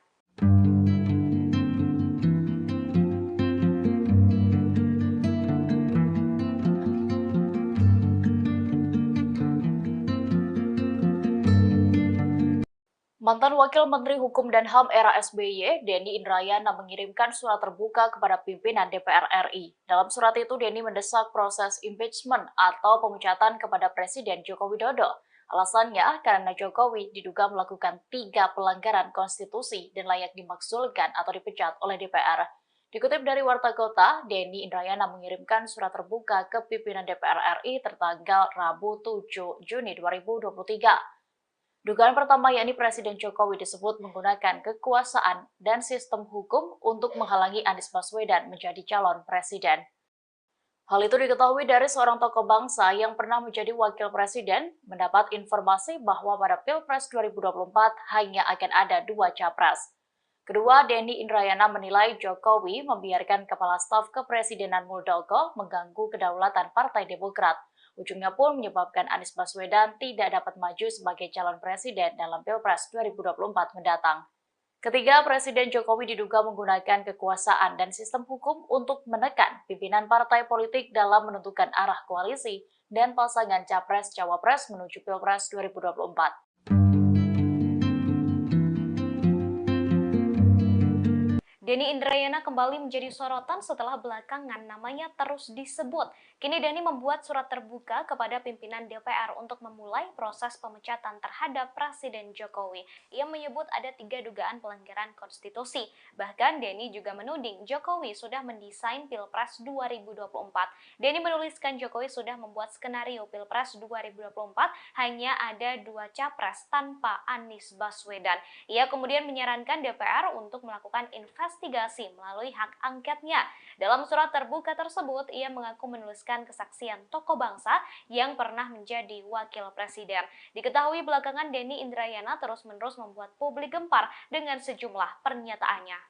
Mantan Wakil Menteri Hukum dan HAM era SBY, Denny Indrayana mengirimkan surat terbuka kepada pimpinan DPR RI. Dalam surat itu, Denny mendesak proses impeachment atau pemecatan kepada Presiden Joko Widodo. Alasannya, karena Jokowi diduga melakukan 3 pelanggaran konstitusi dan layak dimakzulkan atau dipecat oleh DPR. Dikutip dari Warta Kota, Denny Indrayana mengirimkan surat terbuka ke pimpinan DPR RI tertanggal Rabu 7 Juni 2023. Dugaan pertama yakni Presiden Jokowi disebut menggunakan kekuasaan dan sistem hukum untuk menghalangi Anies Baswedan menjadi calon presiden. Hal itu diketahui dari seorang tokoh bangsa yang pernah menjadi wakil presiden mendapat informasi bahwa pada Pilpres 2024 hanya akan ada 2 capres. Kedua, Denny Indrayana menilai Jokowi membiarkan Kepala Staf Kepresidenan Muldoko mengganggu kedaulatan Partai Demokrat. Ujungnya pun menyebabkan Anies Baswedan tidak dapat maju sebagai calon presiden dalam Pilpres 2024 mendatang. Ketiga, Presiden Jokowi diduga menggunakan kekuasaan dan sistem hukum untuk menekan pimpinan partai politik dalam menentukan arah koalisi dan pasangan Capres-Cawapres menuju Pilpres 2024. Denny Indrayana kembali menjadi sorotan setelah belakangan namanya terus disebut. Kini Denny membuat surat terbuka kepada pimpinan DPR untuk memulai proses pemecatan terhadap Presiden Jokowi. Ia menyebut ada 3 dugaan pelanggaran konstitusi. Bahkan Denny juga menuding Jokowi sudah mendesain Pilpres 2024. Denny menuliskan Jokowi sudah membuat skenario Pilpres 2024 hanya ada 2 capres tanpa Anies Baswedan. Ia kemudian menyarankan DPR untuk melakukan investigasi melalui hak angketnya. Dalam surat terbuka tersebut, ia mengaku menuliskan kesaksian tokoh bangsa yang pernah menjadi wakil presiden. Diketahui belakangan Denny Indrayana terus-menerus membuat publik gempar dengan sejumlah pernyataannya.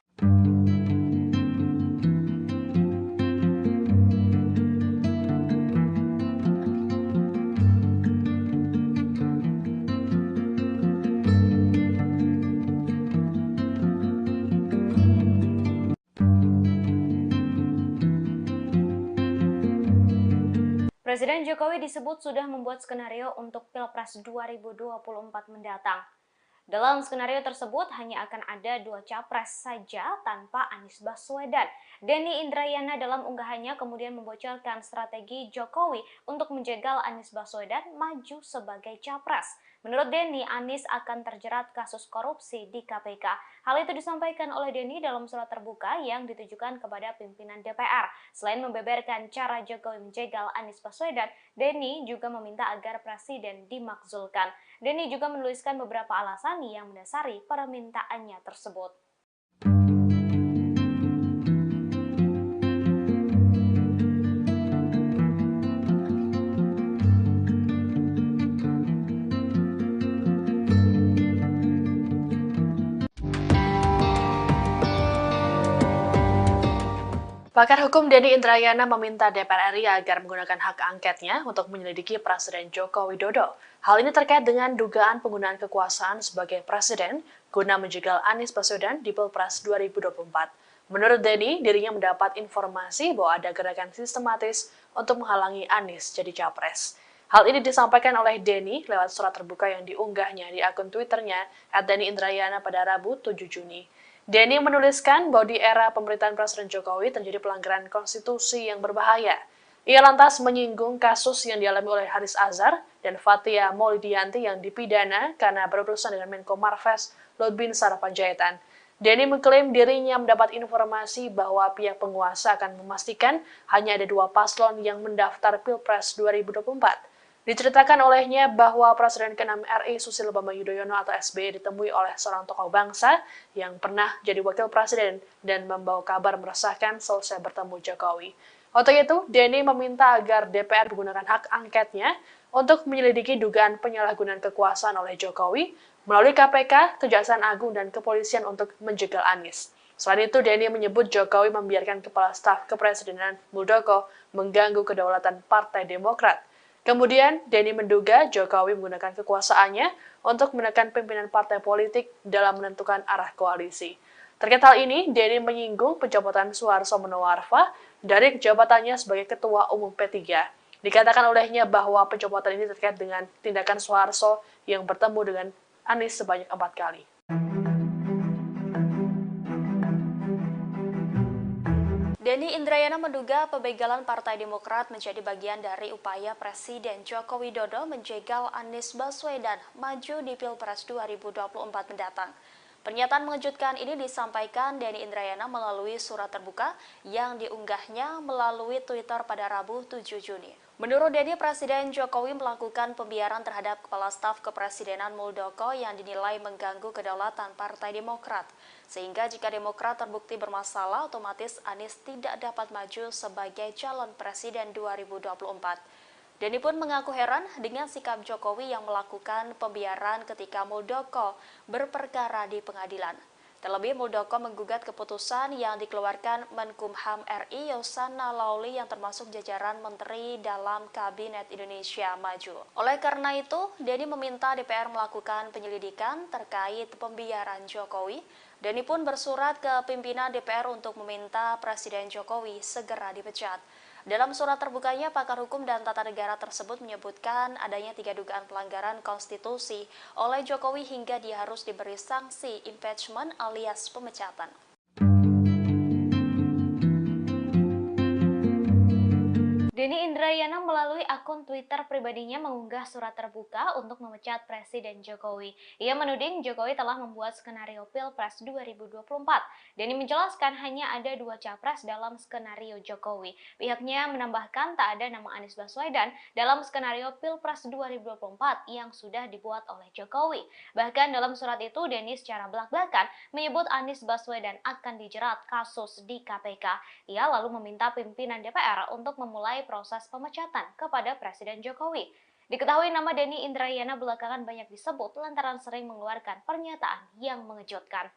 Presiden Jokowi disebut sudah membuat skenario untuk Pilpres 2024 mendatang. Dalam skenario tersebut hanya akan ada 2 capres saja tanpa Anies Baswedan. Denny Indrayana dalam unggahannya kemudian membocorkan strategi Jokowi untuk menjegal Anies Baswedan maju sebagai capres. Menurut Denny, Anies akan terjerat kasus korupsi di KPK. Hal itu disampaikan oleh Denny dalam surat terbuka yang ditujukan kepada pimpinan DPR. Selain membeberkan cara Jokowi menjegal Anies Baswedan, Denny juga meminta agar presiden dimakzulkan. Denny juga menuliskan beberapa alasan yang mendasari permintaannya tersebut. Pakar hukum Denny Indrayana meminta DPR RI agar menggunakan hak angketnya untuk menyelidiki Presiden Joko Widodo. Hal ini terkait dengan dugaan penggunaan kekuasaan sebagai presiden guna menjegal Anies Baswedan di Pilpres 2024. Menurut Denny, dirinya mendapat informasi bahwa ada gerakan sistematis untuk menghalangi Anies jadi capres. Hal ini disampaikan oleh Denny lewat surat terbuka yang diunggahnya di akun Twitternya @DennyIndrayana pada Rabu 7 Juni. Denny menuliskan bahwa di era pemerintahan Presiden Jokowi terjadi pelanggaran konstitusi yang berbahaya. Ia lantas menyinggung kasus yang dialami oleh Haris Azhar dan Fathia Maulidiyanti yang dipidana karena berurusan dengan Menko Marves Lutbinsar Panjaitan. Denny mengklaim dirinya mendapat informasi bahwa pihak penguasa akan memastikan hanya ada 2 paslon yang mendaftar Pilpres 2024. Diceritakan olehnya bahwa Presiden ke-6 RI Susilo Bambang Yudhoyono atau SBY ditemui oleh seorang tokoh bangsa yang pernah jadi wakil presiden dan membawa kabar meresahkan selesai bertemu Jokowi. Untuk itu, Denny meminta agar DPR menggunakan hak angketnya untuk menyelidiki dugaan penyalahgunaan kekuasaan oleh Jokowi melalui KPK, Kejaksaan Agung, dan Kepolisian untuk menjegal Anies. Selain itu, Denny menyebut Jokowi membiarkan Kepala Staf Kepresidenan Muldoko mengganggu kedaulatan Partai Demokrat. Kemudian, Denny menduga Jokowi menggunakan kekuasaannya untuk menekan pimpinan partai politik dalam menentukan arah koalisi. Terkait hal ini, Denny menyinggung pencopotan Suharto Monoarfa dari jabatannya sebagai Ketua Umum P3. Dikatakan olehnya bahwa pencopotan ini terkait dengan tindakan Suharto yang bertemu dengan Anies sebanyak 4 kali. Denny Indrayana menduga pembegalan Partai Demokrat menjadi bagian dari upaya Presiden Joko Widodo menjegal Anies Baswedan maju di Pilpres 2024 mendatang. Pernyataan mengejutkan ini disampaikan Denny Indrayana melalui surat terbuka yang diunggahnya melalui Twitter pada Rabu 7 Juni. Menurut Denny, Presiden Jokowi melakukan pembiaran terhadap Kepala Staf Kepresidenan Muldoko yang dinilai mengganggu kedaulatan Partai Demokrat. Sehingga jika Demokrat terbukti bermasalah, otomatis Anies tidak dapat maju sebagai calon presiden 2024. Denny pun mengaku heran dengan sikap Jokowi yang melakukan pembiaran ketika Muldoko berperkara di pengadilan. Terlebih, Muldoko menggugat keputusan yang dikeluarkan Menkumham RI Yasona Laoly yang termasuk jajaran menteri dalam Kabinet Indonesia Maju. Oleh karena itu, Denny meminta DPR melakukan penyelidikan terkait pembiaran Jokowi. Denny pun bersurat ke pimpinan DPR untuk meminta Presiden Jokowi segera dipecat. Dalam surat terbukanya, pakar hukum dan tata negara tersebut menyebutkan adanya 3 dugaan pelanggaran konstitusi oleh Jokowi hingga dia harus diberi sanksi impeachment alias pemecatan. Denny Indrayana melalui akun Twitter pribadinya mengunggah surat terbuka untuk memecat Presiden Jokowi. Ia menuding Jokowi telah membuat skenario Pilpres 2024. Denny menjelaskan hanya ada 2 capres dalam skenario Jokowi. Pihaknya menambahkan tak ada nama Anies Baswedan dalam skenario Pilpres 2024 yang sudah dibuat oleh Jokowi. Bahkan dalam surat itu, Denny secara belak-belakan menyebut Anies Baswedan akan dijerat kasus di KPK. Ia lalu meminta pimpinan DPR untuk memulai proses pemecatan kepada Presiden Jokowi. Diketahui nama Denny Indrayana belakangan banyak disebut lantaran sering mengeluarkan pernyataan yang mengejutkan.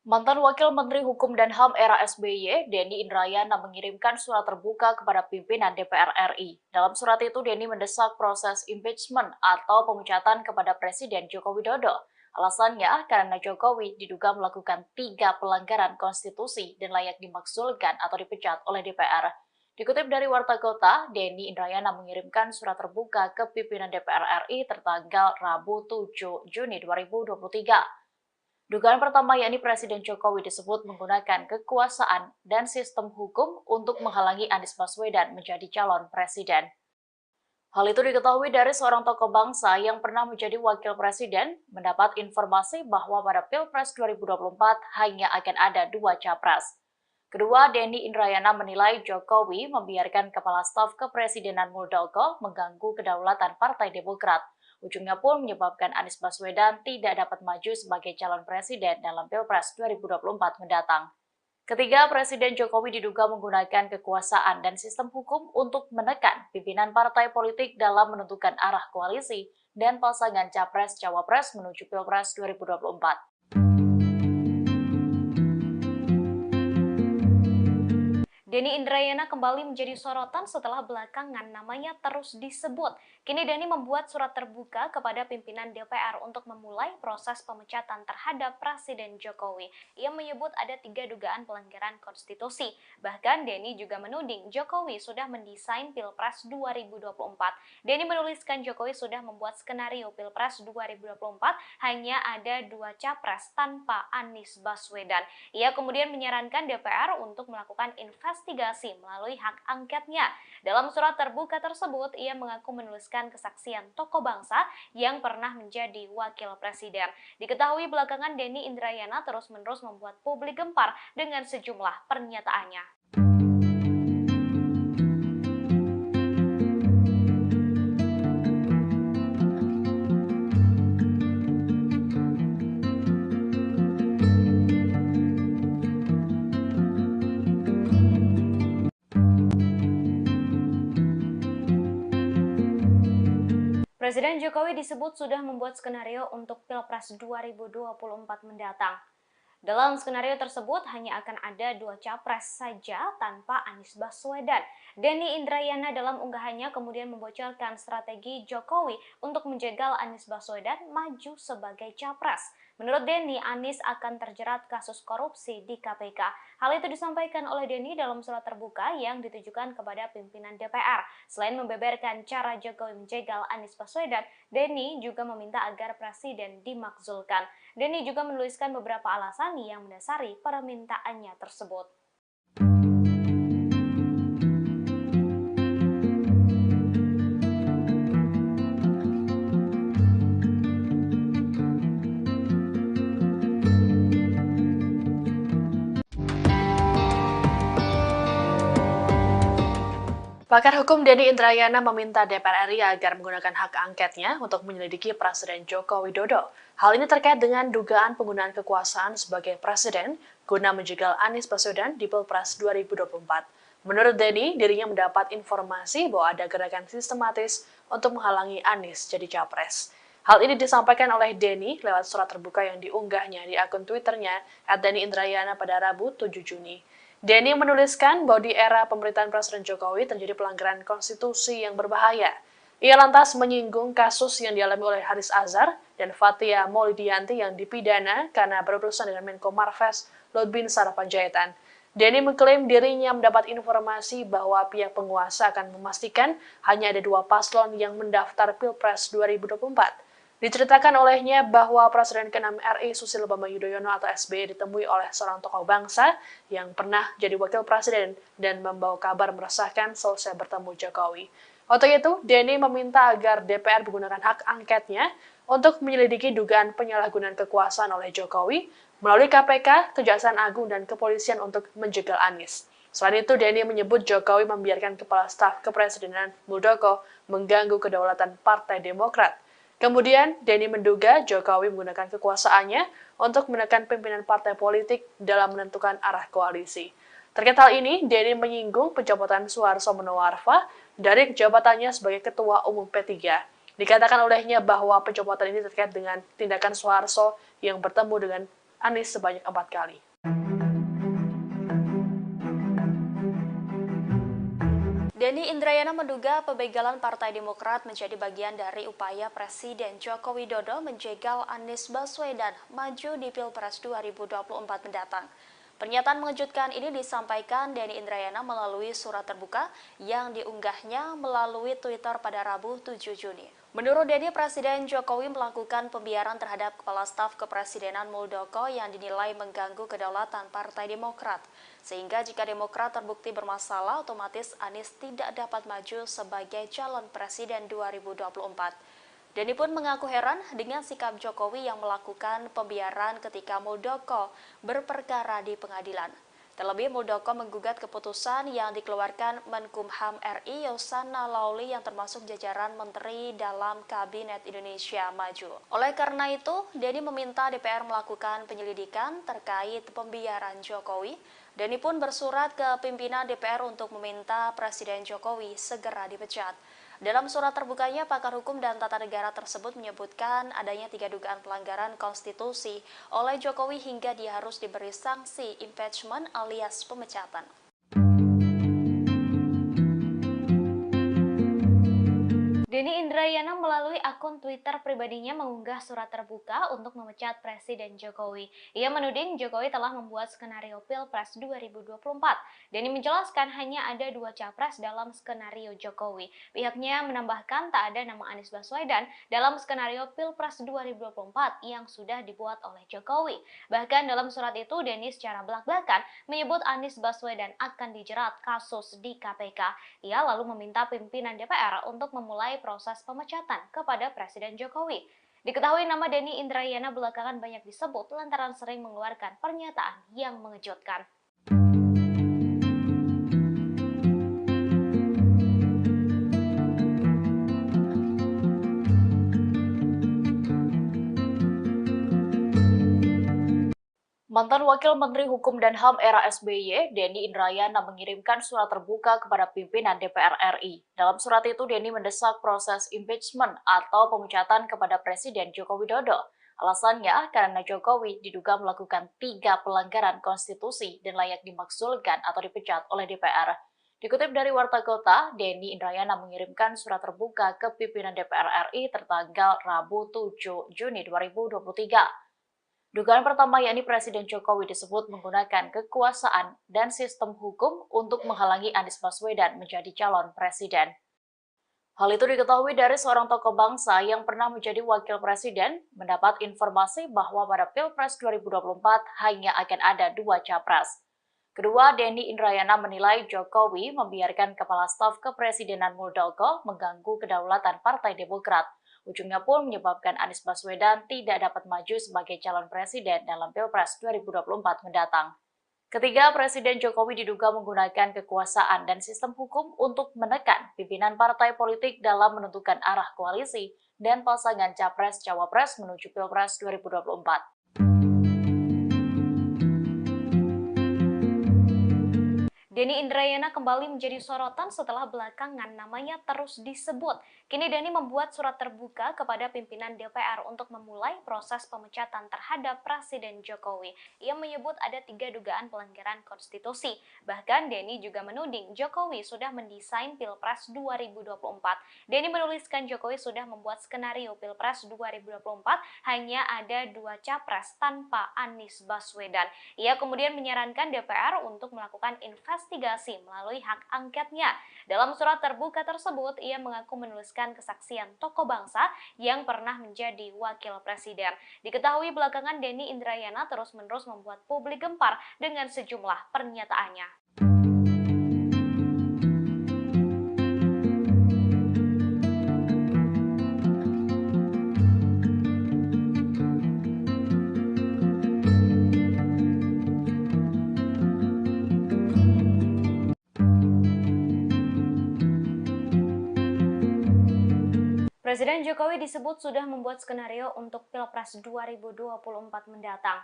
Mantan Wakil Menteri Hukum dan HAM era SBY, Denny Indrayana mengirimkan surat terbuka kepada pimpinan DPR RI. Dalam surat itu, Denny mendesak proses impeachment atau pemecatan kepada Presiden Joko Widodo. Alasannya, karena Jokowi diduga melakukan 3 pelanggaran konstitusi dan layak dimakzulkan atau dipecat oleh DPR. Dikutip dari Warta Kota, Denny Indrayana mengirimkan surat terbuka ke pimpinan DPR RI tertanggal Rabu 7 Juni 2023. Dugaan pertama yakni Presiden Jokowi disebut menggunakan kekuasaan dan sistem hukum untuk menghalangi Anies Baswedan menjadi calon presiden. Hal itu diketahui dari seorang tokoh bangsa yang pernah menjadi wakil presiden mendapat informasi bahwa pada Pilpres 2024 hanya akan ada 2 capres. Kedua, Denny Indrayana menilai Jokowi membiarkan Kepala Staf Kepresidenan Muldoko mengganggu kedaulatan Partai Demokrat. Ujungnya pun menyebabkan Anies Baswedan tidak dapat maju sebagai calon presiden dalam Pilpres 2024 mendatang. Ketiga, Presiden Jokowi diduga menggunakan kekuasaan dan sistem hukum untuk menekan pimpinan partai politik dalam menentukan arah koalisi dan pasangan Capres-Cawapres menuju Pilpres 2024. Denny Indrayana kembali menjadi sorotan setelah belakangan namanya terus disebut. Kini Denny membuat surat terbuka kepada pimpinan DPR untuk memulai proses pemecatan terhadap Presiden Jokowi. Ia menyebut ada 3 dugaan pelanggaran konstitusi. Bahkan Denny juga menuding Jokowi sudah mendesain Pilpres 2024. Denny menuliskan Jokowi sudah membuat skenario Pilpres 2024 hanya ada 2 capres tanpa Anies Baswedan. Ia kemudian menyarankan DPR untuk melakukan investigasi melalui hak angketnya. Dalam surat terbuka tersebut, ia mengaku menuliskan kesaksian tokoh bangsa yang pernah menjadi wakil presiden. Diketahui belakangan Denny Indrayana terus-menerus membuat publik gempar dengan sejumlah pernyataannya. Presiden Jokowi disebut sudah membuat skenario untuk Pilpres 2024 mendatang. Dalam skenario tersebut hanya akan ada 2 capres saja tanpa Anies Baswedan. Denny Indrayana dalam unggahannya kemudian membocorkan strategi Jokowi untuk menjegal Anies Baswedan maju sebagai capres. Menurut Denny, Anies akan terjerat kasus korupsi di KPK. Hal itu disampaikan oleh Denny dalam surat terbuka yang ditujukan kepada pimpinan DPR. Selain membeberkan cara Jokowi menjegal Anies Baswedan, Denny juga meminta agar presiden dimakzulkan. Denny juga menuliskan beberapa alasan yang mendasari permintaannya tersebut. Pakar hukum Denny Indrayana meminta DPR RI agar menggunakan hak angketnya untuk menyelidiki Presiden Joko Widodo. Hal ini terkait dengan dugaan penggunaan kekuasaan sebagai presiden guna menjegal Anies Baswedan di Pilpres 2024. Menurut Denny, dirinya mendapat informasi bahwa ada gerakan sistematis untuk menghalangi Anies jadi capres. Hal ini disampaikan oleh Denny lewat surat terbuka yang diunggahnya di akun Twitternya @DennyIndrayana pada Rabu 7 Juni. Denny menuliskan bahwa di era pemerintahan Presiden Jokowi terjadi pelanggaran konstitusi yang berbahaya. Ia lantas menyinggung kasus yang dialami oleh Haris Azhar dan Fathia Maulidiyanti yang dipidana karena berurusan dengan Menko Marves Luhut Binsar Panjaitan. Denny mengklaim dirinya mendapat informasi bahwa pihak penguasa akan memastikan hanya ada 2 paslon yang mendaftar Pilpres 2024. Diceritakan olehnya bahwa Presiden ke-6 RI Susilo Bambang Yudhoyono atau SBY ditemui oleh seorang tokoh bangsa yang pernah jadi wakil presiden dan membawa kabar meresahkan selesai bertemu Jokowi. Untuk itu, Denny meminta agar DPR menggunakan hak angketnya untuk menyelidiki dugaan penyalahgunaan kekuasaan oleh Jokowi melalui KPK, Kejaksaan Agung, dan Kepolisian untuk menjegal Anies. Selain itu, Denny menyebut Jokowi membiarkan Kepala Staf Kepresidenan Muldoko mengganggu kedaulatan Partai Demokrat. Kemudian, Denny menduga Jokowi menggunakan kekuasaannya untuk menekan pimpinan partai politik dalam menentukan arah koalisi. Terkait hal ini, Denny menyinggung pencopotan Suharto Monoarfa dari jabatannya sebagai Ketua Umum P3. Dikatakan olehnya bahwa pencopotan ini terkait dengan tindakan Suharto yang bertemu dengan Anies sebanyak 4 kali. Denny Indrayana menduga pembegalan Partai Demokrat menjadi bagian dari upaya Presiden Joko Widodo menjegal Anies Baswedan maju di Pilpres 2024 mendatang. Pernyataan mengejutkan ini disampaikan Denny Indrayana melalui surat terbuka yang diunggahnya melalui Twitter pada Rabu 7 Juni. Menurut Denny, Presiden Jokowi melakukan pembiaran terhadap Kepala Staf Kepresidenan Muldoko yang dinilai mengganggu kedaulatan Partai Demokrat. Sehingga jika Demokrat terbukti bermasalah, otomatis Anies tidak dapat maju sebagai calon presiden 2024. Denny pun mengaku heran dengan sikap Jokowi yang melakukan pembiaran ketika Muldoko berperkara di pengadilan. Terlebih, Muldoko menggugat keputusan yang dikeluarkan Menkumham RI Yasona Lawli yang termasuk jajaran menteri dalam Kabinet Indonesia Maju. Oleh karena itu, Denny meminta DPR melakukan penyelidikan terkait pembiaran Jokowi. Denny pun bersurat ke pimpinan DPR untuk meminta Presiden Jokowi segera dipecat. Dalam surat terbukanya, pakar hukum dan tata negara tersebut menyebutkan adanya 3 dugaan pelanggaran konstitusi oleh Jokowi hingga dia harus diberi sanksi impeachment alias pemecatan. Denny Indrayana melalui akun Twitter pribadinya mengunggah surat terbuka untuk memecat Presiden Jokowi. Ia menuding Jokowi telah membuat skenario Pilpres 2024. Denny menjelaskan hanya ada 2 capres dalam skenario Jokowi. Pihaknya menambahkan tak ada nama Anies Baswedan dalam skenario Pilpres 2024 yang sudah dibuat oleh Jokowi. Bahkan dalam surat itu Denny secara belak-belakan menyebut Anies Baswedan akan dijerat kasus di KPK. Ia lalu meminta pimpinan DPR untuk memulai proses pemecatan kepada Presiden Jokowi. Diketahui nama Denny Indrayana belakangan banyak disebut lantaran sering mengeluarkan pernyataan yang mengejutkan. Mantan Wakil Menteri Hukum dan HAM era SBY, Denny Indrayana mengirimkan surat terbuka kepada pimpinan DPR RI. Dalam surat itu, Denny mendesak proses impeachment atau pemecatan kepada Presiden Joko Widodo. Alasannya, karena Jokowi diduga melakukan 3 pelanggaran konstitusi dan layak dimakzulkan atau dipecat oleh DPR. Dikutip dari Warta Kota, Denny Indrayana mengirimkan surat terbuka ke pimpinan DPR RI tertanggal Rabu 7 Juni 2023. Dugaan pertama yakni Presiden Jokowi disebut menggunakan kekuasaan dan sistem hukum untuk menghalangi Anies Baswedan menjadi calon presiden. Hal itu diketahui dari seorang tokoh bangsa yang pernah menjadi wakil presiden mendapat informasi bahwa pada Pilpres 2024 hanya akan ada 2 capres. Kedua, Denny Indrayana menilai Jokowi membiarkan Kepala Staf Kepresidenan Muldoko mengganggu kedaulatan Partai Demokrat. Ujungnya pun menyebabkan Anies Baswedan tidak dapat maju sebagai calon presiden dalam Pilpres 2024 mendatang. Ketiga, Presiden Jokowi diduga menggunakan kekuasaan dan sistem hukum untuk menekan pimpinan partai politik dalam menentukan arah koalisi dan pasangan Capres-Cawapres menuju Pilpres 2024. Denny Indrayana kembali menjadi sorotan setelah belakangan namanya terus disebut. Kini Denny membuat surat terbuka kepada pimpinan DPR untuk memulai proses pemecatan terhadap Presiden Jokowi. Ia menyebut ada 3 dugaan pelanggaran konstitusi. Bahkan Denny juga menuding Jokowi sudah mendesain Pilpres 2024. Denny menuliskan Jokowi sudah membuat skenario Pilpres 2024 hanya ada 2 capres tanpa Anies Baswedan. Ia kemudian menyarankan DPR untuk melakukan investigasi melalui hak angketnya. Dalam surat terbuka tersebut, ia mengaku menuliskan kesaksian tokoh bangsa yang pernah menjadi wakil presiden. Diketahui belakangan Denny Indrayana terus-menerus membuat publik gempar dengan sejumlah pernyataannya. Presiden Jokowi disebut sudah membuat skenario untuk Pilpres 2024 mendatang.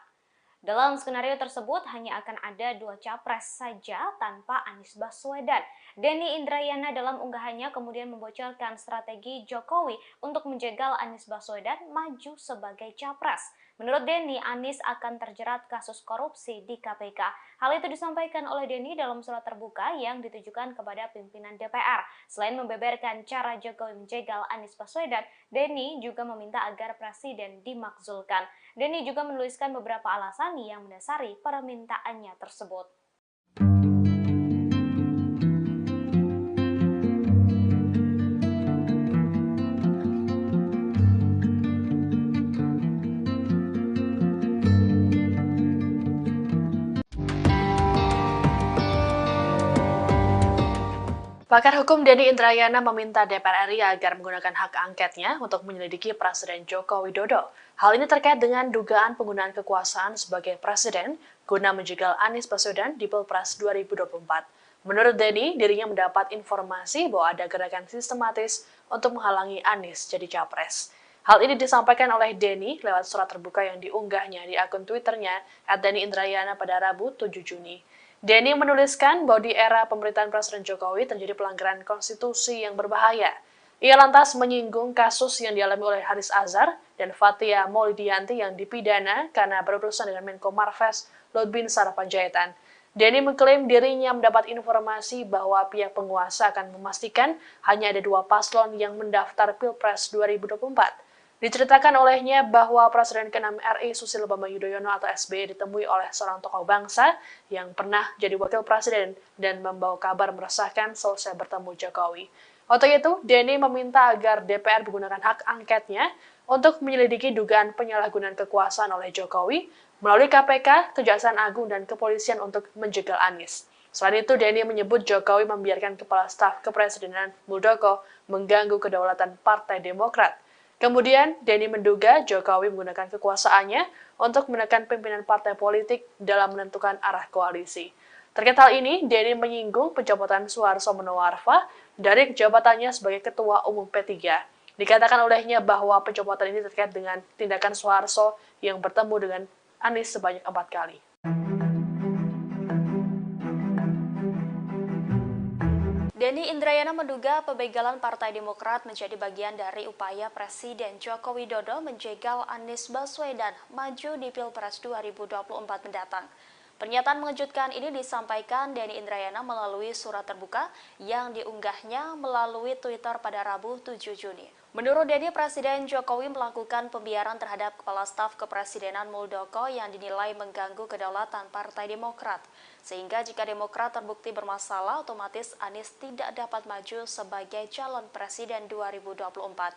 Dalam skenario tersebut hanya akan ada 2 capres saja tanpa Anies Baswedan. Denny Indrayana dalam unggahannya kemudian membocorkan strategi Jokowi untuk menjegal Anies Baswedan maju sebagai capres. Menurut Denny, Anies akan terjerat kasus korupsi di KPK. Hal itu disampaikan oleh Denny dalam surat terbuka yang ditujukan kepada pimpinan DPR. Selain membeberkan cara Jokowi menjegal Anies Baswedan, Denny juga meminta agar presiden dimakzulkan. Denny juga menuliskan beberapa alasan yang mendasari permintaannya tersebut. Pakar hukum Denny Indrayana meminta DPR RI agar menggunakan hak angketnya untuk menyelidiki Presiden Joko Widodo. Hal ini terkait dengan dugaan penggunaan kekuasaan sebagai presiden guna menjegal Anies Baswedan di Pilpres 2024. Menurut Denny, dirinya mendapat informasi bahwa ada gerakan sistematis untuk menghalangi Anies jadi capres. Hal ini disampaikan oleh Denny lewat surat terbuka yang diunggahnya di akun Twitternya @DennyIndrayana pada Rabu 7 Juni. Denny menuliskan bahwa di era pemerintahan Presiden Jokowi terjadi pelanggaran konstitusi yang berbahaya. Ia lantas menyinggung kasus yang dialami oleh Haris Azhar dan Fathia Maulidiyanti yang dipidana karena berurusan dengan Menko Marves Lutbinsar Panjaitan. Denny mengklaim dirinya mendapat informasi bahwa pihak penguasa akan memastikan hanya ada 2 paslon yang mendaftar Pilpres 2024. Diceritakan olehnya bahwa Presiden ke-6 RI Susilo Bambang Yudhoyono atau SBY ditemui oleh seorang tokoh bangsa yang pernah jadi wakil presiden dan membawa kabar meresahkan selesai bertemu Jokowi. Untuk itu, Denny meminta agar DPR menggunakan hak angketnya untuk menyelidiki dugaan penyalahgunaan kekuasaan oleh Jokowi melalui KPK, Kejaksaan Agung, dan Kepolisian untuk menjegal Anies. Selain itu, Denny menyebut Jokowi membiarkan Kepala Staf Kepresidenan Muldoko mengganggu kedaulatan Partai Demokrat. Kemudian, Denny menduga Jokowi menggunakan kekuasaannya untuk menekan pimpinan partai politik dalam menentukan arah koalisi. Terkait hal ini, Denny menyinggung pencopotan Suharto Monoarfa dari jabatannya sebagai Ketua Umum P3. Dikatakan olehnya bahwa pencopotan ini terkait dengan tindakan Suharto yang bertemu dengan Anies sebanyak 4 kali. Denny Indrayana menduga pembegalan Partai Demokrat menjadi bagian dari upaya Presiden Joko Widodo menjegal Anies Baswedan maju di Pilpres 2024 mendatang. Pernyataan mengejutkan ini disampaikan Denny Indrayana melalui surat terbuka yang diunggahnya melalui Twitter pada Rabu 7 Juni. Menurut Denny, Presiden Jokowi melakukan pembiaran terhadap Kepala Staf Kepresidenan Muldoko yang dinilai mengganggu kedaulatan Partai Demokrat. Sehingga jika Demokrat terbukti bermasalah, otomatis Anies tidak dapat maju sebagai calon presiden 2024.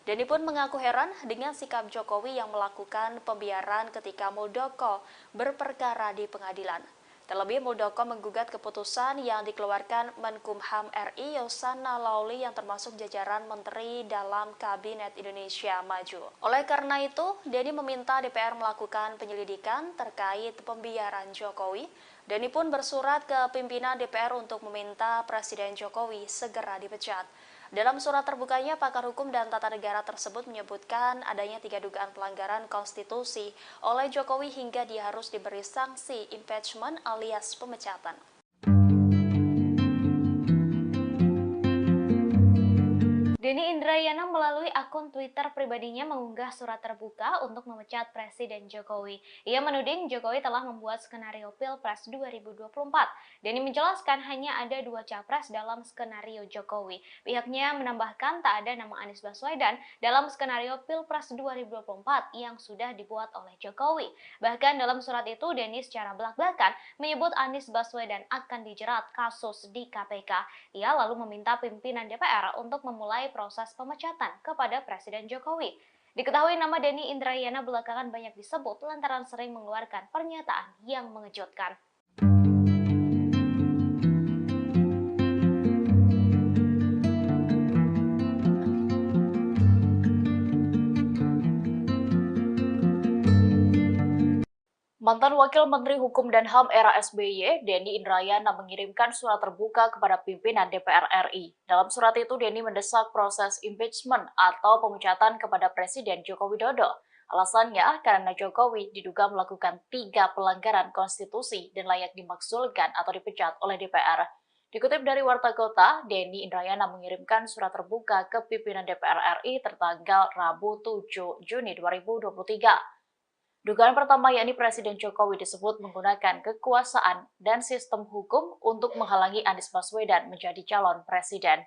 Denny pun mengaku heran dengan sikap Jokowi yang melakukan pembiaran ketika Muldoko berperkara di pengadilan. Terlebih, Muldoko menggugat keputusan yang dikeluarkan Menkumham RI Yasona Lawli yang termasuk jajaran menteri dalam Kabinet Indonesia Maju. Oleh karena itu, Denny meminta DPR melakukan penyelidikan terkait pembiaran Jokowi. Denny pun bersurat ke pimpinan DPR untuk meminta Presiden Jokowi segera dipecat. Dalam surat terbukanya, pakar hukum dan tata negara tersebut menyebutkan adanya 3 dugaan pelanggaran konstitusi oleh Jokowi hingga dia harus diberi sanksi impeachment alias pemecatan. Denny Indrayana melalui akun Twitter pribadinya mengunggah surat terbuka untuk memecat Presiden Jokowi. Ia menuding Jokowi telah membuat skenario Pilpres 2024. Denny menjelaskan hanya ada 2 capres dalam skenario Jokowi. Pihaknya menambahkan tak ada nama Anies Baswedan dalam skenario Pilpres 2024 yang sudah dibuat oleh Jokowi. Bahkan dalam surat itu, Denny secara belak-belakan menyebut Anies Baswedan akan dijerat kasus di KPK. Ia lalu meminta pimpinan DPR untuk memulai proses pemecatan kepada Presiden Jokowi. Diketahui nama Denny Indrayana belakangan banyak disebut lantaran sering mengeluarkan pernyataan yang mengejutkan. Mantan Wakil Menteri Hukum dan HAM era SBY, Denny Indrayana mengirimkan surat terbuka kepada pimpinan DPR RI. Dalam surat itu, Denny mendesak proses impeachment atau pemecatan kepada Presiden Joko Widodo. Alasannya karena Jokowi diduga melakukan 3 pelanggaran konstitusi dan layak dimaksulkan atau dipecat oleh DPR. Dikutip dari Warta Kota, Denny Indrayana mengirimkan surat terbuka ke pimpinan DPR RI tertanggal Rabu 7 Juni 2023. Dugaan pertama yakni Presiden Jokowi disebut menggunakan kekuasaan dan sistem hukum untuk menghalangi Anies Baswedan menjadi calon presiden.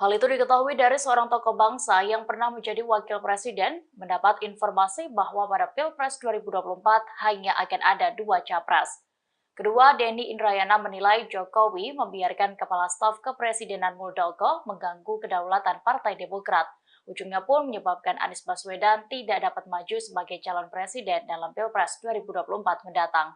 Hal itu diketahui dari seorang tokoh bangsa yang pernah menjadi wakil presiden mendapat informasi bahwa pada Pilpres 2024 hanya akan ada 2 capres. Kedua, Denny Indrayana menilai Jokowi membiarkan Kepala Staf Kepresidenan Muldoko mengganggu kedaulatan Partai Demokrat. Ujungnya pun menyebabkan Anies Baswedan tidak dapat maju sebagai calon presiden dalam Pilpres 2024 mendatang.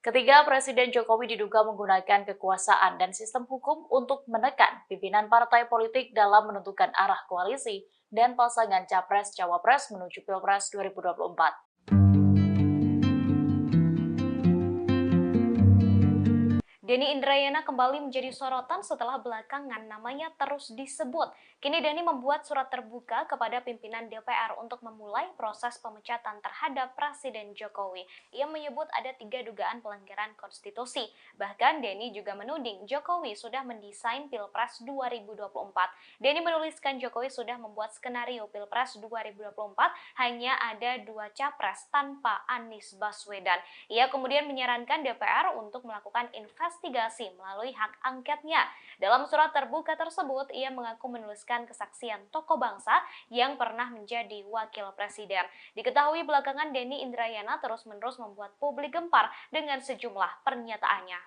Ketiga, Presiden Jokowi diduga menggunakan kekuasaan dan sistem hukum untuk menekan pimpinan partai politik dalam menentukan arah koalisi dan pasangan Capres-Cawapres menuju Pilpres 2024. Denny Indrayana kembali menjadi sorotan setelah belakangan namanya terus disebut. Kini Denny membuat surat terbuka kepada pimpinan DPR untuk memulai proses pemecatan terhadap Presiden Jokowi. Ia menyebut ada 3 dugaan pelanggaran konstitusi. Bahkan Denny juga menuding Jokowi sudah mendesain Pilpres 2024. Denny menuliskan Jokowi sudah membuat skenario Pilpres 2024 hanya ada 2 capres tanpa Anies Baswedan. Ia kemudian menyarankan DPR untuk melakukan investigasi melalui hak angketnya. Dalam surat terbuka tersebut, ia mengaku menuliskan kesaksian tokoh bangsa yang pernah menjadi wakil presiden. Diketahui belakangan Denny Indrayana terus-menerus membuat publik gempar dengan sejumlah pernyataannya.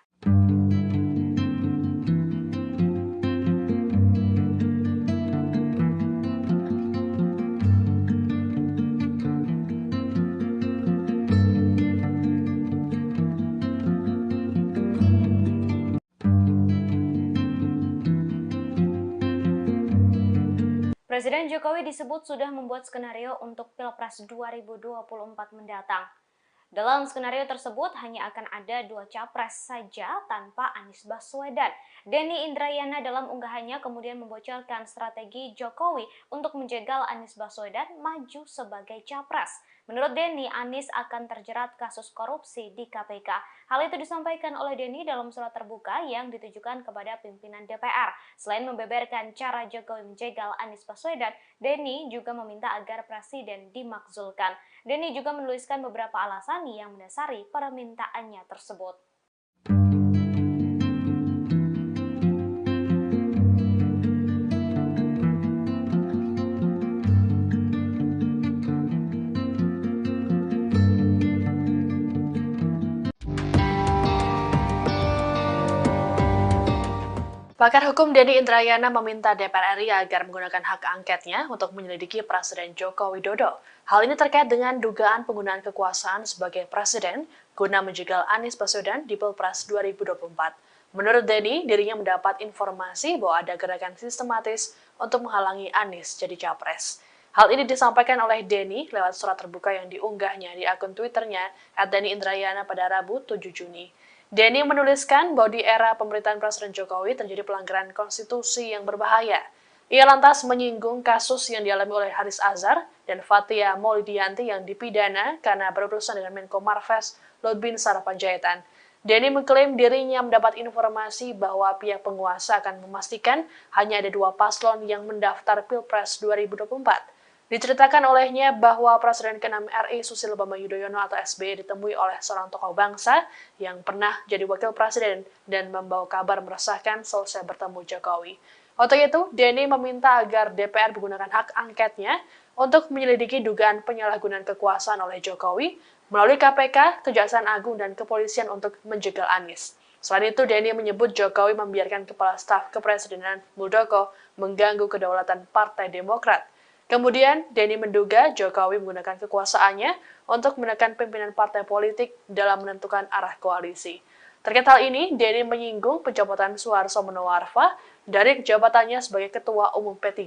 Presiden Jokowi disebut sudah membuat skenario untuk Pilpres 2024 mendatang. Dalam skenario tersebut hanya akan ada 2 capres saja tanpa Anies Baswedan. Denny Indrayana dalam unggahannya kemudian membocorkan strategi Jokowi untuk menjegal Anies Baswedan maju sebagai capres. Menurut Denny, Anies akan terjerat kasus korupsi di KPK. Hal itu disampaikan oleh Denny dalam surat terbuka yang ditujukan kepada pimpinan DPR. Selain membeberkan cara Jokowi menjegal Anies Baswedan, Denny juga meminta agar presiden dimakzulkan. Denny juga menuliskan beberapa alasan yang mendasari permintaannya tersebut. Pakar hukum Denny Indrayana meminta DPR RI agar menggunakan hak angketnya untuk menyelidiki Presiden Joko Widodo. Hal ini terkait dengan dugaan penggunaan kekuasaan sebagai presiden guna menjegal Anies Baswedan di Pilpres 2024. Menurut Denny, dirinya mendapat informasi bahwa ada gerakan sistematis untuk menghalangi Anies jadi capres. Hal ini disampaikan oleh Denny lewat surat terbuka yang diunggahnya di akun Twitternya @DennyIndrayana pada Rabu 7 Juni. Denny menuliskan bahwa di era pemerintahan Presiden Jokowi terjadi pelanggaran konstitusi yang berbahaya. Ia lantas menyinggung kasus yang dialami oleh Haris Azhar dan Fathia Maulidiyanti yang dipidana karena berurusan dengan Menko Marves Luhut Binsar Panjaitan. Denny mengklaim dirinya mendapat informasi bahwa pihak penguasa akan memastikan hanya ada 2 paslon yang mendaftar Pilpres 2024. Diceritakan olehnya bahwa Presiden ke-6 RI Susilo Bambang Yudhoyono atau SBY ditemui oleh seorang tokoh bangsa yang pernah jadi wakil presiden dan membawa kabar meresahkan selesai bertemu Jokowi. Untuk itu, Denny meminta agar DPR menggunakan hak angketnya untuk menyelidiki dugaan penyalahgunaan kekuasaan oleh Jokowi melalui KPK, Kejaksaan Agung, dan Kepolisian untuk menjegal Anies. Selain itu, Denny menyebut Jokowi membiarkan Kepala Staf Kepresidenan Muldoko mengganggu kedaulatan Partai Demokrat. Kemudian, Denny menduga Jokowi menggunakan kekuasaannya untuk menekan pimpinan partai politik dalam menentukan arah koalisi. Terkait hal ini, Denny menyinggung pencopotan Suharto Monoarfa dari jabatannya sebagai Ketua Umum P3.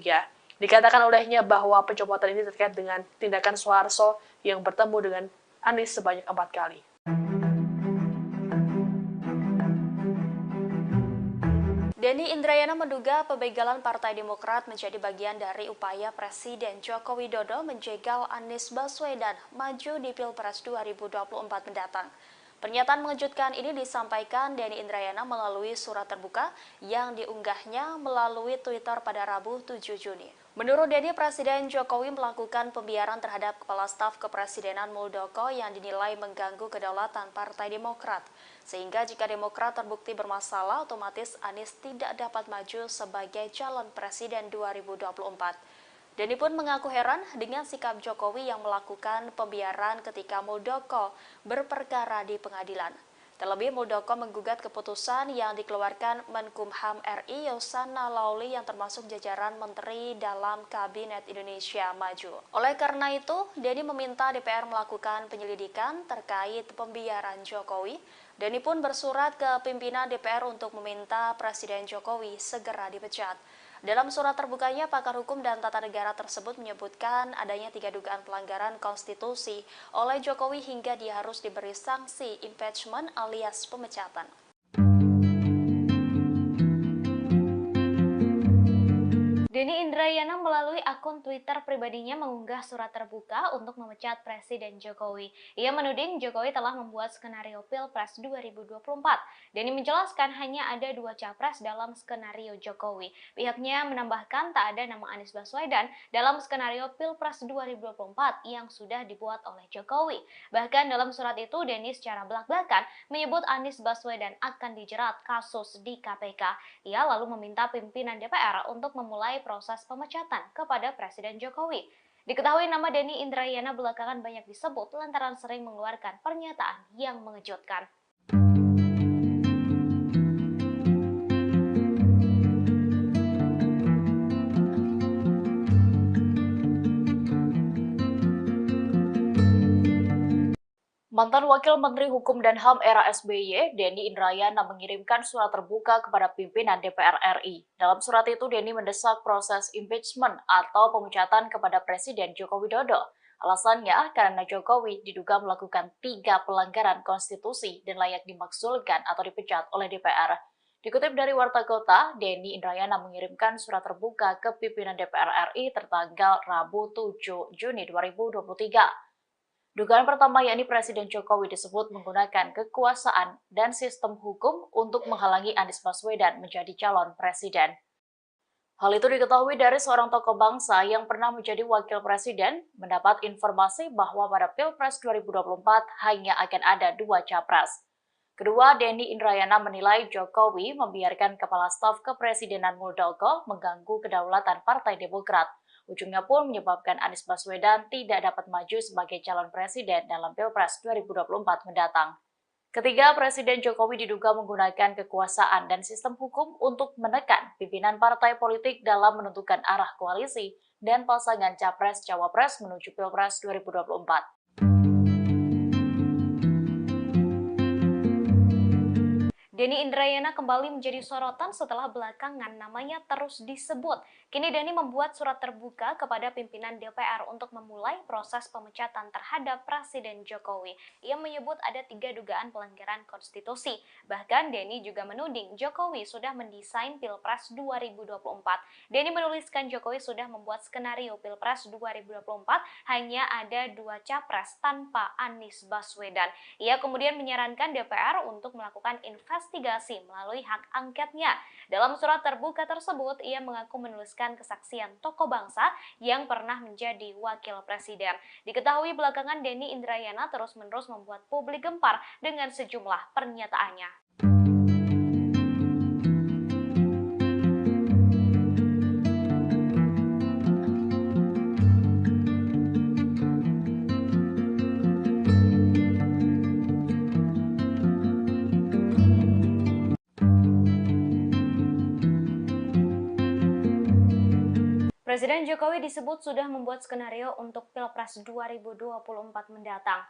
Dikatakan olehnya bahwa pencopotan ini terkait dengan tindakan Suharto yang bertemu dengan Anies sebanyak 4 kali. Denny Indrayana menduga pembegalan Partai Demokrat menjadi bagian dari upaya Presiden Joko Widodo menjegal Anies Baswedan maju di Pilpres 2024 mendatang. Pernyataan mengejutkan ini disampaikan Denny Indrayana melalui surat terbuka yang diunggahnya melalui Twitter pada Rabu 7 Juni. Menurut Denny, Presiden Jokowi melakukan pembiaran terhadap Kepala Staf Kepresidenan Muldoko yang dinilai mengganggu kedaulatan Partai Demokrat. Sehingga jika Demokrat terbukti bermasalah, otomatis Anies tidak dapat maju sebagai calon presiden 2024. Denny pun mengaku heran dengan sikap Jokowi yang melakukan pembiaran ketika Muldoko berperkara di pengadilan. Terlebih, Muldoko menggugat keputusan yang dikeluarkan Menkumham RI Yasona Laoly yang termasuk jajaran menteri dalam Kabinet Indonesia Maju. Oleh karena itu, Denny meminta DPR melakukan penyelidikan terkait pembiaran Jokowi. Denny pun bersurat ke pimpinan DPR untuk meminta Presiden Jokowi segera dipecat. Dalam surat terbukanya, pakar hukum dan tata negara tersebut menyebutkan adanya 3 dugaan pelanggaran konstitusi oleh Jokowi hingga dia harus diberi sanksi impeachment alias pemecatan. Denny Indrayana melalui akun Twitter pribadinya mengunggah surat terbuka untuk memecat Presiden Jokowi. Ia menuding Jokowi telah membuat skenario Pilpres 2024. Denny menjelaskan hanya ada 2 capres dalam skenario Jokowi. Pihaknya menambahkan tak ada nama Anies Baswedan dalam skenario Pilpres 2024 yang sudah dibuat oleh Jokowi. Bahkan dalam surat itu Denny secara belak-belakan menyebut Anies Baswedan akan dijerat kasus di KPK. Ia lalu meminta pimpinan DPR untuk memulai proses pemecatan kepada Presiden Jokowi. Diketahui nama Denny Indrayana belakangan banyak disebut lantaran sering mengeluarkan pernyataan yang mengejutkan. Mantan Wakil Menteri Hukum dan HAM era SBY, Denny Indrayana mengirimkan surat terbuka kepada pimpinan DPR RI. Dalam surat itu, Denny mendesak proses impeachment atau pemecatan kepada Presiden Joko Widodo. Alasannya, karena Jokowi diduga melakukan 3 pelanggaran konstitusi dan layak dimakzulkan atau dipecat oleh DPR. Dikutip dari Warta Kota, Denny Indrayana mengirimkan surat terbuka ke pimpinan DPR RI tertanggal Rabu 7 Juni 2023. Dugaan pertama yakni Presiden Jokowi disebut menggunakan kekuasaan dan sistem hukum untuk menghalangi Anies Baswedan menjadi calon presiden. Hal itu diketahui dari seorang tokoh bangsa yang pernah menjadi wakil presiden mendapat informasi bahwa pada Pilpres 2024 hanya akan ada 2 capres. Kedua, Denny Indrayana menilai Jokowi membiarkan Kepala Staf Kepresidenan Muldoko mengganggu kedaulatan Partai Demokrat. Ujungnya pun menyebabkan Anies Baswedan tidak dapat maju sebagai calon presiden dalam Pilpres 2024 mendatang. Ketiga, Presiden Jokowi diduga menggunakan kekuasaan dan sistem hukum untuk menekan pimpinan partai politik dalam menentukan arah koalisi dan pasangan Capres-Cawapres menuju Pilpres 2024. Denny Indrayana kembali menjadi sorotan setelah belakangan namanya terus disebut. Kini Denny membuat surat terbuka kepada pimpinan DPR untuk memulai proses pemecatan terhadap Presiden Jokowi. Ia menyebut ada 3 dugaan pelanggaran konstitusi. Bahkan Denny juga menuding Jokowi sudah mendesain Pilpres 2024. Denny menuliskan Jokowi sudah membuat skenario Pilpres 2024 hanya ada 2 capres tanpa Anies Baswedan. Ia kemudian menyarankan DPR untuk melakukan investigasi melalui hak angketnya. Dalam surat terbuka tersebut, ia mengaku menuliskan kesaksian tokoh bangsa yang pernah menjadi wakil presiden. Diketahui belakangan Denny Indrayana terus-menerus membuat publik gempar dengan sejumlah pernyataannya. Presiden Jokowi disebut sudah membuat skenario untuk Pilpres 2024 mendatang.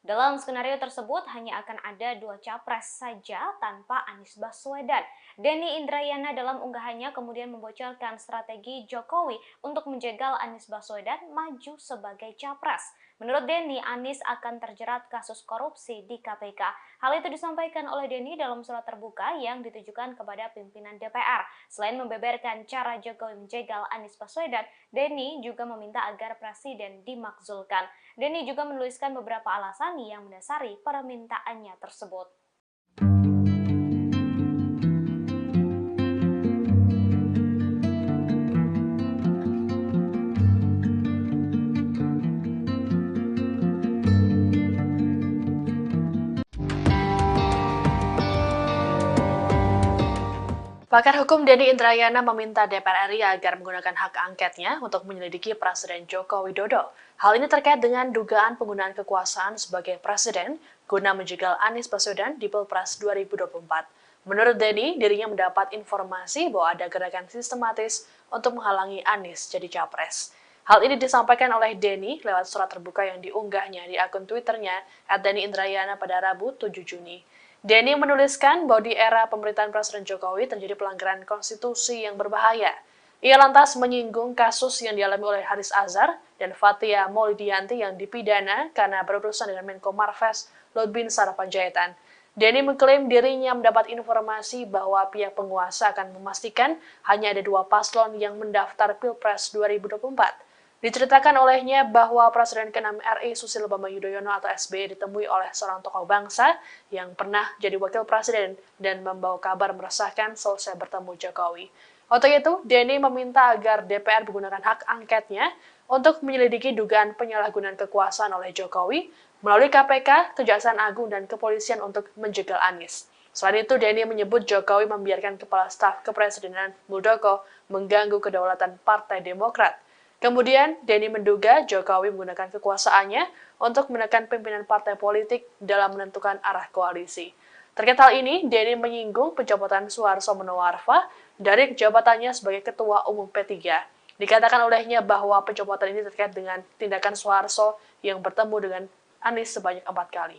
Dalam skenario tersebut hanya akan ada 2 capres saja tanpa Anies Baswedan. Denny Indrayana dalam unggahannya kemudian membocorkan strategi Jokowi untuk menjegal Anies Baswedan maju sebagai capres. Menurut Denny, Anies akan terjerat kasus korupsi di KPK. Hal itu disampaikan oleh Denny dalam surat terbuka yang ditujukan kepada pimpinan DPR. Selain membeberkan cara Jokowi menjegal Anies Baswedan, Denny juga meminta agar presiden dimakzulkan. Denny juga menuliskan beberapa alasan yang mendasari permintaannya tersebut. Pakar hukum Denny Indrayana meminta DPR RI agar menggunakan hak angketnya untuk menyelidiki Presiden Joko Widodo. Hal ini terkait dengan dugaan penggunaan kekuasaan sebagai presiden guna menjegal Anies Baswedan di Pilpres 2024. Menurut Denny, dirinya mendapat informasi bahwa ada gerakan sistematis untuk menghalangi Anies jadi capres. Hal ini disampaikan oleh Denny lewat surat terbuka yang diunggahnya di akun Twitternya @DennyIndrayana pada Rabu 7 Juni. Denny menuliskan bahwa di era pemerintahan Presiden Jokowi terjadi pelanggaran konstitusi yang berbahaya. Ia lantas menyinggung kasus yang dialami oleh Haris Azhar dan Fathia Maulidiyanti yang dipidana karena berurusan dengan Menko Marves Lutbinsar Panjaitan. Denny mengklaim dirinya mendapat informasi bahwa pihak penguasa akan memastikan hanya ada 2 paslon yang mendaftar Pilpres 2024. Diceritakan olehnya bahwa Presiden ke-6 RI Susilo Bambang Yudhoyono atau SBY ditemui oleh seorang tokoh bangsa yang pernah jadi wakil presiden dan membawa kabar meresahkan selesai bertemu Jokowi. Untuk itu, Denny meminta agar DPR menggunakan hak angketnya untuk menyelidiki dugaan penyalahgunaan kekuasaan oleh Jokowi melalui KPK, Kejaksaan Agung, dan Kepolisian untuk menjegal Anies. Selain itu, Denny menyebut Jokowi membiarkan Kepala Staf Kepresidenan Muldoko mengganggu kedaulatan Partai Demokrat. Kemudian, Denny menduga Jokowi menggunakan kekuasaannya untuk menekan pimpinan partai politik dalam menentukan arah koalisi. Terkait hal ini, Denny menyinggung pencopotan Suharso Monoarfa dari jabatannya sebagai Ketua Umum P3. Dikatakan olehnya bahwa pencopotan ini terkait dengan tindakan Suharso yang bertemu dengan Anies sebanyak 4 kali.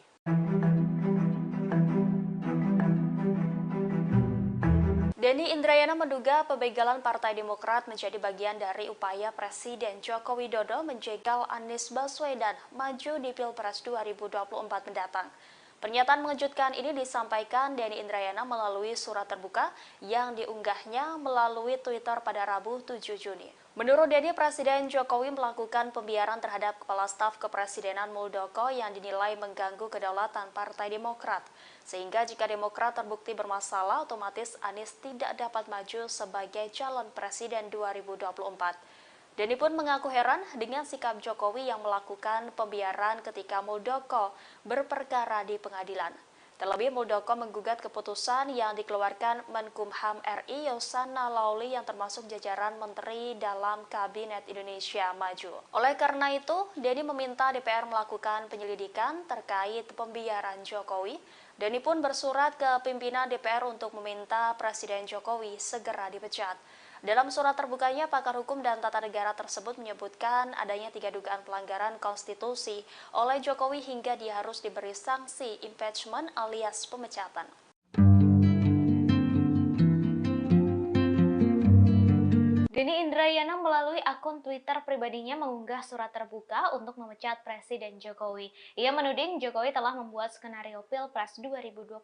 Denny Indrayana menduga pembegalan Partai Demokrat menjadi bagian dari upaya Presiden Joko Widodo menjegal Anies Baswedan maju di Pilpres 2024 mendatang. Pernyataan mengejutkan ini disampaikan Denny Indrayana melalui surat terbuka yang diunggahnya melalui Twitter pada Rabu 7 Juni. Menurut Denny, Presiden Jokowi melakukan pembiaran terhadap Kepala Staf Kepresidenan Muldoko yang dinilai mengganggu kedaulatan Partai Demokrat. Sehingga jika Demokrat terbukti bermasalah, otomatis Anies tidak dapat maju sebagai calon presiden 2024. Denny pun mengaku heran dengan sikap Jokowi yang melakukan pembiaran ketika Muldoko berperkara di pengadilan. Terlebih, Muldoko menggugat keputusan yang dikeluarkan Menkumham RI Yasona Lawli yang termasuk jajaran menteri dalam Kabinet Indonesia Maju. Oleh karena itu, Denny meminta DPR melakukan penyelidikan terkait pembiaran Jokowi. Denny pun bersurat ke pimpinan DPR untuk meminta Presiden Jokowi segera dipecat. Dalam surat terbukanya, pakar hukum dan tata negara tersebut menyebutkan adanya 3 dugaan pelanggaran konstitusi oleh Jokowi hingga dia harus diberi sanksi impeachment alias pemecatan. Denny Indrayana melalui akun Twitter pribadinya mengunggah surat terbuka untuk memecat Presiden Jokowi. Ia menuding Jokowi telah membuat skenario Pilpres 2024.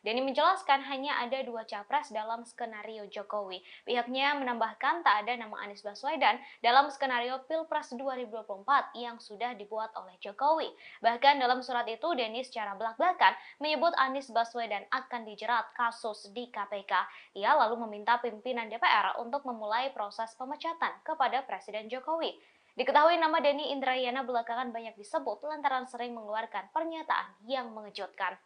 Denny menjelaskan hanya ada 2 capres dalam skenario Jokowi. Pihaknya menambahkan tak ada nama Anies Baswedan dalam skenario Pilpres 2024 yang sudah dibuat oleh Jokowi. Bahkan dalam surat itu, Denny secara belak-belakan menyebut Anies Baswedan akan dijerat kasus di KPK. Ia lalu meminta pimpinan DPR untuk memulai proses pemecatan kepada Presiden Jokowi. Diketahui nama Denny Indrayana belakangan banyak disebut lantaran sering mengeluarkan pernyataan yang mengejutkan.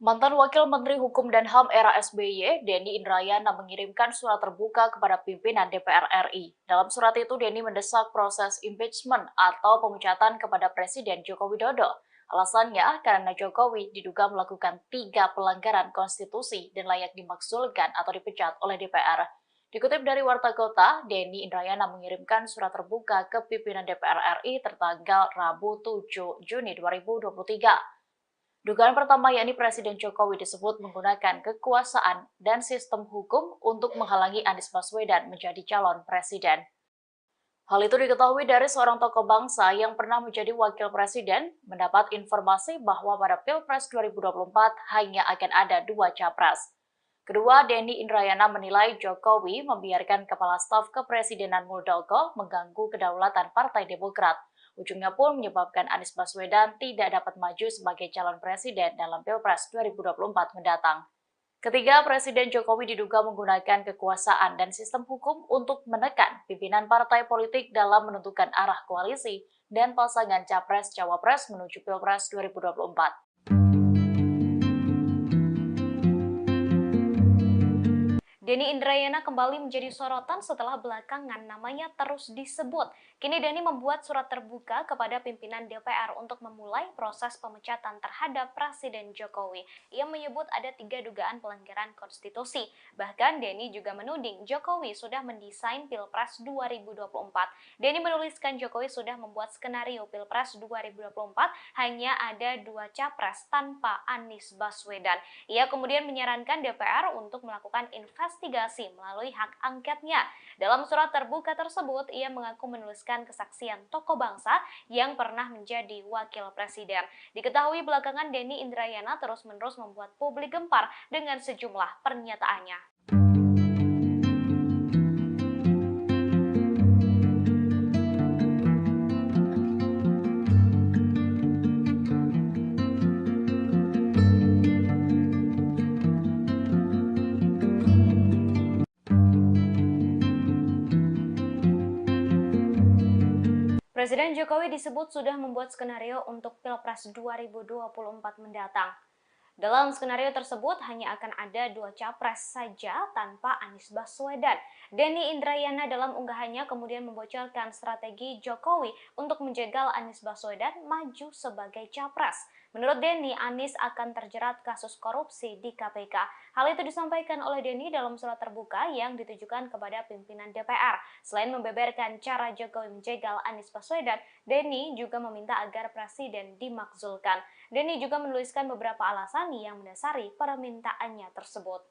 Mantan Wakil Menteri Hukum dan HAM era SBY, Denny Indrayana mengirimkan surat terbuka kepada pimpinan DPR RI. Dalam surat itu, Denny mendesak proses impeachment atau pemecatan kepada Presiden Joko Widodo. Alasannya karena Jokowi diduga melakukan 3 pelanggaran konstitusi dan layak dimakzulkan atau dipecat oleh DPR. Dikutip dari Warta Kota, Denny Indrayana mengirimkan surat terbuka ke pimpinan DPR RI tertanggal Rabu 7 Juni 2023. Dugaan pertama yakni Presiden Jokowi disebut menggunakan kekuasaan dan sistem hukum untuk menghalangi Anies Baswedan menjadi calon presiden. Hal itu diketahui dari seorang tokoh bangsa yang pernah menjadi wakil presiden mendapat informasi bahwa pada Pilpres 2024 hanya akan ada 2 capres. Kedua, Denny Indrayana menilai Jokowi membiarkan Kepala Staf Kepresidenan Muldoko mengganggu kedaulatan Partai Demokrat. Ujungnya pun menyebabkan Anies Baswedan tidak dapat maju sebagai calon presiden dalam Pilpres 2024 mendatang. Ketiga, Presiden Jokowi diduga menggunakan kekuasaan dan sistem hukum untuk menekan pimpinan partai politik dalam menentukan arah koalisi dan pasangan Capres-Cawapres menuju Pilpres 2024. Denny Indrayana kembali menjadi sorotan setelah belakangan namanya terus disebut. Kini Denny membuat surat terbuka kepada pimpinan DPR untuk memulai proses pemecatan terhadap Presiden Jokowi. Ia menyebut ada 3 dugaan pelanggaran konstitusi. Bahkan Denny juga menuding Jokowi sudah mendesain Pilpres 2024. Denny menuliskan Jokowi sudah membuat skenario Pilpres 2024 hanya ada 2 capres tanpa Anies Baswedan. Ia kemudian menyarankan DPR untuk melakukan investigasi melalui hak angketnya. Dalam surat terbuka tersebut, ia mengaku menuliskan kesaksian tokoh bangsa yang pernah menjadi wakil presiden. Diketahui belakangan Denny Indrayana terus-menerus membuat publik gempar dengan sejumlah pernyataannya. Presiden Jokowi disebut sudah membuat skenario untuk Pilpres 2024 mendatang. Dalam skenario tersebut hanya akan ada 2 capres saja tanpa Anies Baswedan. Denny Indrayana dalam unggahannya kemudian membocorkan strategi Jokowi untuk menjegal Anies Baswedan maju sebagai capres. Menurut Denny, Anies akan terjerat kasus korupsi di KPK. Hal itu disampaikan oleh Denny dalam surat terbuka yang ditujukan kepada pimpinan DPR. Selain membeberkan cara Jokowi menjegal Anies Baswedan, Denny juga meminta agar presiden dimakzulkan. Denny juga menuliskan beberapa alasan yang mendasari permintaannya tersebut.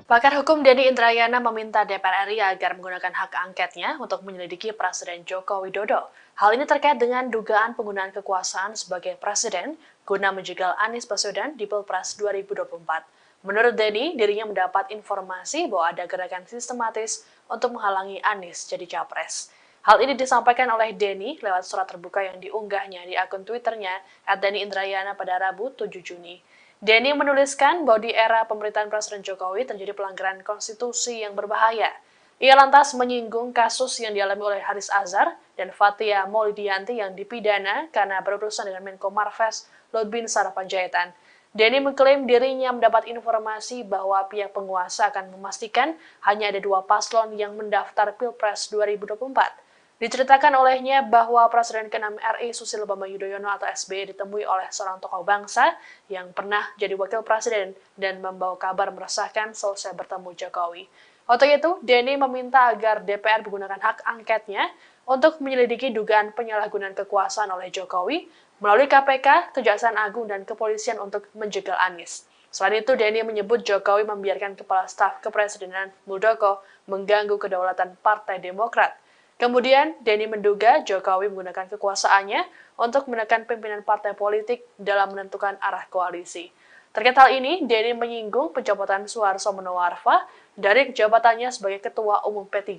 Pakar hukum Denny Indrayana meminta DPR RI agar menggunakan hak angketnya untuk menyelidiki Presiden Joko Widodo. Hal ini terkait dengan dugaan penggunaan kekuasaan sebagai presiden guna menjegal Anies Baswedan di Pilpres 2024. Menurut Denny, dirinya mendapat informasi bahwa ada gerakan sistematis untuk menghalangi Anies jadi capres. Hal ini disampaikan oleh Denny lewat surat terbuka yang diunggahnya di akun Twitternya @DennyIndrayana pada Rabu 7 Juni. Denny menuliskan bahwa di era pemerintahan Presiden Jokowi terjadi pelanggaran konstitusi yang berbahaya. Ia lantas menyinggung kasus yang dialami oleh Haris Azhar dan Fathia Maulidiyanti yang dipidana karena berurusan dengan Menko Marves Luhut Binsar Panjaitan. Denny mengklaim dirinya mendapat informasi bahwa pihak penguasa akan memastikan hanya ada 2 paslon yang mendaftar Pilpres 2024. Diceritakan olehnya bahwa Presiden ke-6 RI Susilo Bambang Yudhoyono atau SBY ditemui oleh seorang tokoh bangsa yang pernah jadi wakil presiden dan membawa kabar meresahkan selesai bertemu Jokowi. Waktu itu, Denny meminta agar DPR menggunakan hak angketnya untuk menyelidiki dugaan penyalahgunaan kekuasaan oleh Jokowi melalui KPK, Kejaksaan Agung, dan Kepolisian untuk menjegal Anies. Selain itu, Denny menyebut Jokowi membiarkan Kepala Staf Kepresidenan Muldoko mengganggu kedaulatan Partai Demokrat. Kemudian, Denny menduga Jokowi menggunakan kekuasaannya untuk menekan pimpinan partai politik dalam menentukan arah koalisi. Terkait hal ini, Denny menyinggung pencopotan Suharto Monoarfa dari jabatannya sebagai Ketua Umum P3.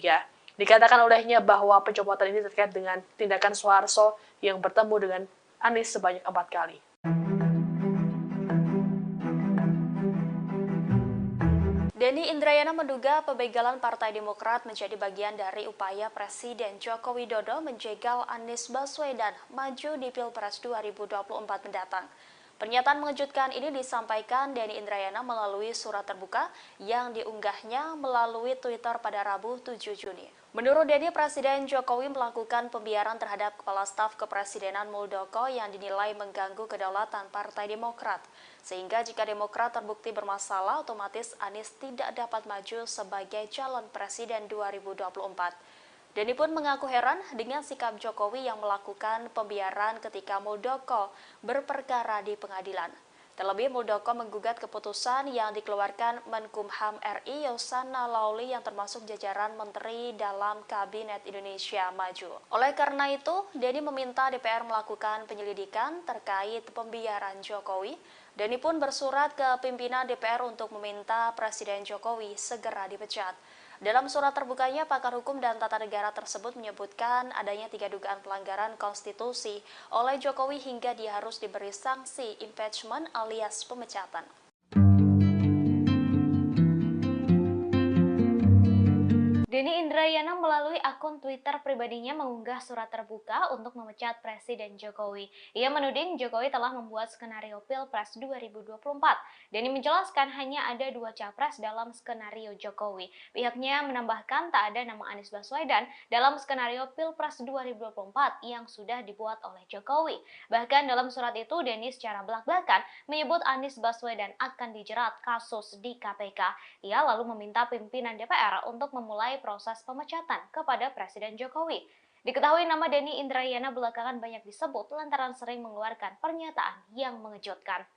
Dikatakan olehnya bahwa pencopotan ini terkait dengan tindakan Suharto yang bertemu dengan Anies sebanyak 4 kali. Denny Indrayana menduga pembegalan Partai Demokrat menjadi bagian dari upaya Presiden Joko Widodo menjegal Anies Baswedan maju di Pilpres 2024 mendatang. Pernyataan mengejutkan ini disampaikan Denny Indrayana melalui surat terbuka yang diunggahnya melalui Twitter pada Rabu 7 Juni. Menurut Denny, Presiden Jokowi melakukan pembiaran terhadap Kepala Staf Kepresidenan Muldoko yang dinilai mengganggu kedaulatan Partai Demokrat. Sehingga jika Demokrat terbukti bermasalah, otomatis Anies tidak dapat maju sebagai calon presiden 2024. Denny pun mengaku heran dengan sikap Jokowi yang melakukan pembiaran ketika Muldoko berperkara di pengadilan. Terlebih, Muldoko menggugat keputusan yang dikeluarkan Menkumham RI Yasona Laoly yang termasuk jajaran menteri dalam Kabinet Indonesia Maju. Oleh karena itu, Denny meminta DPR melakukan penyelidikan terkait pembiaran Jokowi. Denny pun bersurat ke pimpinan DPR untuk meminta Presiden Jokowi segera dipecat. Dalam surat terbukanya, pakar hukum dan tata negara tersebut menyebutkan adanya 3 dugaan pelanggaran konstitusi oleh Jokowi hingga dia harus diberi sanksi impeachment alias pemecatan. Denny Indrayana melalui akun Twitter pribadinya mengunggah surat terbuka untuk memecat Presiden Jokowi. Ia menuding Jokowi telah membuat skenario Pilpres 2024. Denny menjelaskan hanya ada 2 capres dalam skenario Jokowi. Pihaknya menambahkan tak ada nama Anies Baswedan dalam skenario Pilpres 2024 yang sudah dibuat oleh Jokowi. Bahkan dalam surat itu Denny secara belak-belakan menyebut Anies Baswedan akan dijerat kasus di KPK. Ia lalu meminta pimpinan DPR untuk memulai proses pemecatan kepada Presiden Jokowi. Diketahui nama Denny Indrayana belakangan banyak disebut lantaran sering mengeluarkan pernyataan yang mengejutkan.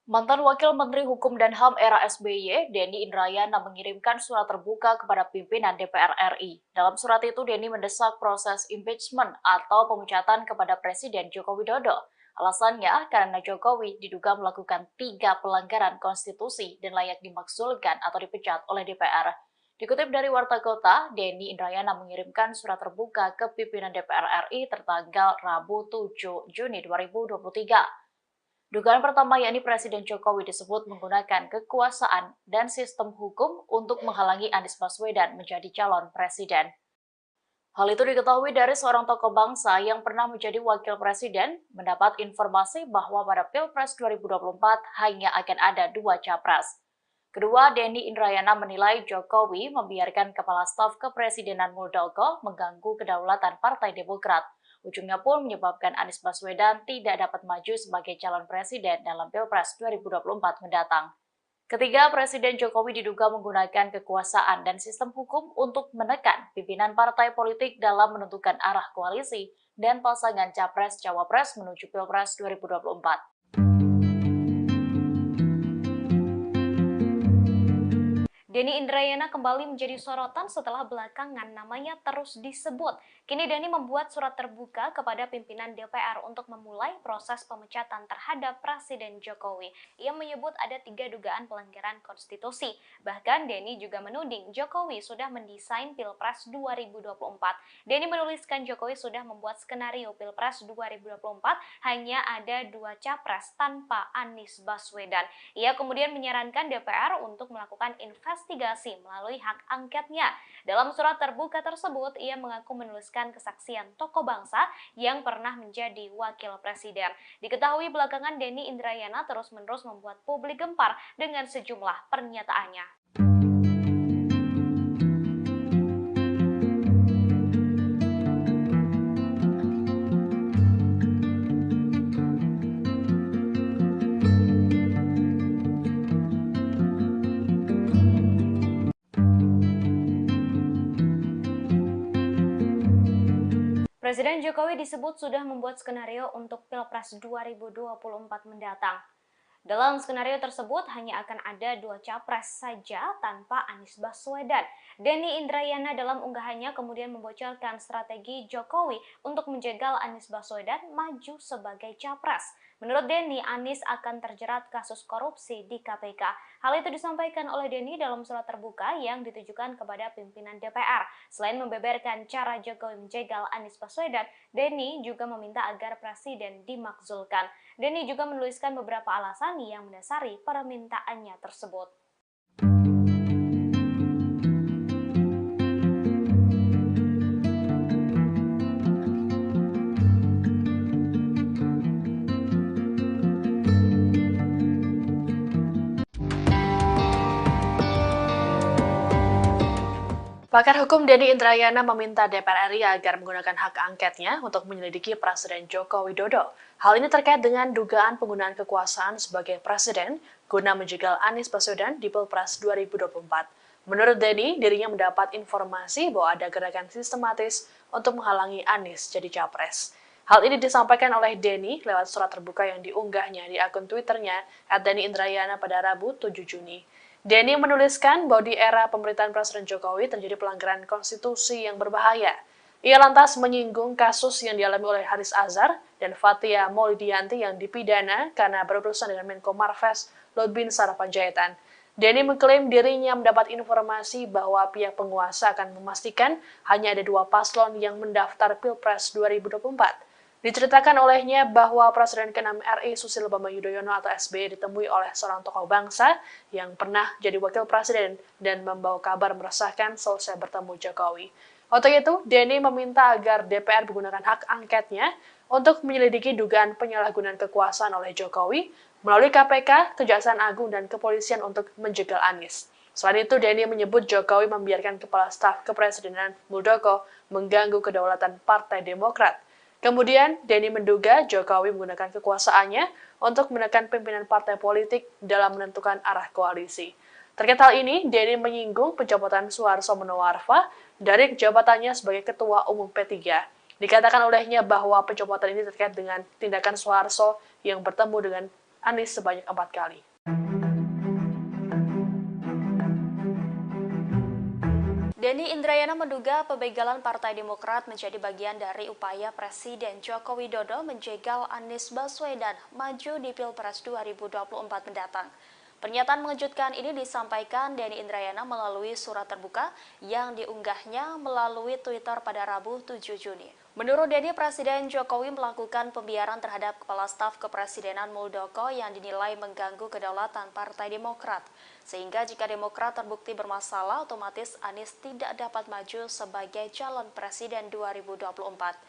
Mantan Wakil Menteri Hukum dan HAM era SBY, Denny Indrayana mengirimkan surat terbuka kepada pimpinan DPR RI. Dalam surat itu, Denny mendesak proses impeachment atau pemecatan kepada Presiden Joko Widodo. Alasannya, karena Jokowi diduga melakukan 3 pelanggaran konstitusi dan layak dimakzulkan atau dipecat oleh DPR. Dikutip dari Warta Kota, Denny Indrayana mengirimkan surat terbuka ke pimpinan DPR RI tertanggal Rabu 7 Juni 2023. Dugaan pertama yakni Presiden Jokowi disebut menggunakan kekuasaan dan sistem hukum untuk menghalangi Anies Baswedan menjadi calon presiden. Hal itu diketahui dari seorang tokoh bangsa yang pernah menjadi wakil presiden mendapat informasi bahwa pada Pilpres 2024 hanya akan ada 2 capres. Kedua, Denny Indrayana menilai Jokowi membiarkan Kepala Staf Kepresidenan Muldoko mengganggu kedaulatan Partai Demokrat. Ujungnya pun menyebabkan Anies Baswedan tidak dapat maju sebagai calon presiden dalam Pilpres 2024 mendatang. Ketiga, Presiden Jokowi diduga menggunakan kekuasaan dan sistem hukum untuk menekan pimpinan partai politik dalam menentukan arah koalisi dan pasangan Capres-Cawapres menuju Pilpres 2024. Denny Indrayana kembali menjadi sorotan setelah belakangan namanya terus disebut. Kini Denny membuat surat terbuka kepada pimpinan DPR untuk memulai proses pemecatan terhadap Presiden Jokowi. Ia menyebut ada 3 dugaan pelanggaran konstitusi. Bahkan Denny juga menuding Jokowi sudah mendesain Pilpres 2024. Denny menuliskan Jokowi sudah membuat skenario Pilpres 2024 hanya ada 2 capres tanpa Anies Baswedan. Ia kemudian menyarankan DPR untuk melakukan investigasi melalui hak angketnya. Dalam surat terbuka tersebut, ia mengaku menuliskan kesaksian tokoh bangsa yang pernah menjadi wakil presiden. Diketahui belakangan Denny Indrayana terus-menerus membuat publik gempar dengan sejumlah pernyataannya. Presiden Jokowi disebut sudah membuat skenario untuk Pilpres 2024 mendatang. Dalam skenario tersebut hanya akan ada 2 capres saja tanpa Anies Baswedan. Denny Indrayana dalam unggahannya kemudian membocorkan strategi Jokowi untuk menjegal Anies Baswedan maju sebagai capres. Menurut Denny, Anies akan terjerat kasus korupsi di KPK. Hal itu disampaikan oleh Denny dalam surat terbuka yang ditujukan kepada pimpinan DPR. Selain membeberkan cara Jokowi menjegal Anies Baswedan, Denny juga meminta agar presiden dimakzulkan. Denny juga menuliskan beberapa alasan yang mendasari permintaannya tersebut. Pakar hukum Denny Indrayana meminta DPR RI agar menggunakan hak angketnya untuk menyelidiki Presiden Joko Widodo. Hal ini terkait dengan dugaan penggunaan kekuasaan sebagai presiden guna menjegal Anies Baswedan di Pilpres 2024. Menurut Denny, dirinya mendapat informasi bahwa ada gerakan sistematis untuk menghalangi Anies jadi capres. Hal ini disampaikan oleh Denny lewat surat terbuka yang diunggahnya di akun Twitternya @DennyIndrayana pada Rabu 7 Juni. Denny menuliskan bahwa di era pemerintahan Presiden Jokowi terjadi pelanggaran konstitusi yang berbahaya. Ia lantas menyinggung kasus yang dialami oleh Haris Azhar dan Fathia Maulidiyanti yang dipidana karena berurusan dengan Menko Marves Lutbinsar Panjaitan. Denny mengklaim dirinya mendapat informasi bahwa pihak penguasa akan memastikan hanya ada 2 paslon yang mendaftar Pilpres 2024. Diceritakan olehnya bahwa Presiden ke-6 RI Susilo Bambang Yudhoyono atau SBY ditemui oleh seorang tokoh bangsa yang pernah jadi wakil presiden dan membawa kabar meresahkan selesai bertemu Jokowi. Untuk itu, Denny meminta agar DPR menggunakan hak angketnya untuk menyelidiki dugaan penyalahgunaan kekuasaan oleh Jokowi melalui KPK, Kejaksaan Agung, dan Kepolisian untuk menjegal Anies. Selain itu, Denny menyebut Jokowi membiarkan Kepala Staf Kepresidenan Muldoko mengganggu kedaulatan Partai Demokrat. Kemudian, Denny menduga Jokowi menggunakan kekuasaannya untuk menekan pimpinan partai politik dalam menentukan arah koalisi. Terkait hal ini, Denny menyinggung pencopotan Suharto Monoarfa dari jabatannya sebagai Ketua Umum P3. Dikatakan olehnya bahwa pencopotan ini terkait dengan tindakan Suharto yang bertemu dengan Anies sebanyak 4 kali. Denny Indrayana menduga pembegalan Partai Demokrat menjadi bagian dari upaya Presiden Joko Widodo menjegal Anies Baswedan maju di Pilpres 2024 mendatang. Pernyataan mengejutkan ini disampaikan Denny Indrayana melalui surat terbuka yang diunggahnya melalui Twitter pada Rabu 7 Juni. Menurut Denny, Presiden Jokowi melakukan pembiaran terhadap Kepala Staf Kepresidenan Muldoko yang dinilai mengganggu kedaulatan Partai Demokrat. Sehingga jika Demokrat terbukti bermasalah, otomatis Anies tidak dapat maju sebagai calon presiden 2024.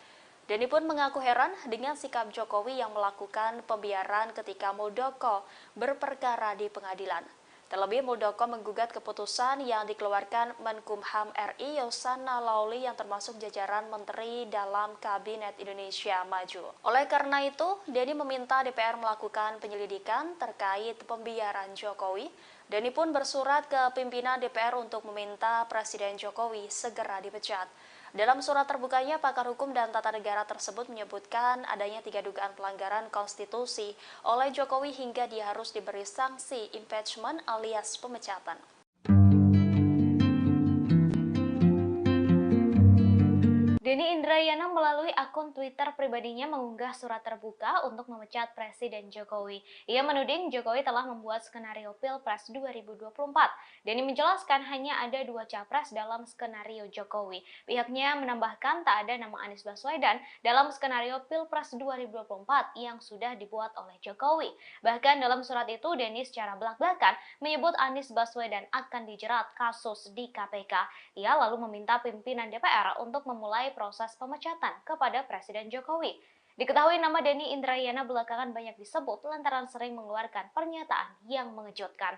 Denny pun mengaku heran dengan sikap Jokowi yang melakukan pembiaran ketika Muldoko berperkara di pengadilan. Terlebih, Muldoko menggugat keputusan yang dikeluarkan Menkumham RI Yasona Lawli yang termasuk jajaran menteri dalam Kabinet Indonesia Maju. Oleh karena itu, Denny meminta DPR melakukan penyelidikan terkait pembiaran Jokowi. Denny pun bersurat ke pimpinan DPR untuk meminta Presiden Jokowi segera dipecat. Dalam surat terbukanya, pakar hukum dan tata negara tersebut menyebutkan adanya 3 dugaan pelanggaran konstitusi oleh Jokowi hingga dia harus diberi sanksi impeachment alias pemecatan. Denny Indrayana melalui akun Twitter pribadinya mengunggah surat terbuka untuk memecat Presiden Jokowi. Ia menuding Jokowi telah membuat skenario Pilpres 2024. Denny menjelaskan hanya ada 2 capres dalam skenario Jokowi. Pihaknya menambahkan tak ada nama Anies Baswedan dalam skenario Pilpres 2024 yang sudah dibuat oleh Jokowi. Bahkan dalam surat itu, Denny secara belak-belakan menyebut Anies Baswedan akan dijerat kasus di KPK. Ia lalu meminta pimpinan DPR untuk memulai proses pemecatan kepada Presiden Jokowi. Diketahui nama Denny Indrayana belakangan banyak disebut lantaran sering mengeluarkan pernyataan yang mengejutkan.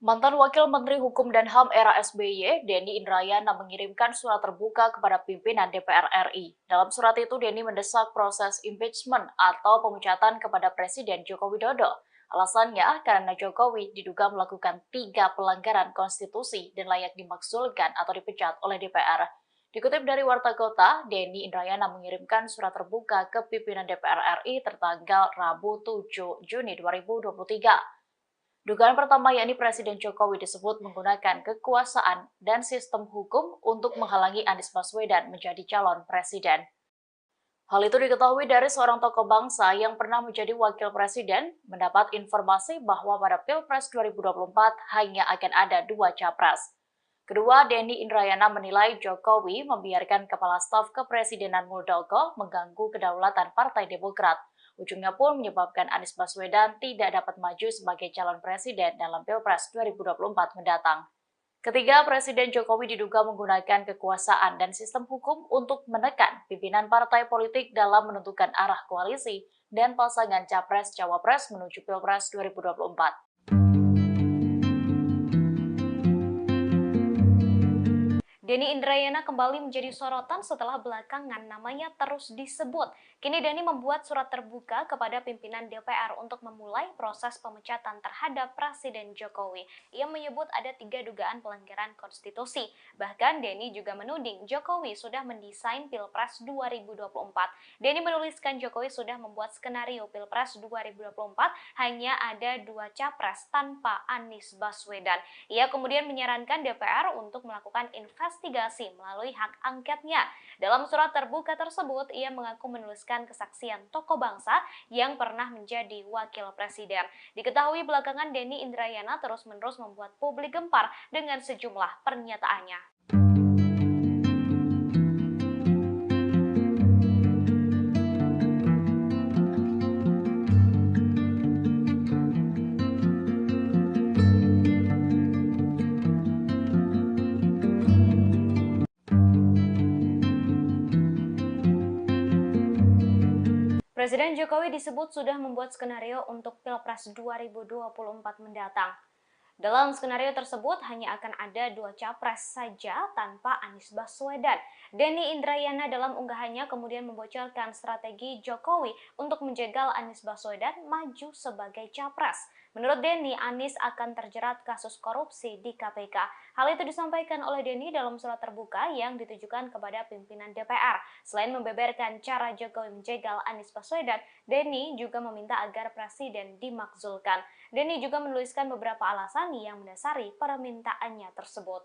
Mantan Wakil Menteri Hukum dan HAM era SBY, Denny Indrayana mengirimkan surat terbuka kepada pimpinan DPR RI. Dalam surat itu, Denny mendesak proses impeachment atau pemecatan kepada Presiden Joko Widodo. Alasannya, karena Jokowi diduga melakukan 3 pelanggaran konstitusi dan layak dimakzulkan atau dipecat oleh DPR. Dikutip dari Warta Kota, Denny Indrayana mengirimkan surat terbuka ke pimpinan DPR RI tertanggal Rabu 7 Juni 2023. Dugaan pertama yakni Presiden Jokowi disebut menggunakan kekuasaan dan sistem hukum untuk menghalangi Anies Baswedan menjadi calon presiden. Hal itu diketahui dari seorang tokoh bangsa yang pernah menjadi wakil presiden mendapat informasi bahwa pada Pilpres 2024 hanya akan ada 2 capres. Kedua, Denny Indrayana menilai Jokowi membiarkan Kepala Staf Kepresidenan Muldoko mengganggu kedaulatan Partai Demokrat. Ujungnya pun menyebabkan Anies Baswedan tidak dapat maju sebagai calon presiden dalam Pilpres 2024 mendatang. Ketiga, Presiden Jokowi diduga menggunakan kekuasaan dan sistem hukum untuk menekan pimpinan partai politik dalam menentukan arah koalisi dan pasangan Capres-Cawapres menuju Pilpres 2024. Denny Indrayana kembali menjadi sorotan setelah belakangan namanya terus disebut. Kini Denny membuat surat terbuka kepada pimpinan DPR untuk memulai proses pemecatan terhadap Presiden Jokowi. Ia menyebut ada 3 dugaan pelanggaran konstitusi. Bahkan Denny juga menuding Jokowi sudah mendesain Pilpres 2024. Denny menuliskan Jokowi sudah membuat skenario Pilpres 2024 hanya ada 2 capres tanpa Anies Baswedan. Ia kemudian menyarankan DPR untuk melakukan investigasi melalui hak angketnya. Dalam surat terbuka tersebut, ia mengaku menuliskan kesaksian tokoh bangsa yang pernah menjadi wakil presiden. Diketahui belakangan Denny Indrayana terus-menerus membuat publik gempar dengan sejumlah pernyataannya. Presiden Jokowi disebut sudah membuat skenario untuk Pilpres 2024 mendatang. Dalam skenario tersebut hanya akan ada 2 capres saja tanpa Anies Baswedan. Denny Indrayana dalam unggahannya kemudian membocorkan strategi Jokowi untuk menjegal Anies Baswedan maju sebagai capres. Menurut Denny, Anies akan terjerat kasus korupsi di KPK. Hal itu disampaikan oleh Denny dalam surat terbuka yang ditujukan kepada pimpinan DPR. Selain membeberkan cara Jokowi menjegal Anies Baswedan, Denny juga meminta agar presiden dimakzulkan. Denny juga menuliskan beberapa alasan yang mendasari permintaannya tersebut.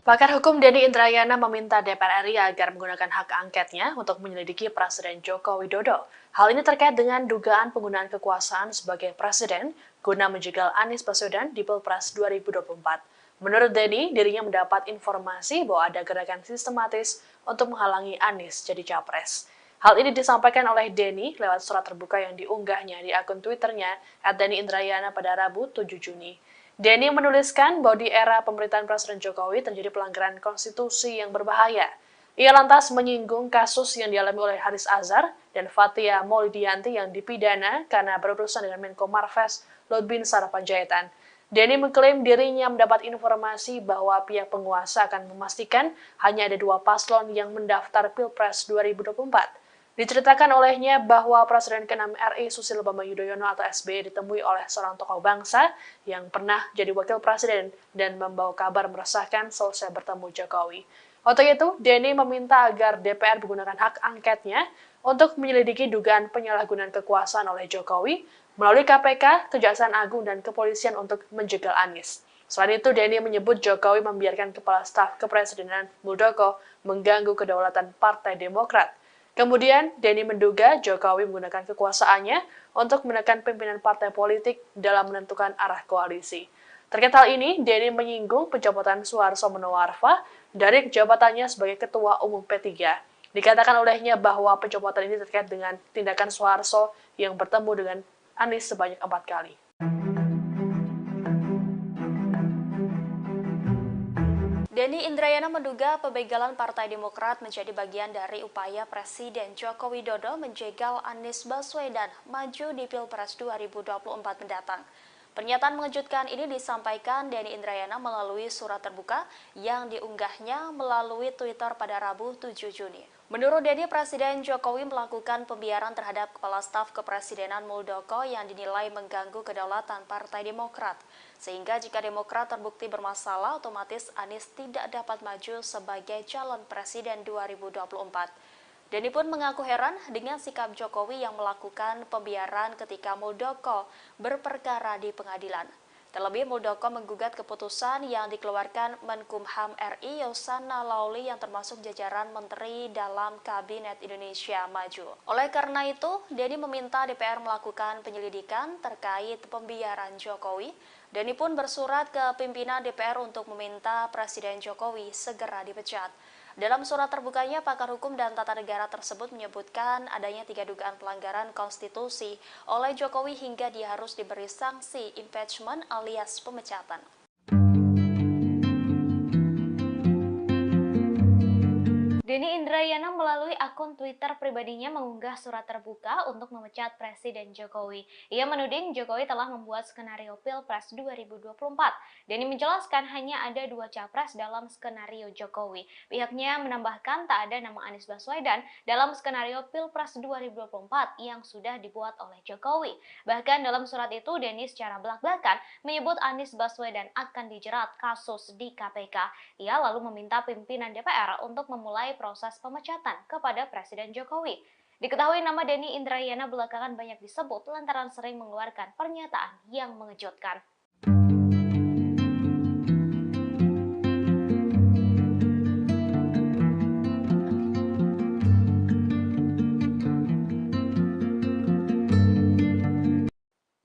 Pakar hukum Denny Indrayana meminta DPR RI agar menggunakan hak angketnya untuk menyelidiki Presiden Joko Widodo. Hal ini terkait dengan dugaan penggunaan kekuasaan sebagai presiden guna menjegal Anies Baswedan di Pilpres 2024. Menurut Denny, dirinya mendapat informasi bahwa ada gerakan sistematis untuk menghalangi Anies jadi capres. Hal ini disampaikan oleh Denny lewat surat terbuka yang diunggahnya di akun Twitternya @DennyIndrayana pada Rabu 7 Juni. Denny menuliskan bahwa di era pemerintahan Presiden Jokowi terjadi pelanggaran konstitusi yang berbahaya. Ia lantas menyinggung kasus yang dialami oleh Haris Azhar dan Fathia Maulidiyanti yang dipidana karena berurusan dengan Menko Marves Luhut Binsar Panjaitan. Denny mengklaim dirinya mendapat informasi bahwa pihak penguasa akan memastikan hanya ada 2 paslon yang mendaftar Pilpres 2024. Diceritakan olehnya bahwa Presiden ke-6 RI Susilo Bambang Yudhoyono atau SBY ditemui oleh seorang tokoh bangsa yang pernah jadi wakil presiden dan membawa kabar meresahkan selesai bertemu Jokowi. Untuk itu, Denny meminta agar DPR menggunakan hak angketnya untuk menyelidiki dugaan penyalahgunaan kekuasaan oleh Jokowi melalui KPK, Kejaksaan Agung, dan Kepolisian untuk menjegal Anies. Selain itu, Denny menyebut Jokowi membiarkan Kepala Staf Kepresidenan Muldoko mengganggu kedaulatan Partai Demokrat. Kemudian, Denny menduga Jokowi menggunakan kekuasaannya untuk menekan pimpinan partai politik dalam menentukan arah koalisi. Terkait hal ini, Denny menyinggung pencopotan Suharto Monoarfa dari jabatannya sebagai Ketua Umum P3. Dikatakan olehnya bahwa pencopotan ini terkait dengan tindakan Suharto yang bertemu dengan Anies sebanyak 4 kali. Denny Indrayana menduga pembegalan Partai Demokrat menjadi bagian dari upaya Presiden Joko Widodo menjegal Anies Baswedan maju di Pilpres 2024 mendatang. Pernyataan mengejutkan ini disampaikan Denny Indrayana melalui surat terbuka yang diunggahnya melalui Twitter pada Rabu 7 Juni. Menurut Denny, Presiden Jokowi melakukan pembiaran terhadap Kepala Staf Kepresidenan Muldoko yang dinilai mengganggu kedaulatan Partai Demokrat. Sehingga jika Demokrat terbukti bermasalah, otomatis Anies tidak dapat maju sebagai calon presiden 2024. Denny pun mengaku heran dengan sikap Jokowi yang melakukan pembiaran ketika Muldoko berperkara di pengadilan. Terlebih, Muldoko menggugat keputusan yang dikeluarkan Menkumham RI Yasona Lawli yang termasuk jajaran menteri dalam Kabinet Indonesia Maju. Oleh karena itu, Denny meminta DPR melakukan penyelidikan terkait pembiaran Jokowi. Denny pun bersurat ke pimpinan DPR untuk meminta Presiden Jokowi segera dipecat. Dalam surat terbukanya, pakar hukum dan tata negara tersebut menyebutkan adanya 3 dugaan pelanggaran konstitusi oleh Jokowi hingga dia harus diberi sanksi impeachment alias pemecatan. Denny Indrayana melalui akun Twitter pribadinya mengunggah surat terbuka untuk memecat Presiden Jokowi. Ia menuding Jokowi telah membuat skenario Pilpres 2024. Denny menjelaskan hanya ada 2 capres dalam skenario Jokowi. Pihaknya menambahkan tak ada nama Anies Baswedan dalam skenario Pilpres 2024 yang sudah dibuat oleh Jokowi. Bahkan dalam surat itu Denny secara belak-belakan menyebut Anies Baswedan akan dijerat kasus di KPK. Ia lalu meminta pimpinan DPR untuk memulai proses pemecatan kepada Presiden Jokowi. Diketahui nama Denny Indrayana belakangan banyak disebut lantaran sering mengeluarkan pernyataan yang mengejutkan.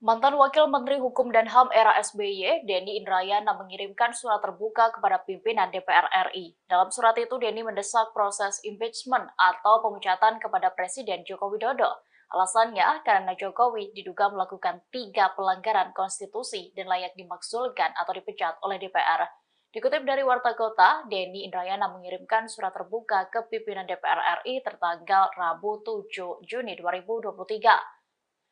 Mantan Wakil Menteri Hukum dan HAM era SBY, Denny Indrayana mengirimkan surat terbuka kepada pimpinan DPR RI. Dalam surat itu, Denny mendesak proses impeachment atau pemecatan kepada Presiden Joko Widodo. Alasannya, karena Jokowi diduga melakukan 3 pelanggaran konstitusi dan layak dimakzulkan atau dipecat oleh DPR. Dikutip dari Warta Kota, Denny Indrayana mengirimkan surat terbuka ke pimpinan DPR RI tertanggal Rabu 7 Juni 2023.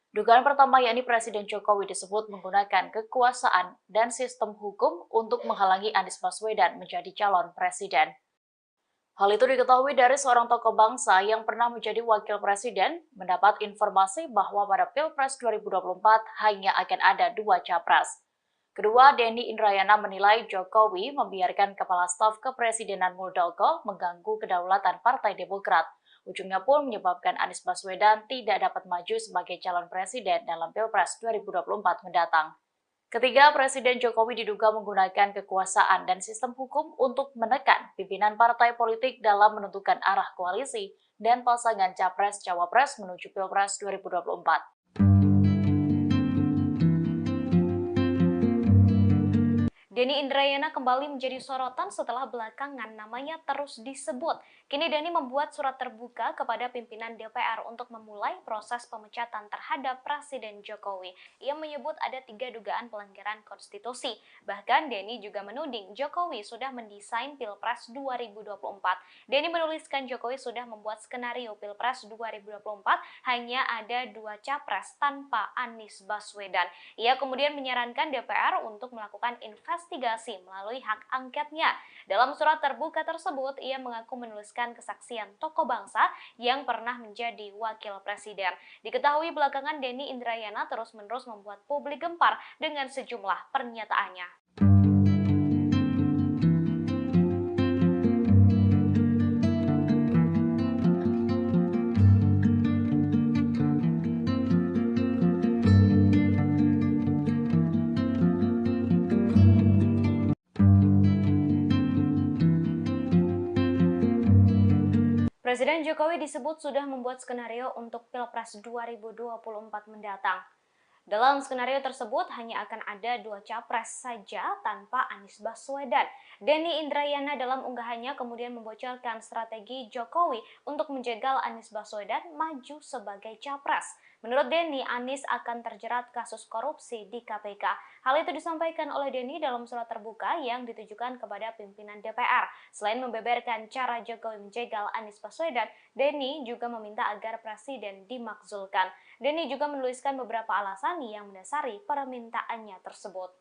Dugaan pertama yakni Presiden Jokowi disebut menggunakan kekuasaan dan sistem hukum untuk menghalangi Anies Baswedan menjadi calon presiden. Hal itu diketahui dari seorang tokoh bangsa yang pernah menjadi wakil presiden mendapat informasi bahwa pada Pilpres 2024 hanya akan ada 2 capres. Kedua, Denny Indrayana menilai Jokowi membiarkan Kepala Staf Kepresidenan Muldoko mengganggu kedaulatan Partai Demokrat. Ujungnya pun menyebabkan Anies Baswedan tidak dapat maju sebagai calon presiden dalam Pilpres 2024 mendatang. Ketiga, Presiden Jokowi diduga menggunakan kekuasaan dan sistem hukum untuk menekan pimpinan partai politik dalam menentukan arah koalisi dan pasangan Capres-Cawapres menuju Pilpres 2024. Denny Indrayana kembali menjadi sorotan setelah belakangan namanya terus disebut. Kini Denny membuat surat terbuka kepada pimpinan DPR untuk memulai proses pemecatan terhadap Presiden Jokowi. Ia menyebut ada 3 dugaan pelanggaran konstitusi. Bahkan Denny juga menuding Jokowi sudah mendesain Pilpres 2024. Denny menuliskan Jokowi sudah membuat skenario Pilpres 2024 hanya ada 2 capres tanpa Anies Baswedan. Ia kemudian menyarankan DPR untuk melakukan investigasi melalui hak angketnya. Dalam surat terbuka tersebut, ia mengaku menuliskan kesaksian tokoh bangsa yang pernah menjadi wakil presiden. Diketahui belakangan Denny Indrayana terus-menerus membuat publik gempar dengan sejumlah pernyataannya. Presiden Jokowi disebut sudah membuat skenario untuk Pilpres 2024 mendatang. Dalam skenario tersebut hanya akan ada 2 capres saja tanpa Anies Baswedan. Denny Indrayana dalam unggahannya kemudian membocorkan strategi Jokowi untuk menjegal Anies Baswedan maju sebagai capres. Menurut Denny, Anies akan terjerat kasus korupsi di KPK. Hal itu disampaikan oleh Denny dalam surat terbuka yang ditujukan kepada pimpinan DPR. Selain membeberkan cara Jokowi menjegal Anies Baswedan, Denny juga meminta agar presiden dimakzulkan. Denny juga menuliskan beberapa alasan yang mendasari permintaannya tersebut.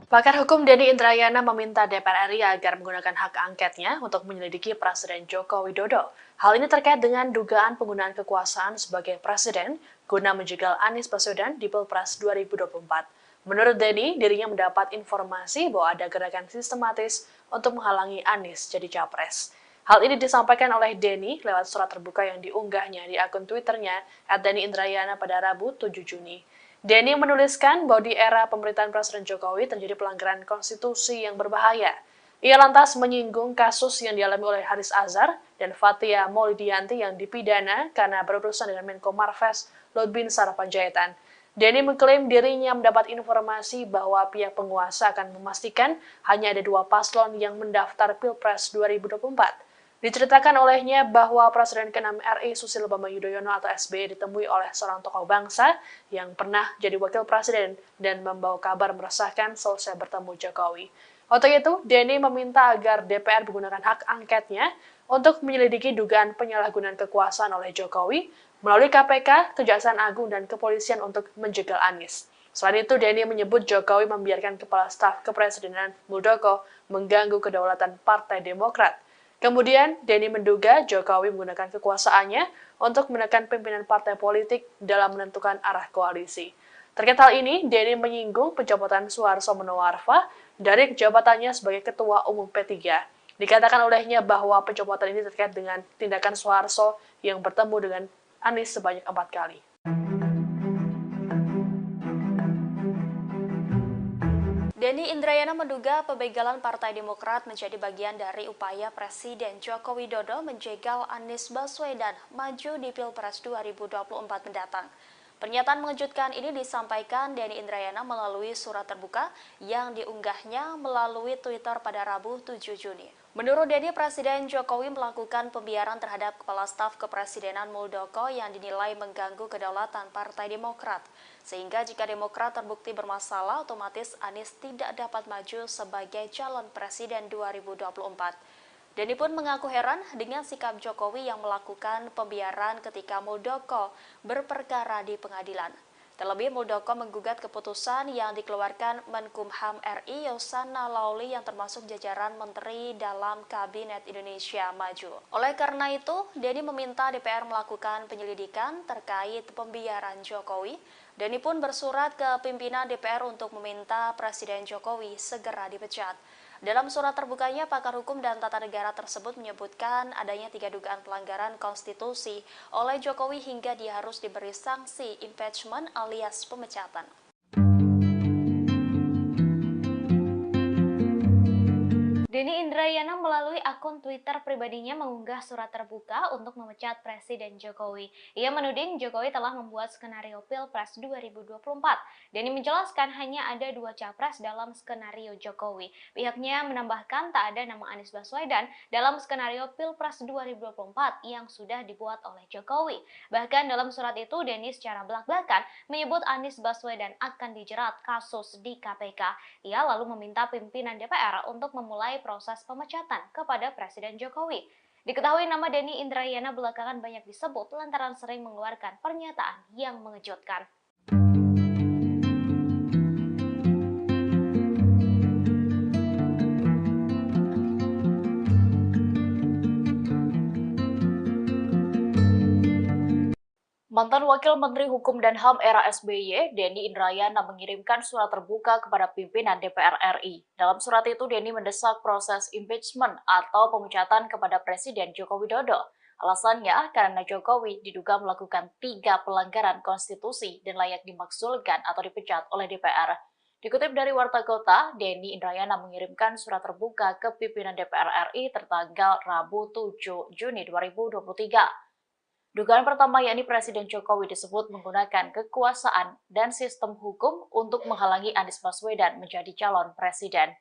Pakar hukum Denny Indrayana meminta DPR RI agar menggunakan hak angketnya untuk menyelidiki Presiden Joko Widodo. Hal ini terkait dengan dugaan penggunaan kekuasaan sebagai presiden guna menjegal Anies Baswedan di Pilpres 2024. Menurut Denny, dirinya mendapat informasi bahwa ada gerakan sistematis untuk menghalangi Anies jadi capres. Hal ini disampaikan oleh Denny lewat surat terbuka yang diunggahnya di akun Twitternya @DennyIndrayana pada Rabu 7 Juni. Denny menuliskan bahwa di era pemerintahan Presiden Jokowi terjadi pelanggaran konstitusi yang berbahaya. Ia lantas menyinggung kasus yang dialami oleh Haris Azhar dan Fathia Maulidiyanti yang dipidana karena berurusan dengan Menko Marves Lutbinsar Panjaitan. Denny mengklaim dirinya mendapat informasi bahwa pihak penguasa akan memastikan hanya ada 2 paslon yang mendaftar Pilpres 2024. Diceritakan olehnya bahwa Presiden ke-6 RI Susilo Bambang Yudhoyono atau SBY ditemui oleh seorang tokoh bangsa yang pernah jadi wakil presiden dan membawa kabar meresahkan selesai bertemu Jokowi. Untuk itu, Denny meminta agar DPR menggunakan hak angketnya untuk menyelidiki dugaan penyalahgunaan kekuasaan oleh Jokowi melalui KPK, Kejaksaan Agung, dan Kepolisian untuk menjegal Anies. Selain itu, Denny menyebut Jokowi membiarkan Kepala Staf Kepresidenan Muldoko mengganggu kedaulatan Partai Demokrat. Kemudian, Denny menduga Jokowi menggunakan kekuasaannya untuk menekan pimpinan partai politik dalam menentukan arah koalisi. Terkait hal ini, Denny menyinggung pencopotan Suharto Monoarfa dari jabatannya sebagai Ketua Umum P3. Dikatakan olehnya bahwa pencopotan ini terkait dengan tindakan Suharto yang bertemu dengan Anies sebanyak 4 kali. Denny Indrayana menduga pembegalan Partai Demokrat menjadi bagian dari upaya Presiden Joko Widodo menjegal Anies Baswedan maju di Pilpres 2024 mendatang. Pernyataan mengejutkan ini disampaikan Denny Indrayana melalui surat terbuka yang diunggahnya melalui Twitter pada Rabu 7 Juni. Menurut Denny, Presiden Jokowi melakukan pembiaran terhadap Kepala Staf Kepresidenan Muldoko yang dinilai mengganggu kedaulatan Partai Demokrat. Sehingga jika Demokrat terbukti bermasalah, otomatis Anies tidak dapat maju sebagai calon presiden 2024. Denny pun mengaku heran dengan sikap Jokowi yang melakukan pembiaran ketika Muldoko berperkara di pengadilan. Terlebih, Muldoko menggugat keputusan yang dikeluarkan Menkumham RI Yasona Laoly yang termasuk jajaran menteri dalam Kabinet Indonesia Maju. Oleh karena itu, Denny meminta DPR melakukan penyelidikan terkait pembiaran Jokowi. Denny pun bersurat ke pimpinan DPR untuk meminta Presiden Jokowi segera dipecat. Dalam surat terbukanya, pakar hukum dan tata negara tersebut menyebutkan adanya 3 dugaan pelanggaran konstitusi oleh Jokowi hingga dia harus diberi sanksi impeachment alias pemecatan. Denny Indrayana melalui akun Twitter pribadinya mengunggah surat terbuka untuk memecat Presiden Jokowi. Ia menuding Jokowi telah membuat skenario Pilpres 2024. Denny menjelaskan hanya ada 2 capres dalam skenario Jokowi. Pihaknya menambahkan tak ada nama Anies Baswedan dalam skenario Pilpres 2024 yang sudah dibuat oleh Jokowi. Bahkan dalam surat itu, Denny secara belak-belakan menyebut Anies Baswedan akan dijerat kasus di KPK. Ia lalu meminta pimpinan DPR untuk memulai proses pemecatan kepada Presiden Jokowi. Diketahui nama Denny Indrayana belakangan banyak disebut lantaran sering mengeluarkan pernyataan yang mengejutkan. Mantan Wakil Menteri Hukum dan HAM era SBY, Denny Indrayana mengirimkan surat terbuka kepada pimpinan DPR RI. Dalam surat itu, Denny mendesak proses impeachment atau pemecatan kepada Presiden Joko Widodo. Alasannya, karena Jokowi diduga melakukan 3 pelanggaran konstitusi dan layak dimaksulkan atau dipecat oleh DPR. Dikutip dari Warta Kota, Denny Indrayana mengirimkan surat terbuka ke pimpinan DPR RI tertanggal Rabu 7 Juni 2023. Dugaan pertama yakni Presiden Jokowi disebut menggunakan kekuasaan dan sistem hukum untuk menghalangi Anies Baswedan menjadi calon presiden.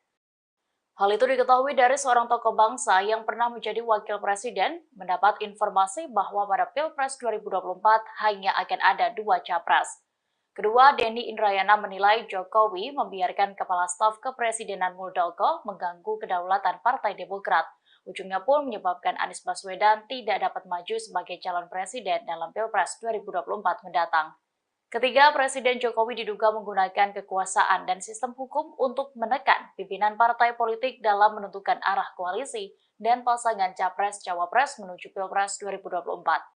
Hal itu diketahui dari seorang tokoh bangsa yang pernah menjadi wakil presiden mendapat informasi bahwa pada Pilpres 2024 hanya akan ada 2 capres. Kedua, Denny Indrayana menilai Jokowi membiarkan Kepala Staf Kepresidenan Muldoko mengganggu kedaulatan Partai Demokrat. Ujungnya pun menyebabkan Anies Baswedan tidak dapat maju sebagai calon presiden dalam Pilpres 2024 mendatang. Ketiga, Presiden Jokowi diduga menggunakan kekuasaan dan sistem hukum untuk menekan pimpinan partai politik dalam menentukan arah koalisi dan pasangan Capres-Cawapres menuju Pilpres 2024.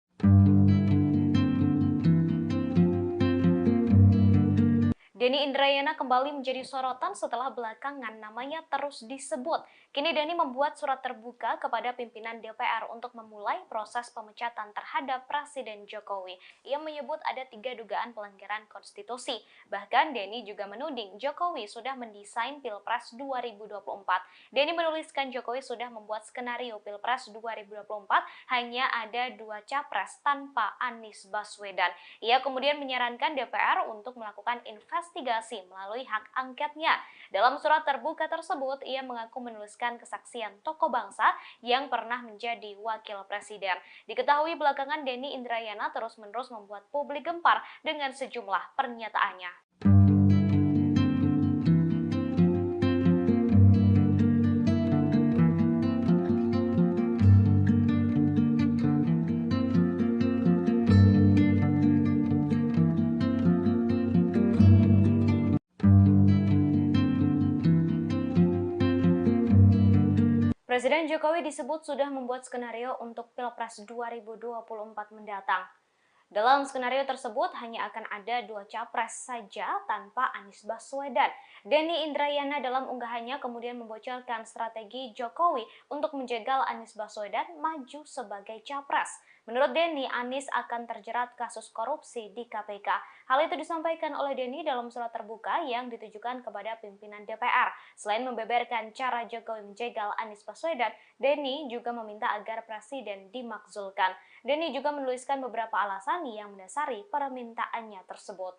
Denny Indrayana kembali menjadi sorotan setelah belakangan namanya terus disebut. Kini Denny membuat surat terbuka kepada pimpinan DPR untuk memulai proses pemecatan terhadap Presiden Jokowi. Ia menyebut ada 3 dugaan pelanggaran konstitusi. Bahkan Denny juga menuding Jokowi sudah mendesain Pilpres 2024. Denny menuliskan Jokowi sudah membuat skenario Pilpres 2024 hanya ada 2 capres tanpa Anies Baswedan. Ia kemudian menyarankan DPR untuk melakukan investigasi melalui hak angketnya. Dalam surat terbuka tersebut, ia mengaku menuliskan kesaksian tokoh bangsa yang pernah menjadi wakil presiden. Diketahui belakangan Denny Indrayana terus-menerus membuat publik gempar dengan sejumlah pernyataannya. Presiden Jokowi disebut sudah membuat skenario untuk Pilpres 2024 mendatang. Dalam skenario tersebut hanya akan ada 2 capres saja tanpa Anies Baswedan. Denny Indrayana dalam unggahannya kemudian membocorkan strategi Jokowi untuk menjegal Anies Baswedan maju sebagai capres. Menurut Denny, Anies akan terjerat kasus korupsi di KPK. Hal itu disampaikan oleh Denny dalam surat terbuka yang ditujukan kepada pimpinan DPR. Selain membeberkan cara Jokowi menjegal Anies Baswedan, Denny juga meminta agar presiden dimakzulkan. Denny juga menuliskan beberapa alasan yang mendasari permintaannya tersebut.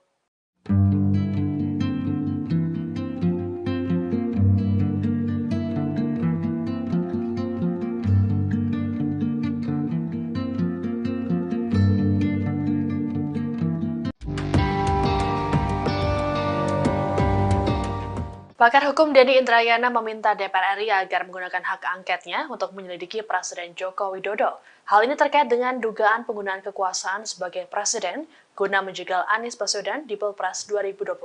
Pakar hukum Denny Indrayana meminta DPR RI agar menggunakan hak angketnya untuk menyelidiki Presiden Joko Widodo. Hal ini terkait dengan dugaan penggunaan kekuasaan sebagai presiden guna menjegal Anies Baswedan di Pilpres 2024.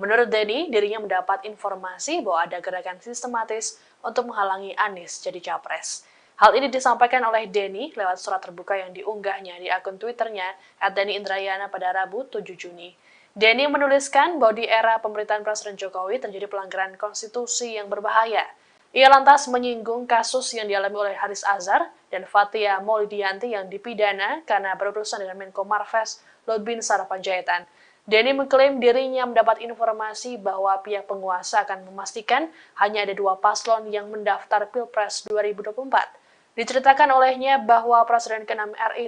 Menurut Denny, dirinya mendapat informasi bahwa ada gerakan sistematis untuk menghalangi Anies jadi capres. Hal ini disampaikan oleh Denny lewat surat terbuka yang diunggahnya di akun Twitternya @DennyIndrayana pada Rabu 7 Juni. Denny menuliskan bahwa di era pemerintahan Presiden Jokowi terjadi pelanggaran konstitusi yang berbahaya. Ia lantas menyinggung kasus yang dialami oleh Haris Azhar dan Fathia Maulidiyanti yang dipidana karena berurusan dengan Menko Marves Luhut Binsar Panjaitan. Denny mengklaim dirinya mendapat informasi bahwa pihak penguasa akan memastikan hanya ada 2 paslon yang mendaftar Pilpres 2024. Diceritakan olehnya bahwa Presiden ke-6 RI